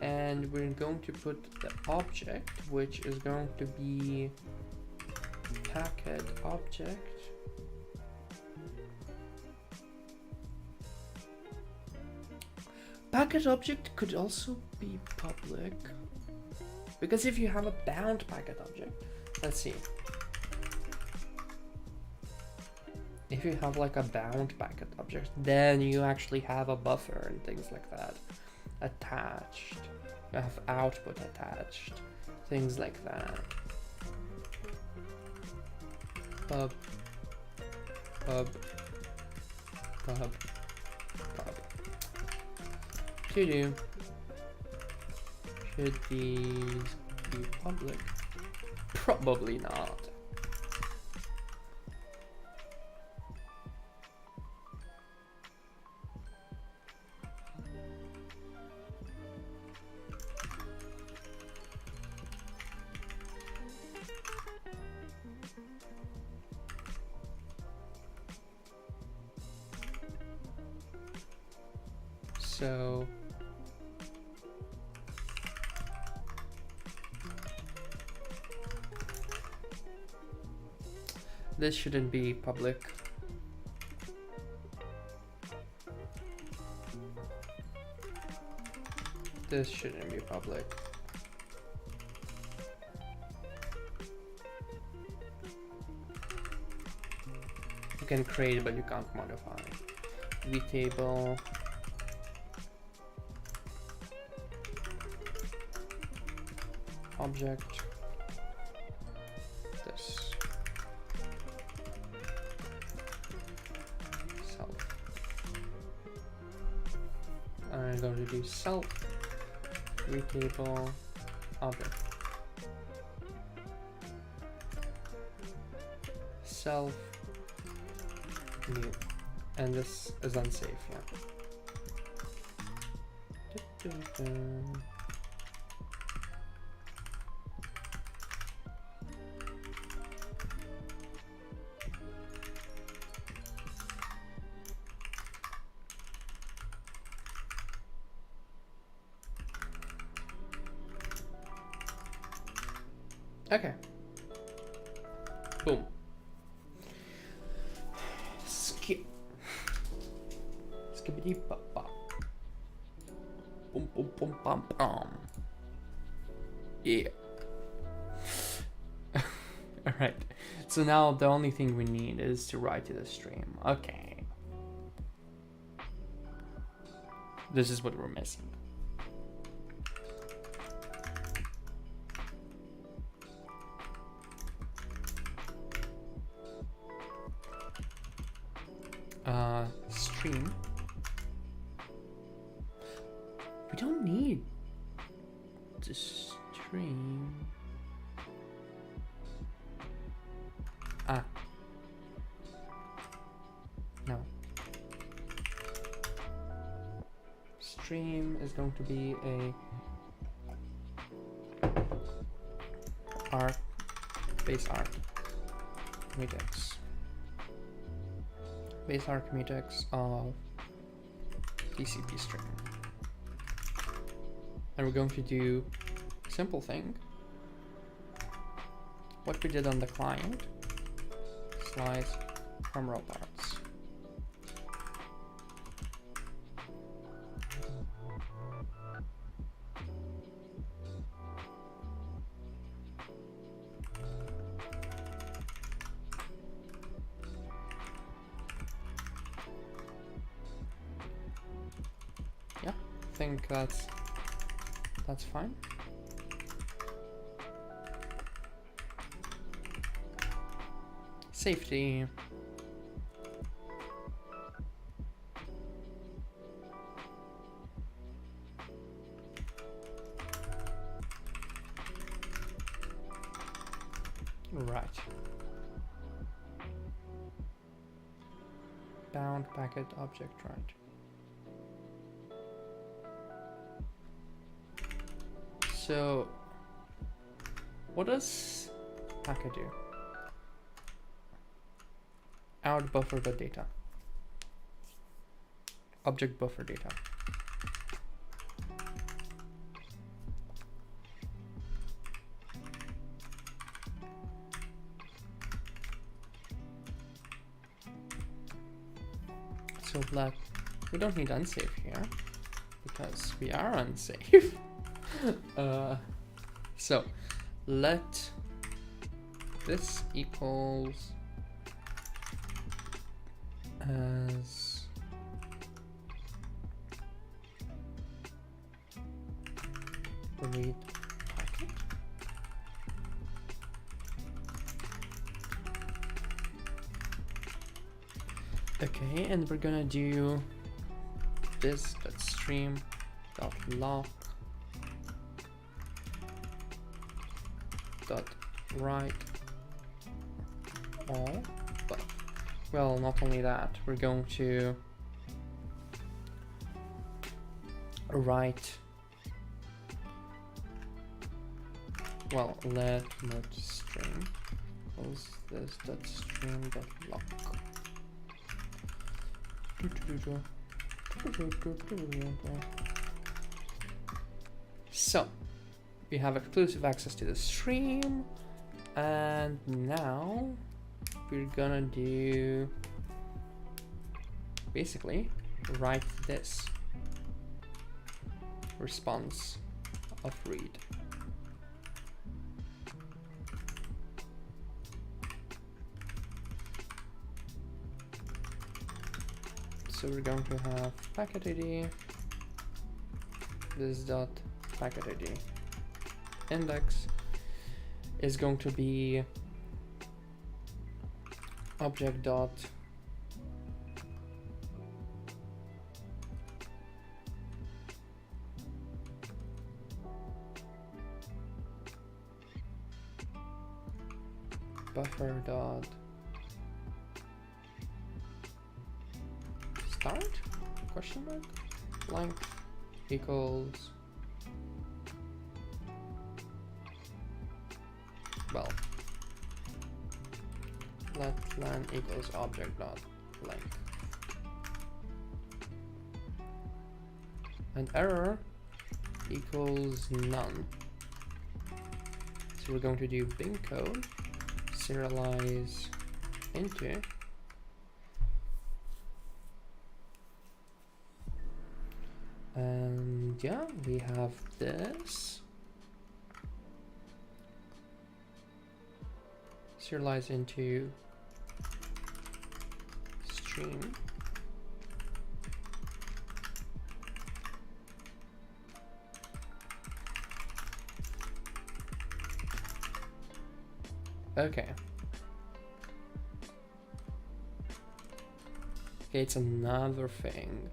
And we're going to put the object, which is going to be packet object. Packet object could also be public, because if you have a bound packet object, let's see. If you have like a bound packet object, then you actually have a buffer and things like that attached. You have output attached, things like that. Pub. To do. Should these be public? Probably not. So this shouldn't be public. This shouldn't be public. You can create, but you can't modify. vtable object this self. I'm going to do self vtable object self new, and this is unsafe. Yeah. Okay. Boom. Skip. Skippity pop pop. Boom boom boom bum bum. Yeah. Alright. So now the only thing we need is to write to the stream. Okay. This is what we're missing. Stream. We don't need the stream. No. Stream is going to be a base arc mutex. Base arc mutex of TCP stream. And we're going to do a simple thing. What we did on the client. Slice from raw parts. Yeah, I think that's fine. Safety. Right. Bound packet object right. So what does packet do? Out buffer the data. Object buffer data. So we don't need unsafe here because we are unsafe. So let this equals as read packet. Okay, and we're gonna do this stream dot lock dot write all, but well, not only that, we're going to write, well, let mod string equals this dot stream dot lock. So we have exclusive access to the stream, and now we're gonna do basically write this response of read. So we're going to have packet ID, this dot packet ID index is going to be object dot buffer dot start question mark length equals, well, let len equals object dot length, and error equals none. So we're going to do bin code serialize into and yeah, we have this serialize into stream Okay. Okay, it's another thing.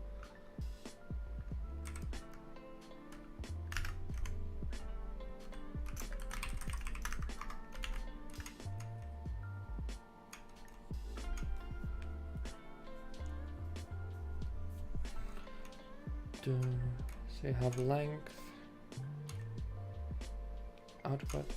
So you have length, output,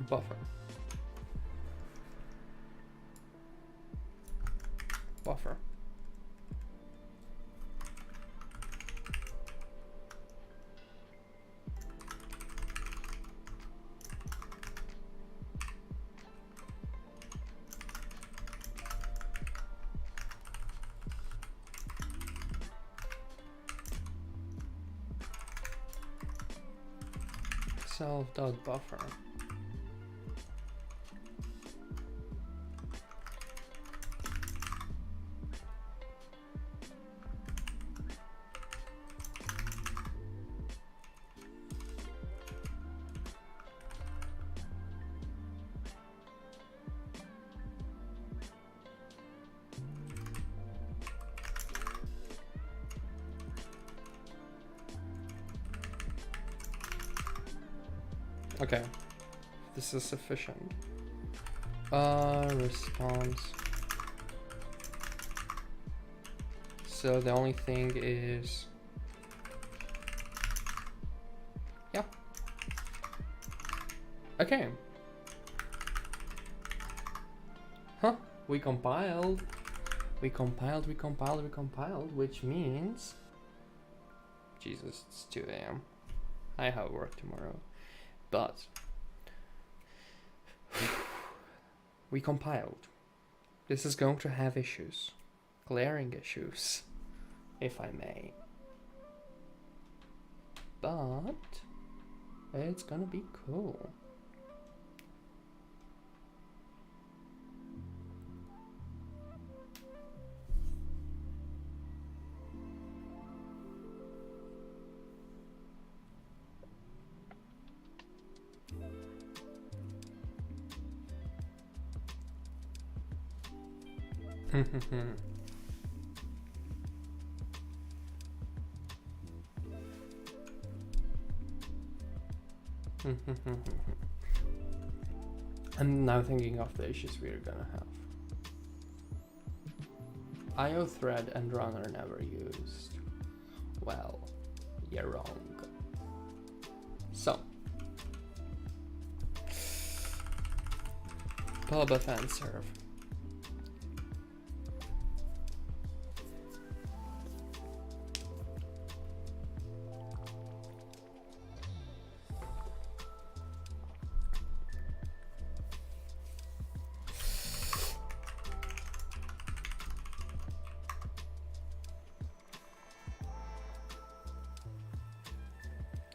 buffer, buffer. Self.buffer. Okay, this is sufficient. Response. So the only thing is, yeah. Okay. Huh, we compiled, which means, Jesus, it's 2 a.m. I have work tomorrow. But we compiled. This is going to have issues, glaring issues, if I may. But it's gonna be cool. I'm now thinking of the issues we're gonna have. IO thread and runner never used. Well, you're wrong. So, pub and serve.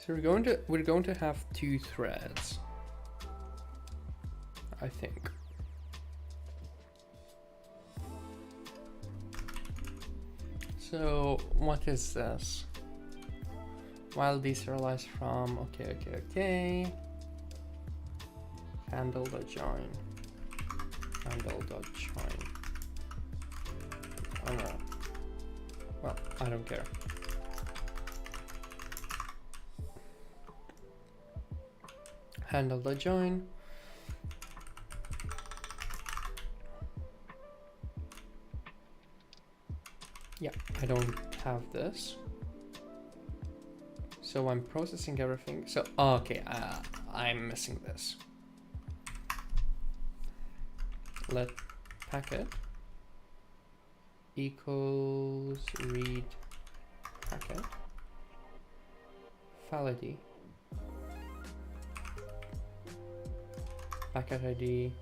So we're going to have 2 threads, I think. So what is this? While deserialized from okay. Handle.join. Handle.join. Oh no. Well, I don't care. Handle.join. Yeah, I don't have this. So I'm processing everything. So, okay, I'm missing this. Let packet equals read packet file ID packet ID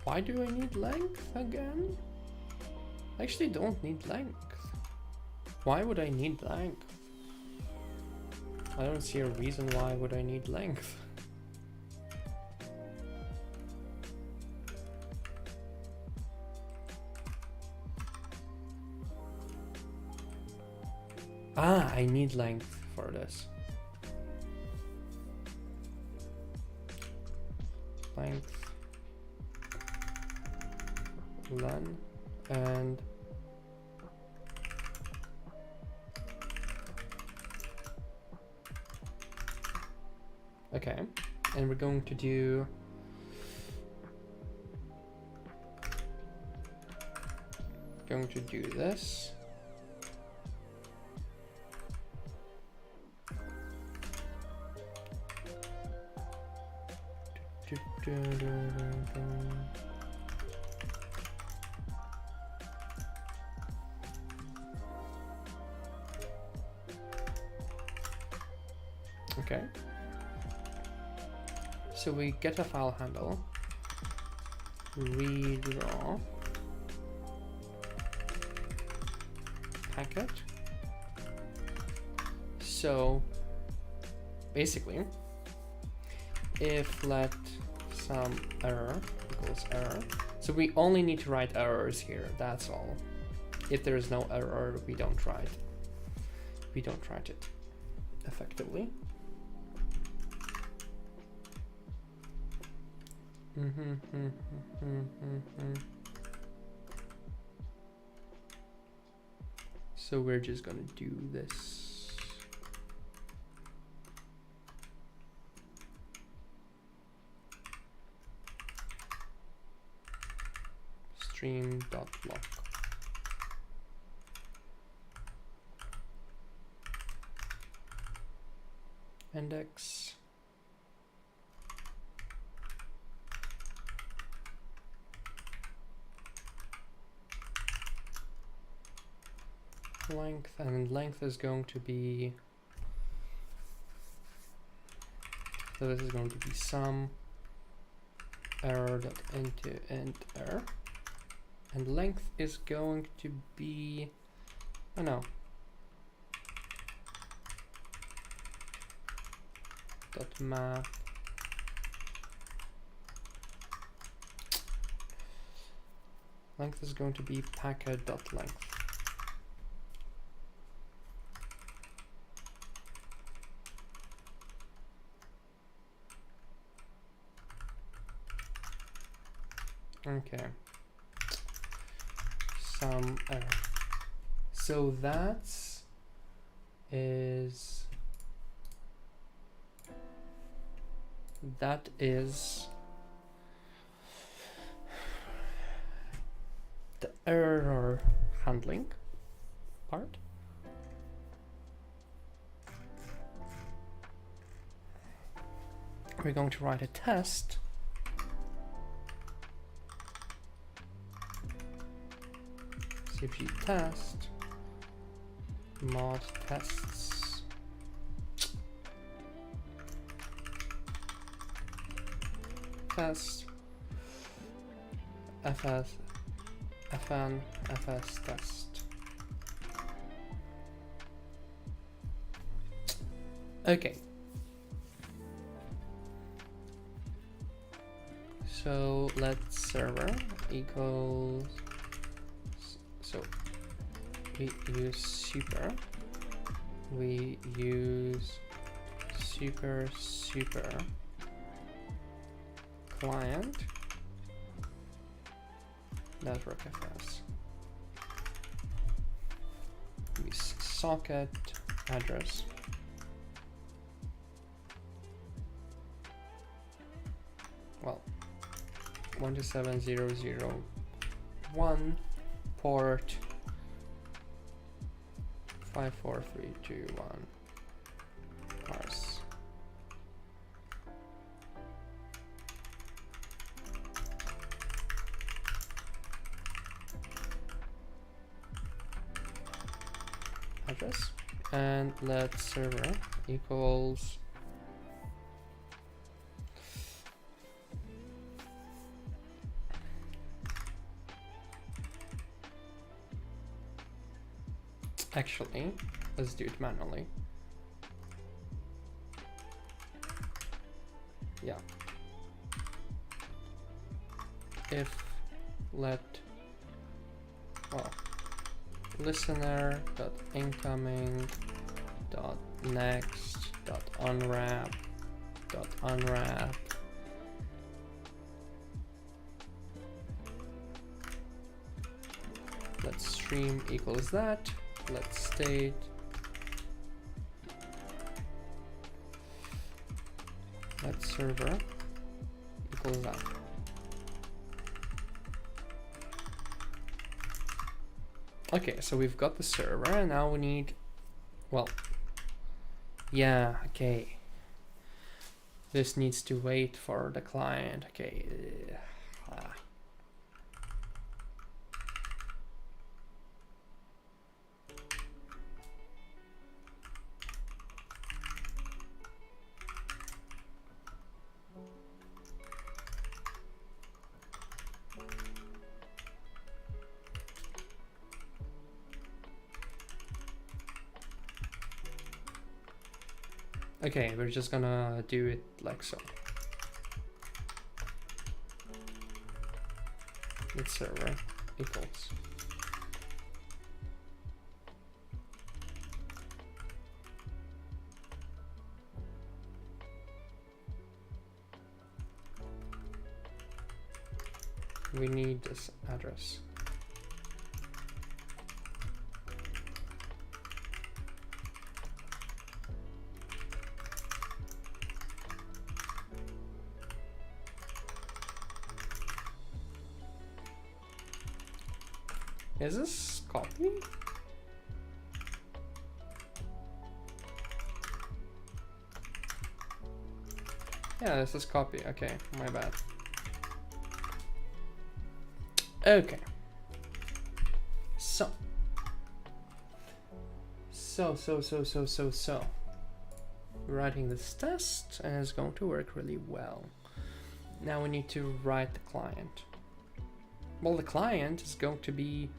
Why do I need length again? I actually don't need length. Why would I need length? I don't see a reason why would I need length. Ah, I need length for this. Length, len, and okay, and we're going to do this. Okay. So we get a file handle, redraw, packet. So basically, if let some error equals error, so we only need to write errors here, that's all. If there is no error, we don't write it effectively. So we're just gonna do this. Stream.block. Index. Length, and length is going to be, so this is going to be some error dot into int error, and length is going to be, oh no, dot math length is going to be packet dot length. Okay, some error. So that is the error handling part. We're going to write a test. CFG test mod tests test fs fn fs test. Okay, so let's server equals, so we use super client network fs, use socket address, well, 127.0.0.1 port 54321 parse. Address, and let server equals actually, let's do it manually. yeah, if let, well, listener dot incoming dot next dot unwrap dot unwrap let stream equals that, let state let server equals that. Okay, so we've got the server, and now we need, well, yeah, okay. This needs to wait for the client, okay. Okay, we're just gonna do it like so. Let server equals. We need this address. Is this copy? Yeah, this is copy. Okay, my bad. Okay. So. We're writing this test and it's going to work really well. Now we need to write the client. Well, the client is going to be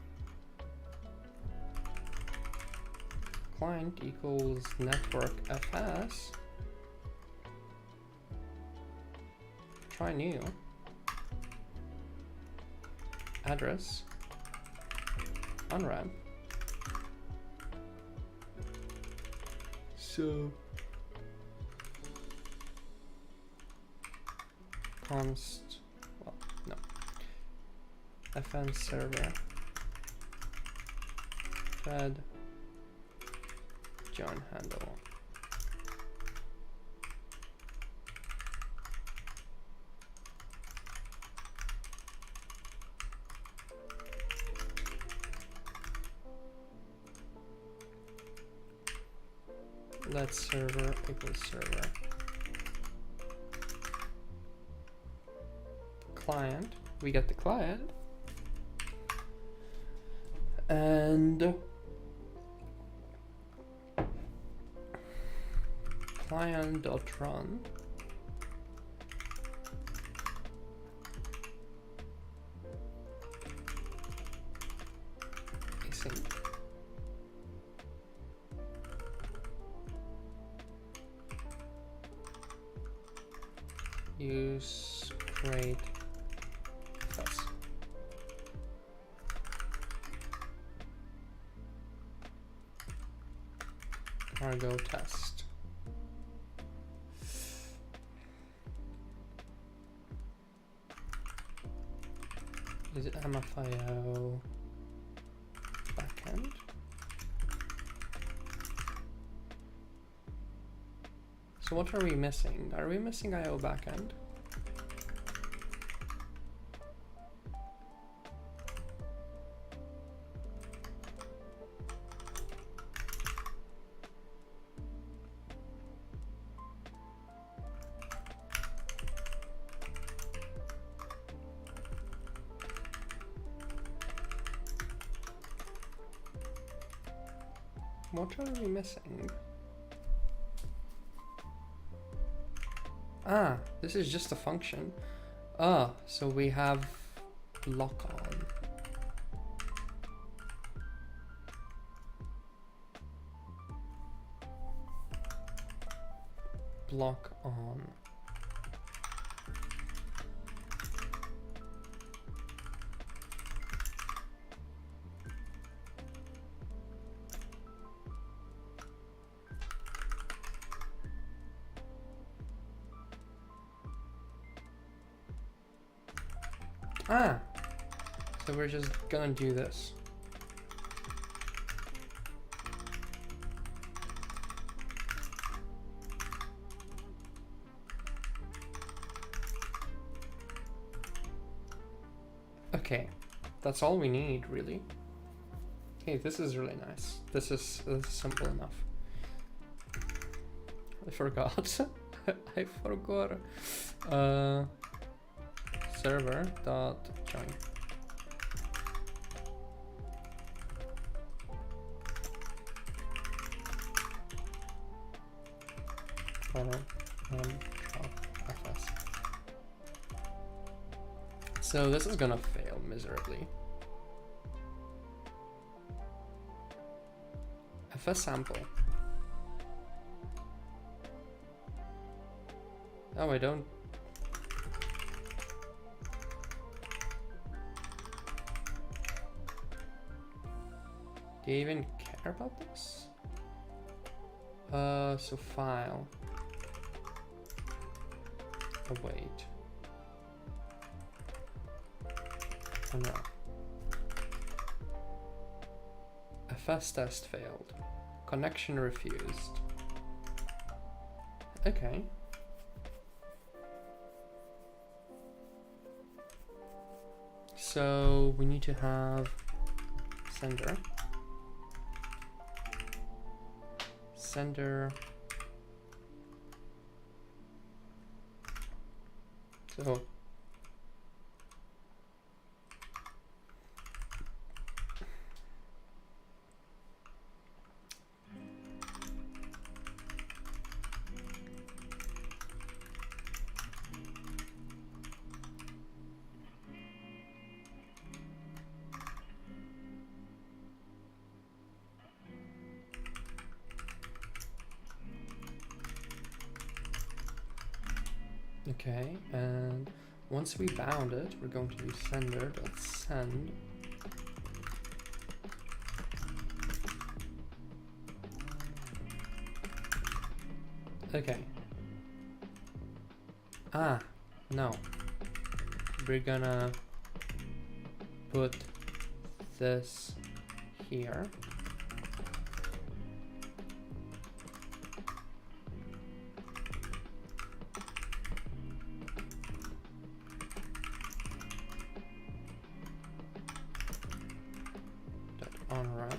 client equals network fs. Try new. Address. Unwrap. So const, well, no. fn server fed John handle. Let server equals server. Client, we get the client. And client.run async. Use create fs. Cargo test. Is it mfio backend? So what are we missing? Are we missing IO backend? What are we missing? Ah, this is just a function. Ah, so we have lock on. Block on. Ah, so we're just gonna do this. Okay, that's all we need, really. Okay, this is really nice. This is simple enough. I forgot. I forgot. Server dot join. FS. So this is gonna fail miserably. FS sample. Oh, I don't. Do you even care about this? So file. Oh, wait. Oh no. FS test failed. Connection refused. Okay. So we need to have sender. Sender. So okay, and once we bound it, we're going to do sender.send. Okay. Ah, no. We're gonna put this here. On right.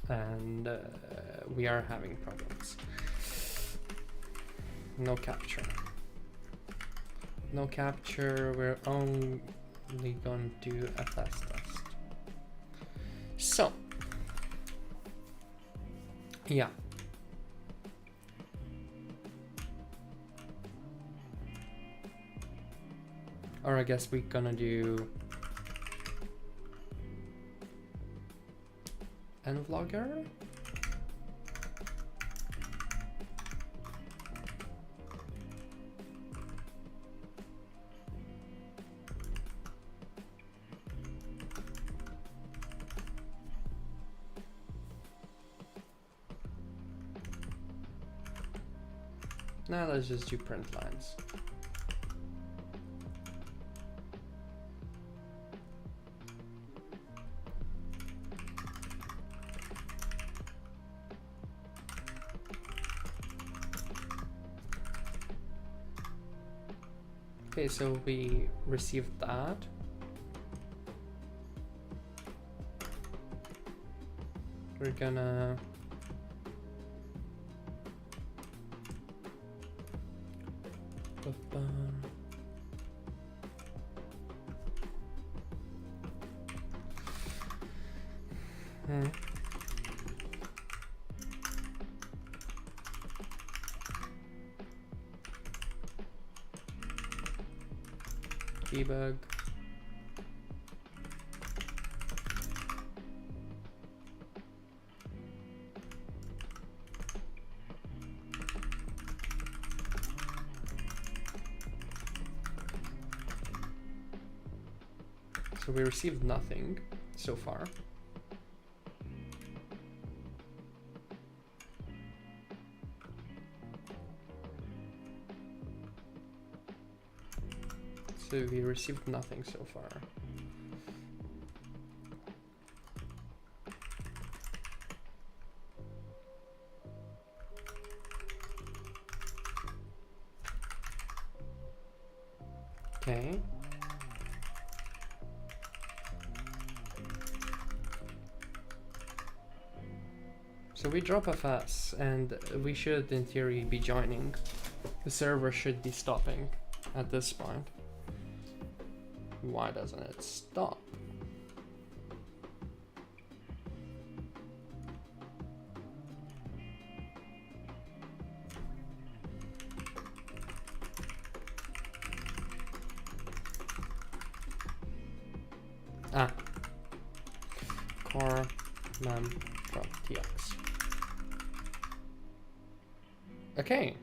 And we are having problems. No capture. No capture, we're only going to do a fast test. So, yeah. Or I guess we're gonna do nvlogger. Now let's just do print lines. Okay, so we received that. We're gonna debug. So we received nothing so far. So we received nothing so far. Okay. So we drop FS and we should in theory be joining. The server should be stopping at this point. Why doesn't it stop? Ah. Core mem.tx. Okay.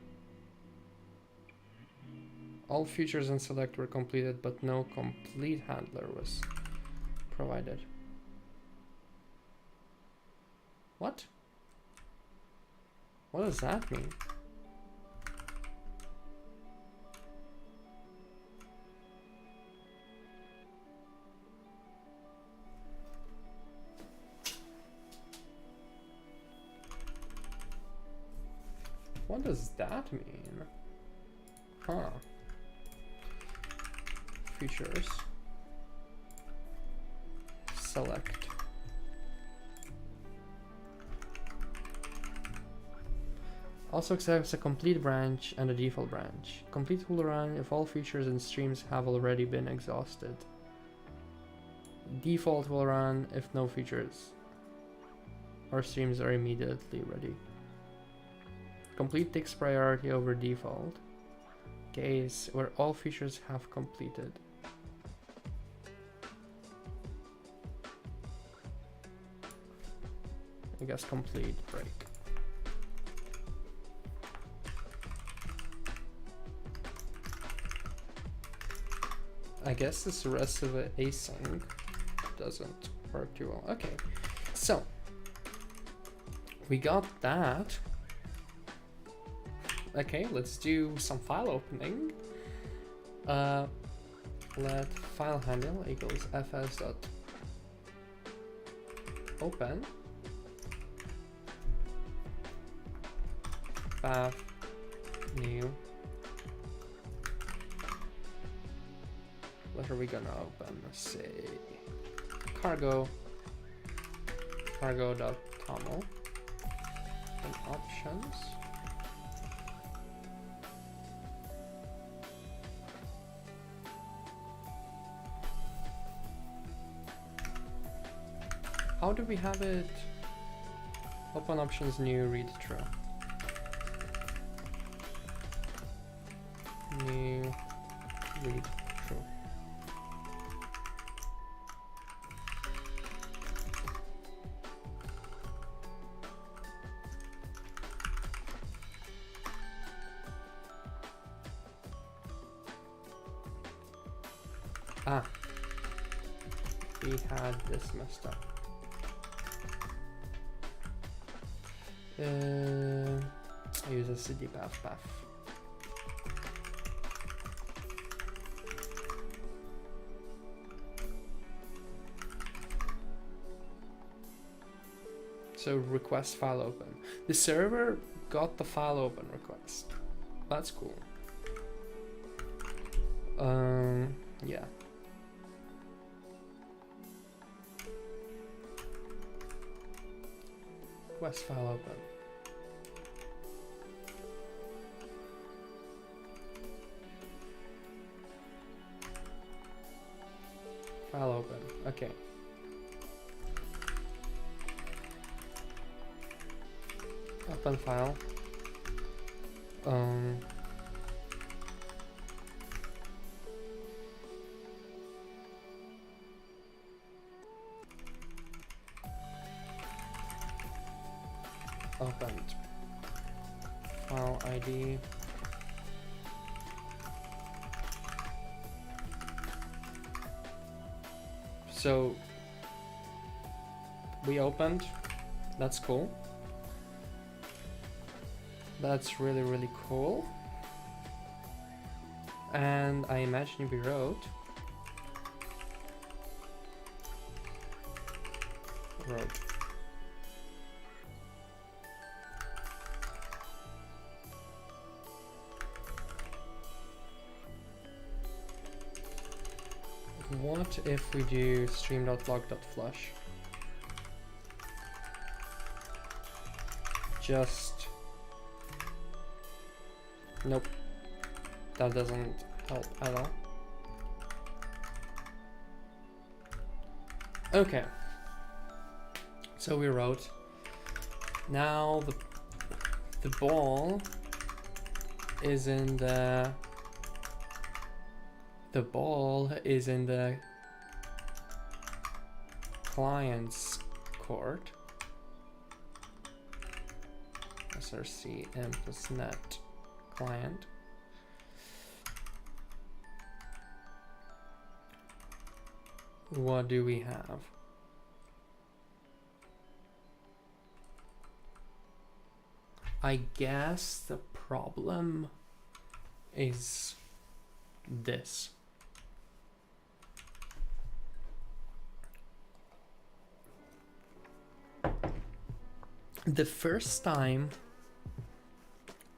All features and select were completed, but no complete handler was provided. What? What does that mean? What does that mean? Huh. Features. Select. Also accepts a complete branch and a default branch. Complete will run if all features and streams have already been exhausted. Default will run if no features or streams are immediately ready. Complete takes priority over default. Case where all features have completed. I guess complete break. I guess this rest of the async doesn't work too well. Okay, so we got that. Okay, let's do some file opening. Let file handle equals fs.open path new. What are we gonna open? Let's say cargo.toml and options. How do we have it? Open options new read true. New read true. Ah, we had this messed up. I use a cd path. So request file open. The server got the file open request. That's cool. Yeah. Request file open. File open. Okay. Open file. Opened. File ID. So we opened, that's cool. That's really, really cool. And I imagine we wrote what if we do stream.log.flush? Just nope, that doesn't help at all. Okay, so we wrote, now the ball is in the client's court. src +net client. What do we have? I guess the problem is this. The first time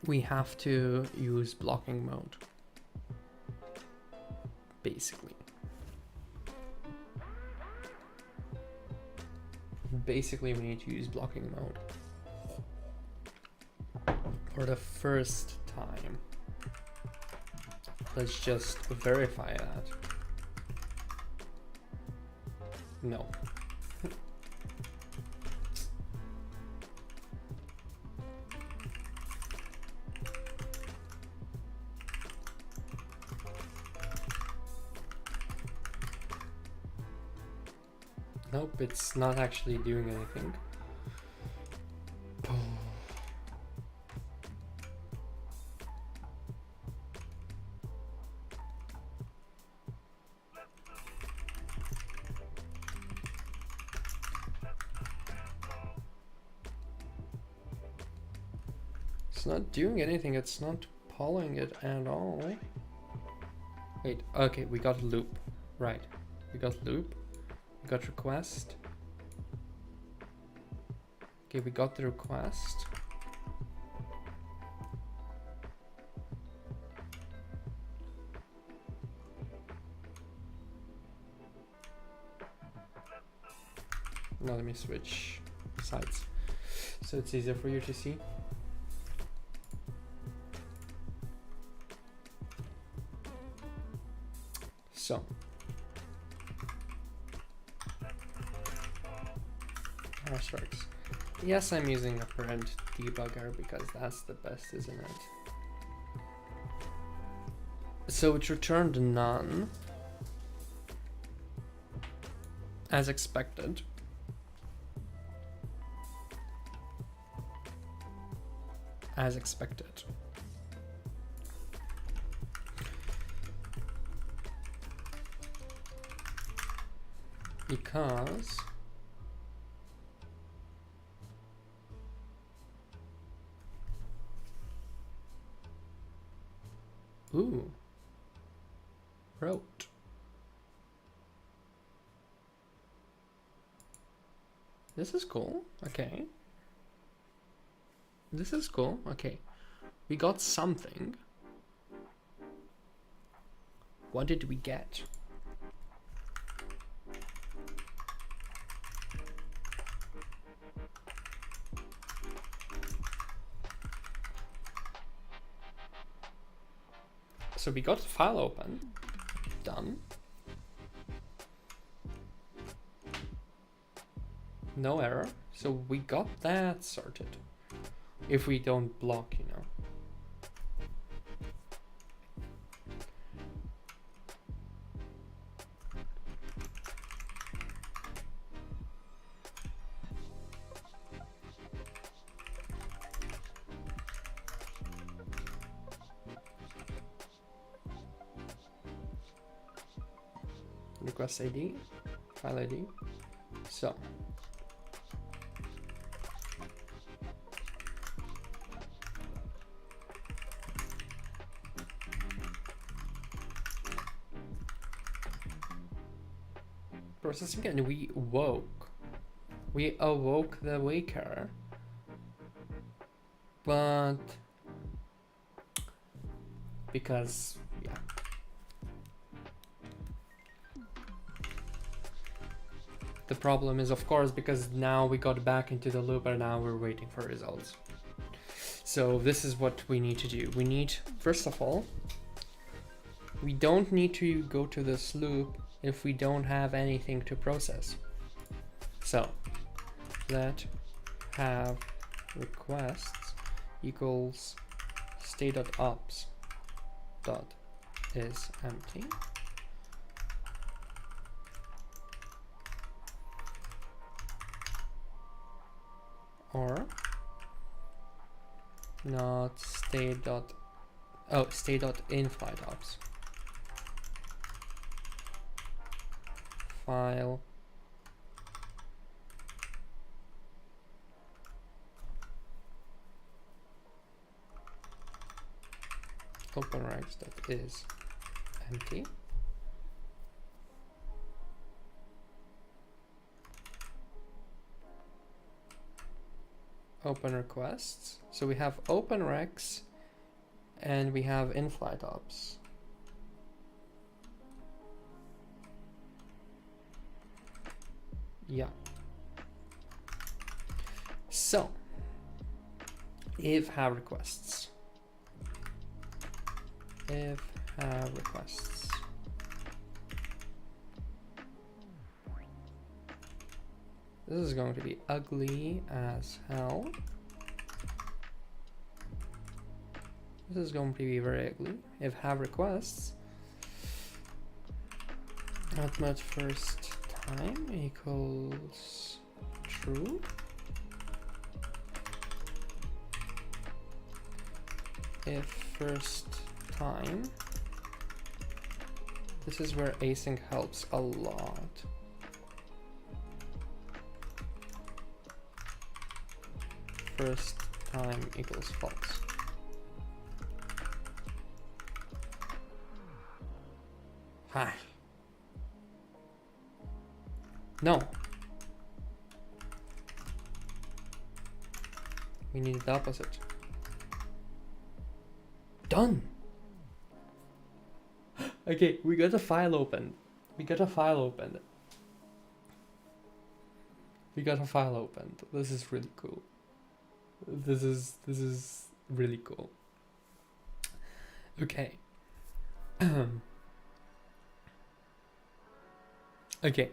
we have to use blocking mode, basically. Basically, we need to use blocking mode for the first time. Let's just verify that. No. Nope, it's not actually doing anything. It's not doing anything, it's not polling it at all. Wait, okay, we got loop. Right, we got loop. We got request. Okay, we got the request. Now let me switch sides so it's easier for you to see. So strikes. Yes, I'm using a parent debugger because that's the best, isn't it? So it returned none, as expected. As expected. Because ooh, wrote. This is cool. Okay. This is cool. Okay. We got something. What did we get? So we got the file open, done. No error, so we got that sorted. If we don't block, you know. Request ID. file ID. So processing, and we awoke the waker, but because yeah, the problem is, of course, because now we got back into the loop and now we're waiting for results. So this is what we need to do. We need, first of all, we don't need to go to this loop if we don't have anything to process. So let have requests equals state.ops dot is empty, or not state dot in-flight ops file openrex that is empty. Open requests. So we have openrex and we have in-flight ops. Yeah. So if have requests, this is going to be ugly as hell. This is going to be very ugly. If have requests, not much first time equals true. If first time, this is where async helps a lot. First time equals false. Hi. No. We need the opposite. Done. Okay, we got a file open. We got a file opened. This is really cool. This is really cool. Okay. Okay.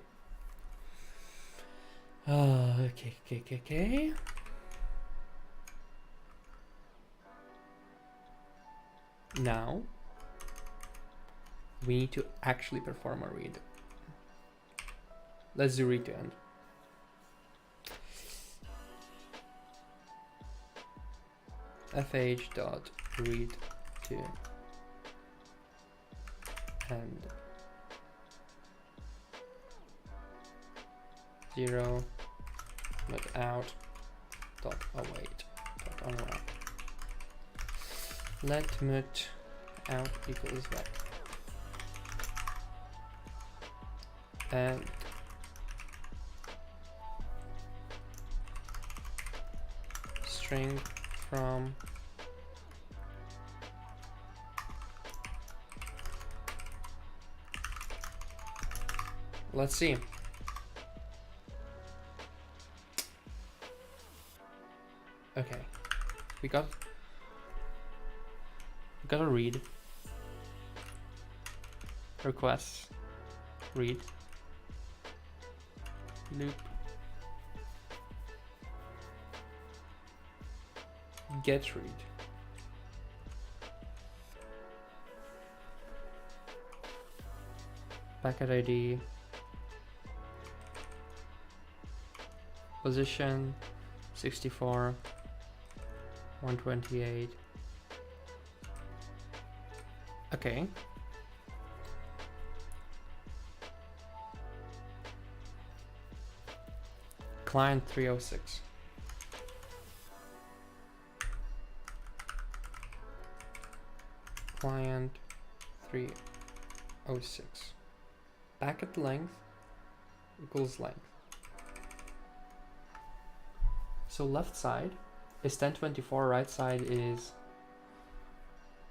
Okay. Now we need to actually perform a read. Let's do read to end. fh.read to end 0 without dot await dot unwrap. Let mut out equals that, and string from let's see. Okay, we got a read requests, read loop get read. Packet ID, position 64, 128. Okay. client 306. Client 306. Packet length equals length. So left side is 1024, right side is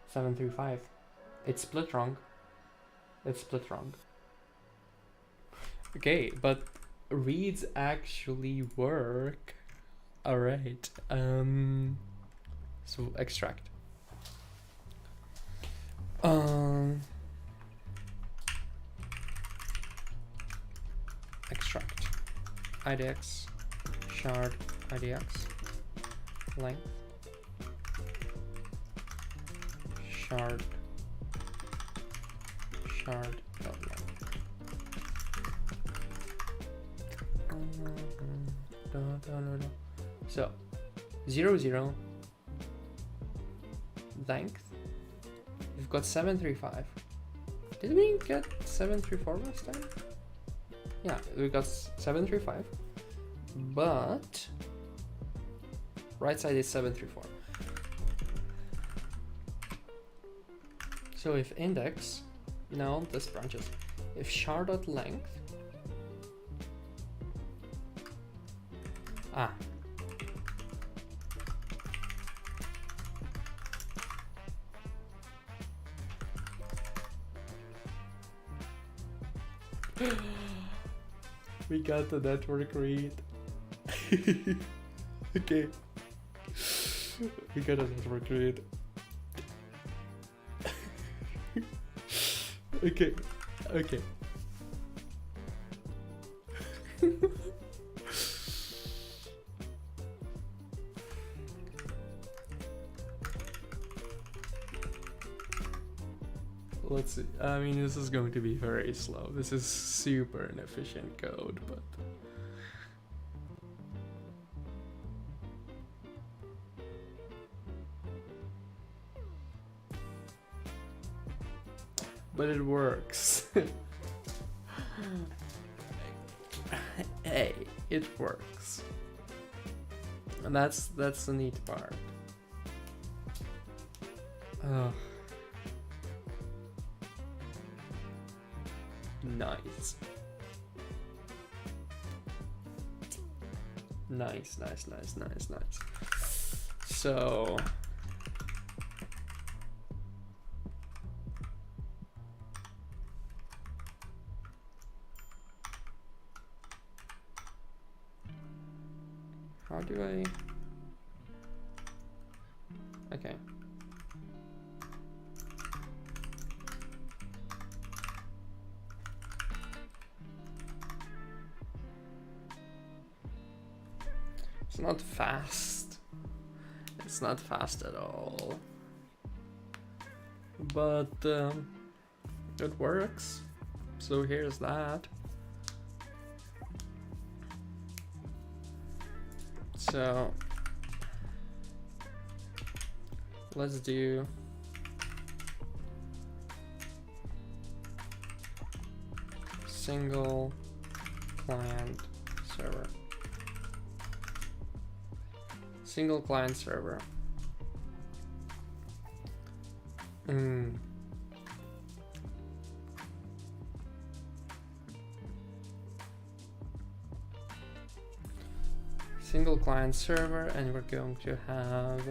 735. It's split wrong. It's split wrong. Okay, but reads actually work. Alright. So extract. Extract. IDX shard IDX length shard dot length. So 0 0 length. We've got 735. Did we get 734 last time? Yeah, we got 735, but right side is 734. So if index, no, this branches. If shard dot length, we got the network read. Okay. We got a network read. Okay. Okay. Let's see. I mean, this is going to be very slow. This is super inefficient code, but it works. Hey, it works. And that's the neat part. Nice. Nice. So how do I? Okay. It's not fast. It's not fast at all. But it works. So here's that. So let's do single client server. Single client server. Single client server, and we're going to have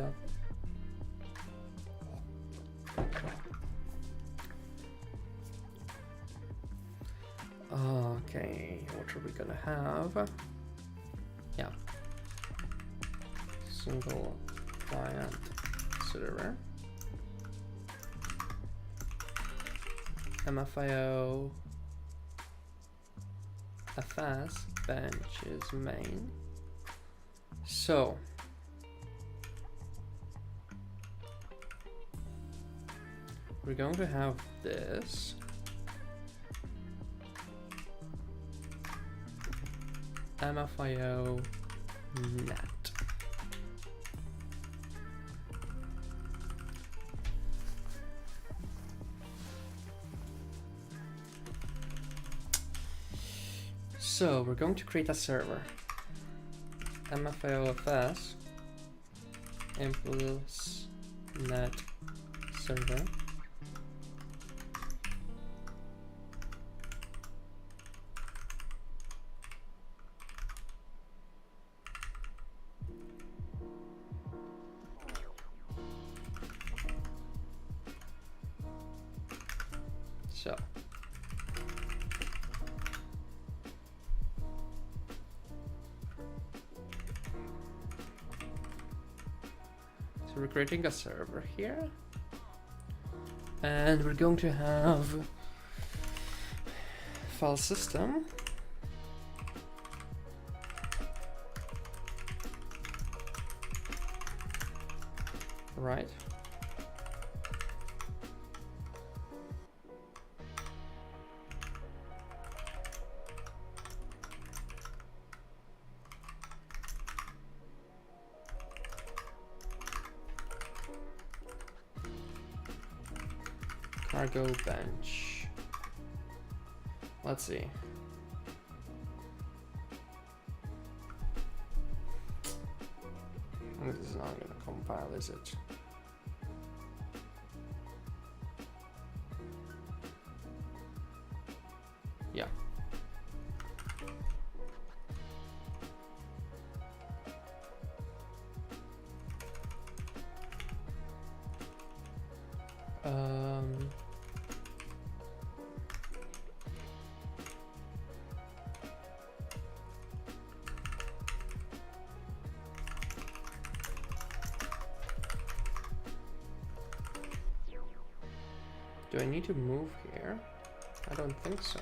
okay, what are we gonna have? Yeah, single client server, mfio fs bench is main. So we're going to have this mfio net. So we're going to create a server. mfiofs impulse net server. So we're creating a server here, and we're going to have file system, right? Cargo bench. Let's see. This is not gonna compile, is it? Yeah. Do I need to move here? I don't think so.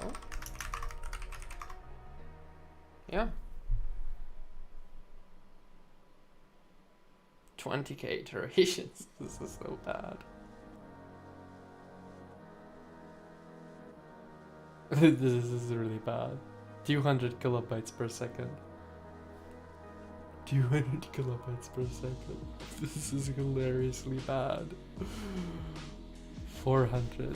Yeah. 20k iterations. This is so bad. This is really bad. 200 kilobytes per second. 200 kilobytes per second. This is hilariously bad. 400.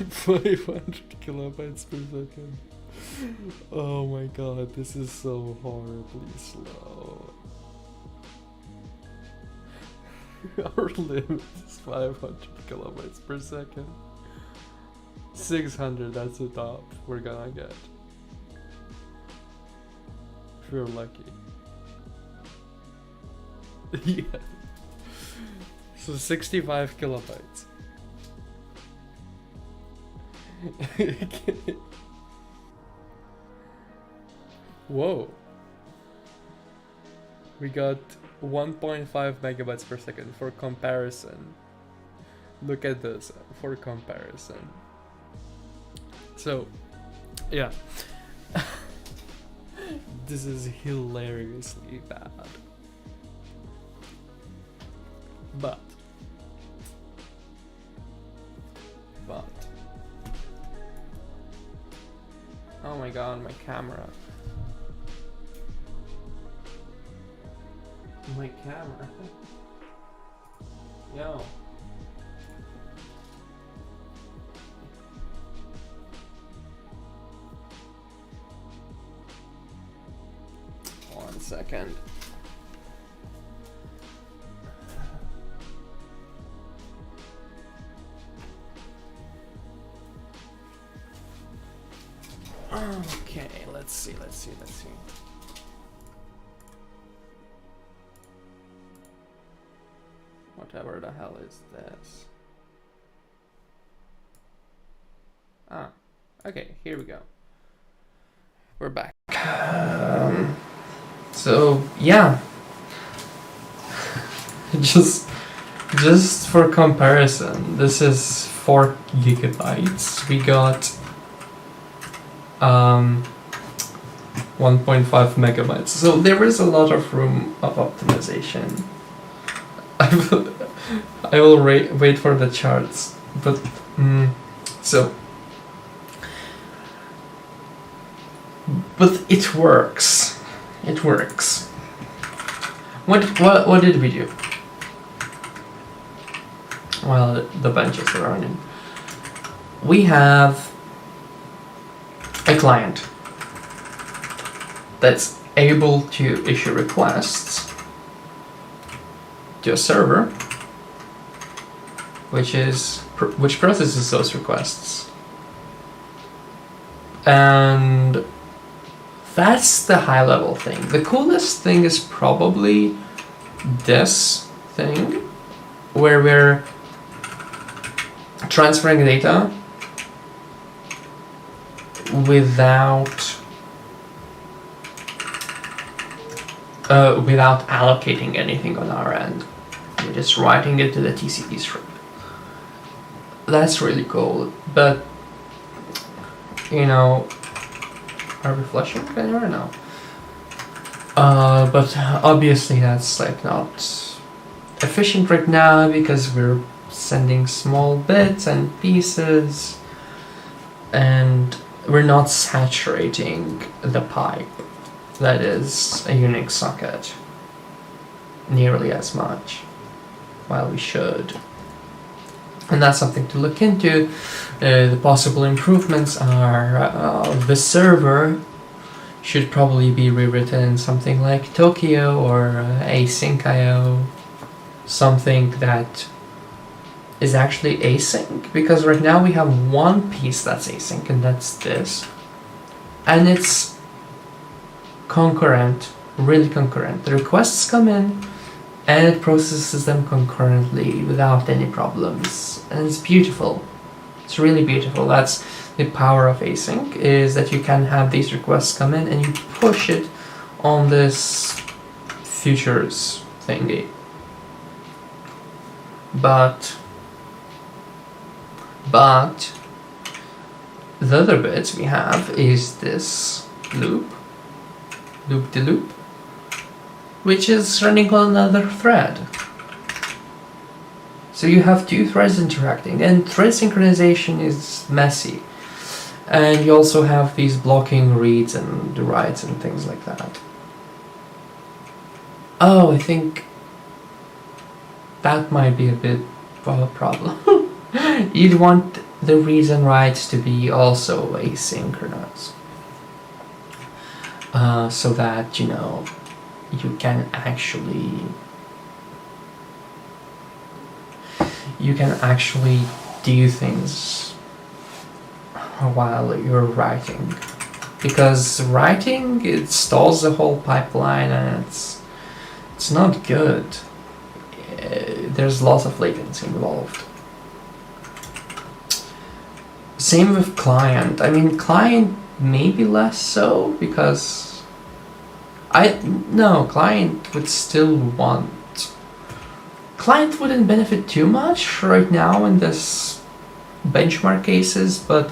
$500 kilobytes per second. Oh my god, this is so horribly slow. Our limit is 500 kilobytes per second. 600, that's the top we're gonna get. If we're lucky. Yeah. So 65 kilobytes. Whoa. We got 1.5 megabytes per second for comparison. Look at this for comparison. So, yeah. This is hilariously bad. But oh my god, my camera. My camera. Yo. One second. Okay, let's see. Whatever the hell is this? Ah, okay, here we go. We're back. So yeah, just for comparison, this is 4 gigabytes. We got 1.5 megabytes. So there is a lot of room of optimization. I will wait for the charts, but but it works. It works. What did we do? while the bench is running. We have a client that's able to issue requests to a server, which processes those requests. And that's the high level thing. The coolest thing is probably this thing where we're transferring data without allocating anything on our end. We're just writing it to the TCP script. That's really cool, but you know, are we flushing? I don't know. But obviously that's like not efficient right now because we're sending small bits and pieces, and we're not saturating the pipe that is a Unix socket nearly as much, while we should. And that's something to look into. The possible improvements are the server should probably be rewritten in something like Tokyo or async.io, something that is actually async, because right now we have one piece that's async, and that's this, and it's concurrent, really concurrent. The requests come in and it processes them concurrently without any problems, and it's beautiful. It's really beautiful. That's the power of async, is that you can have these requests come in and you push it on this futures thingy. But the other bit we have is this loop-de-loop, which is running on another thread. So you have two threads interacting, and thread synchronization is messy. And you also have these blocking reads and writes and things like that. Oh, I think that might be a bit of a problem. You'd want the reads and writes to be also asynchronous. So that, you know, you can actually do things while you're writing, because writing, it stalls the whole pipeline and it's not good. There's lots of latency involved. Same with client. I mean, client maybe less so, because client would still want. Client wouldn't benefit too much right now in this benchmark cases, but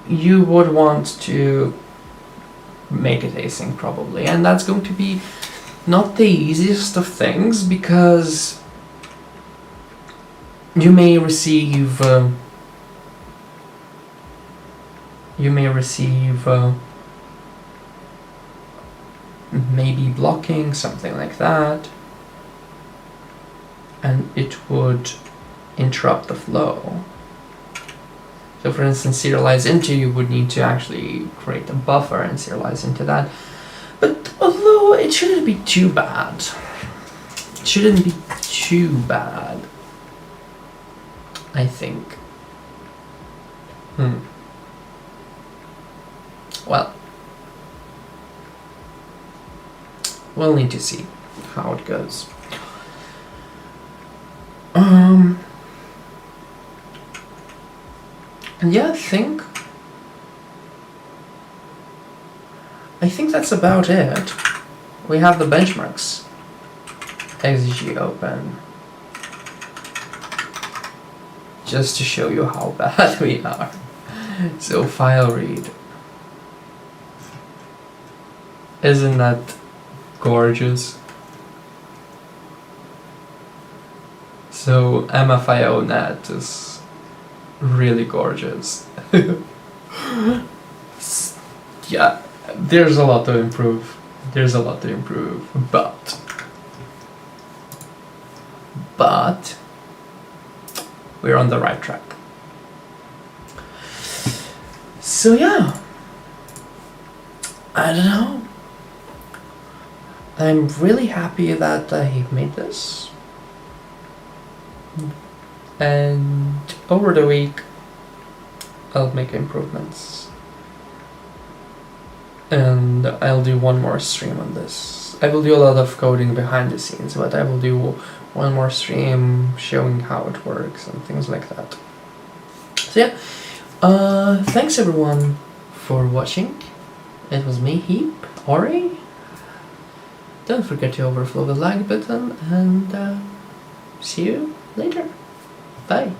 you would want to make it async probably, and that's going to be not the easiest of things, because you may receive maybe blocking, something like that, and it would interrupt the flow. So for instance, serialize into, you would need to actually create a buffer and serialize into that. But although it shouldn't be too bad. It shouldn't be too bad, I think. Well, we'll need to see how it goes. And yeah, I think that's about it. We have the benchmarks. XG open. Just to show you how bad we are. So file read. Isn't that gorgeous? So mfio net is really gorgeous. Yeah, there's a lot to improve. But but we're on the right track. So yeah, I don't know. I'm really happy that I made this. And over the week, I'll make improvements. And I'll do one more stream on this. I will do a lot of coding behind the scenes, but I will do one more stream showing how it works and things like that. So yeah, thanks everyone for watching. It was me, Heap, Ori. Don't forget to overflow the like button, and see you later. Bye.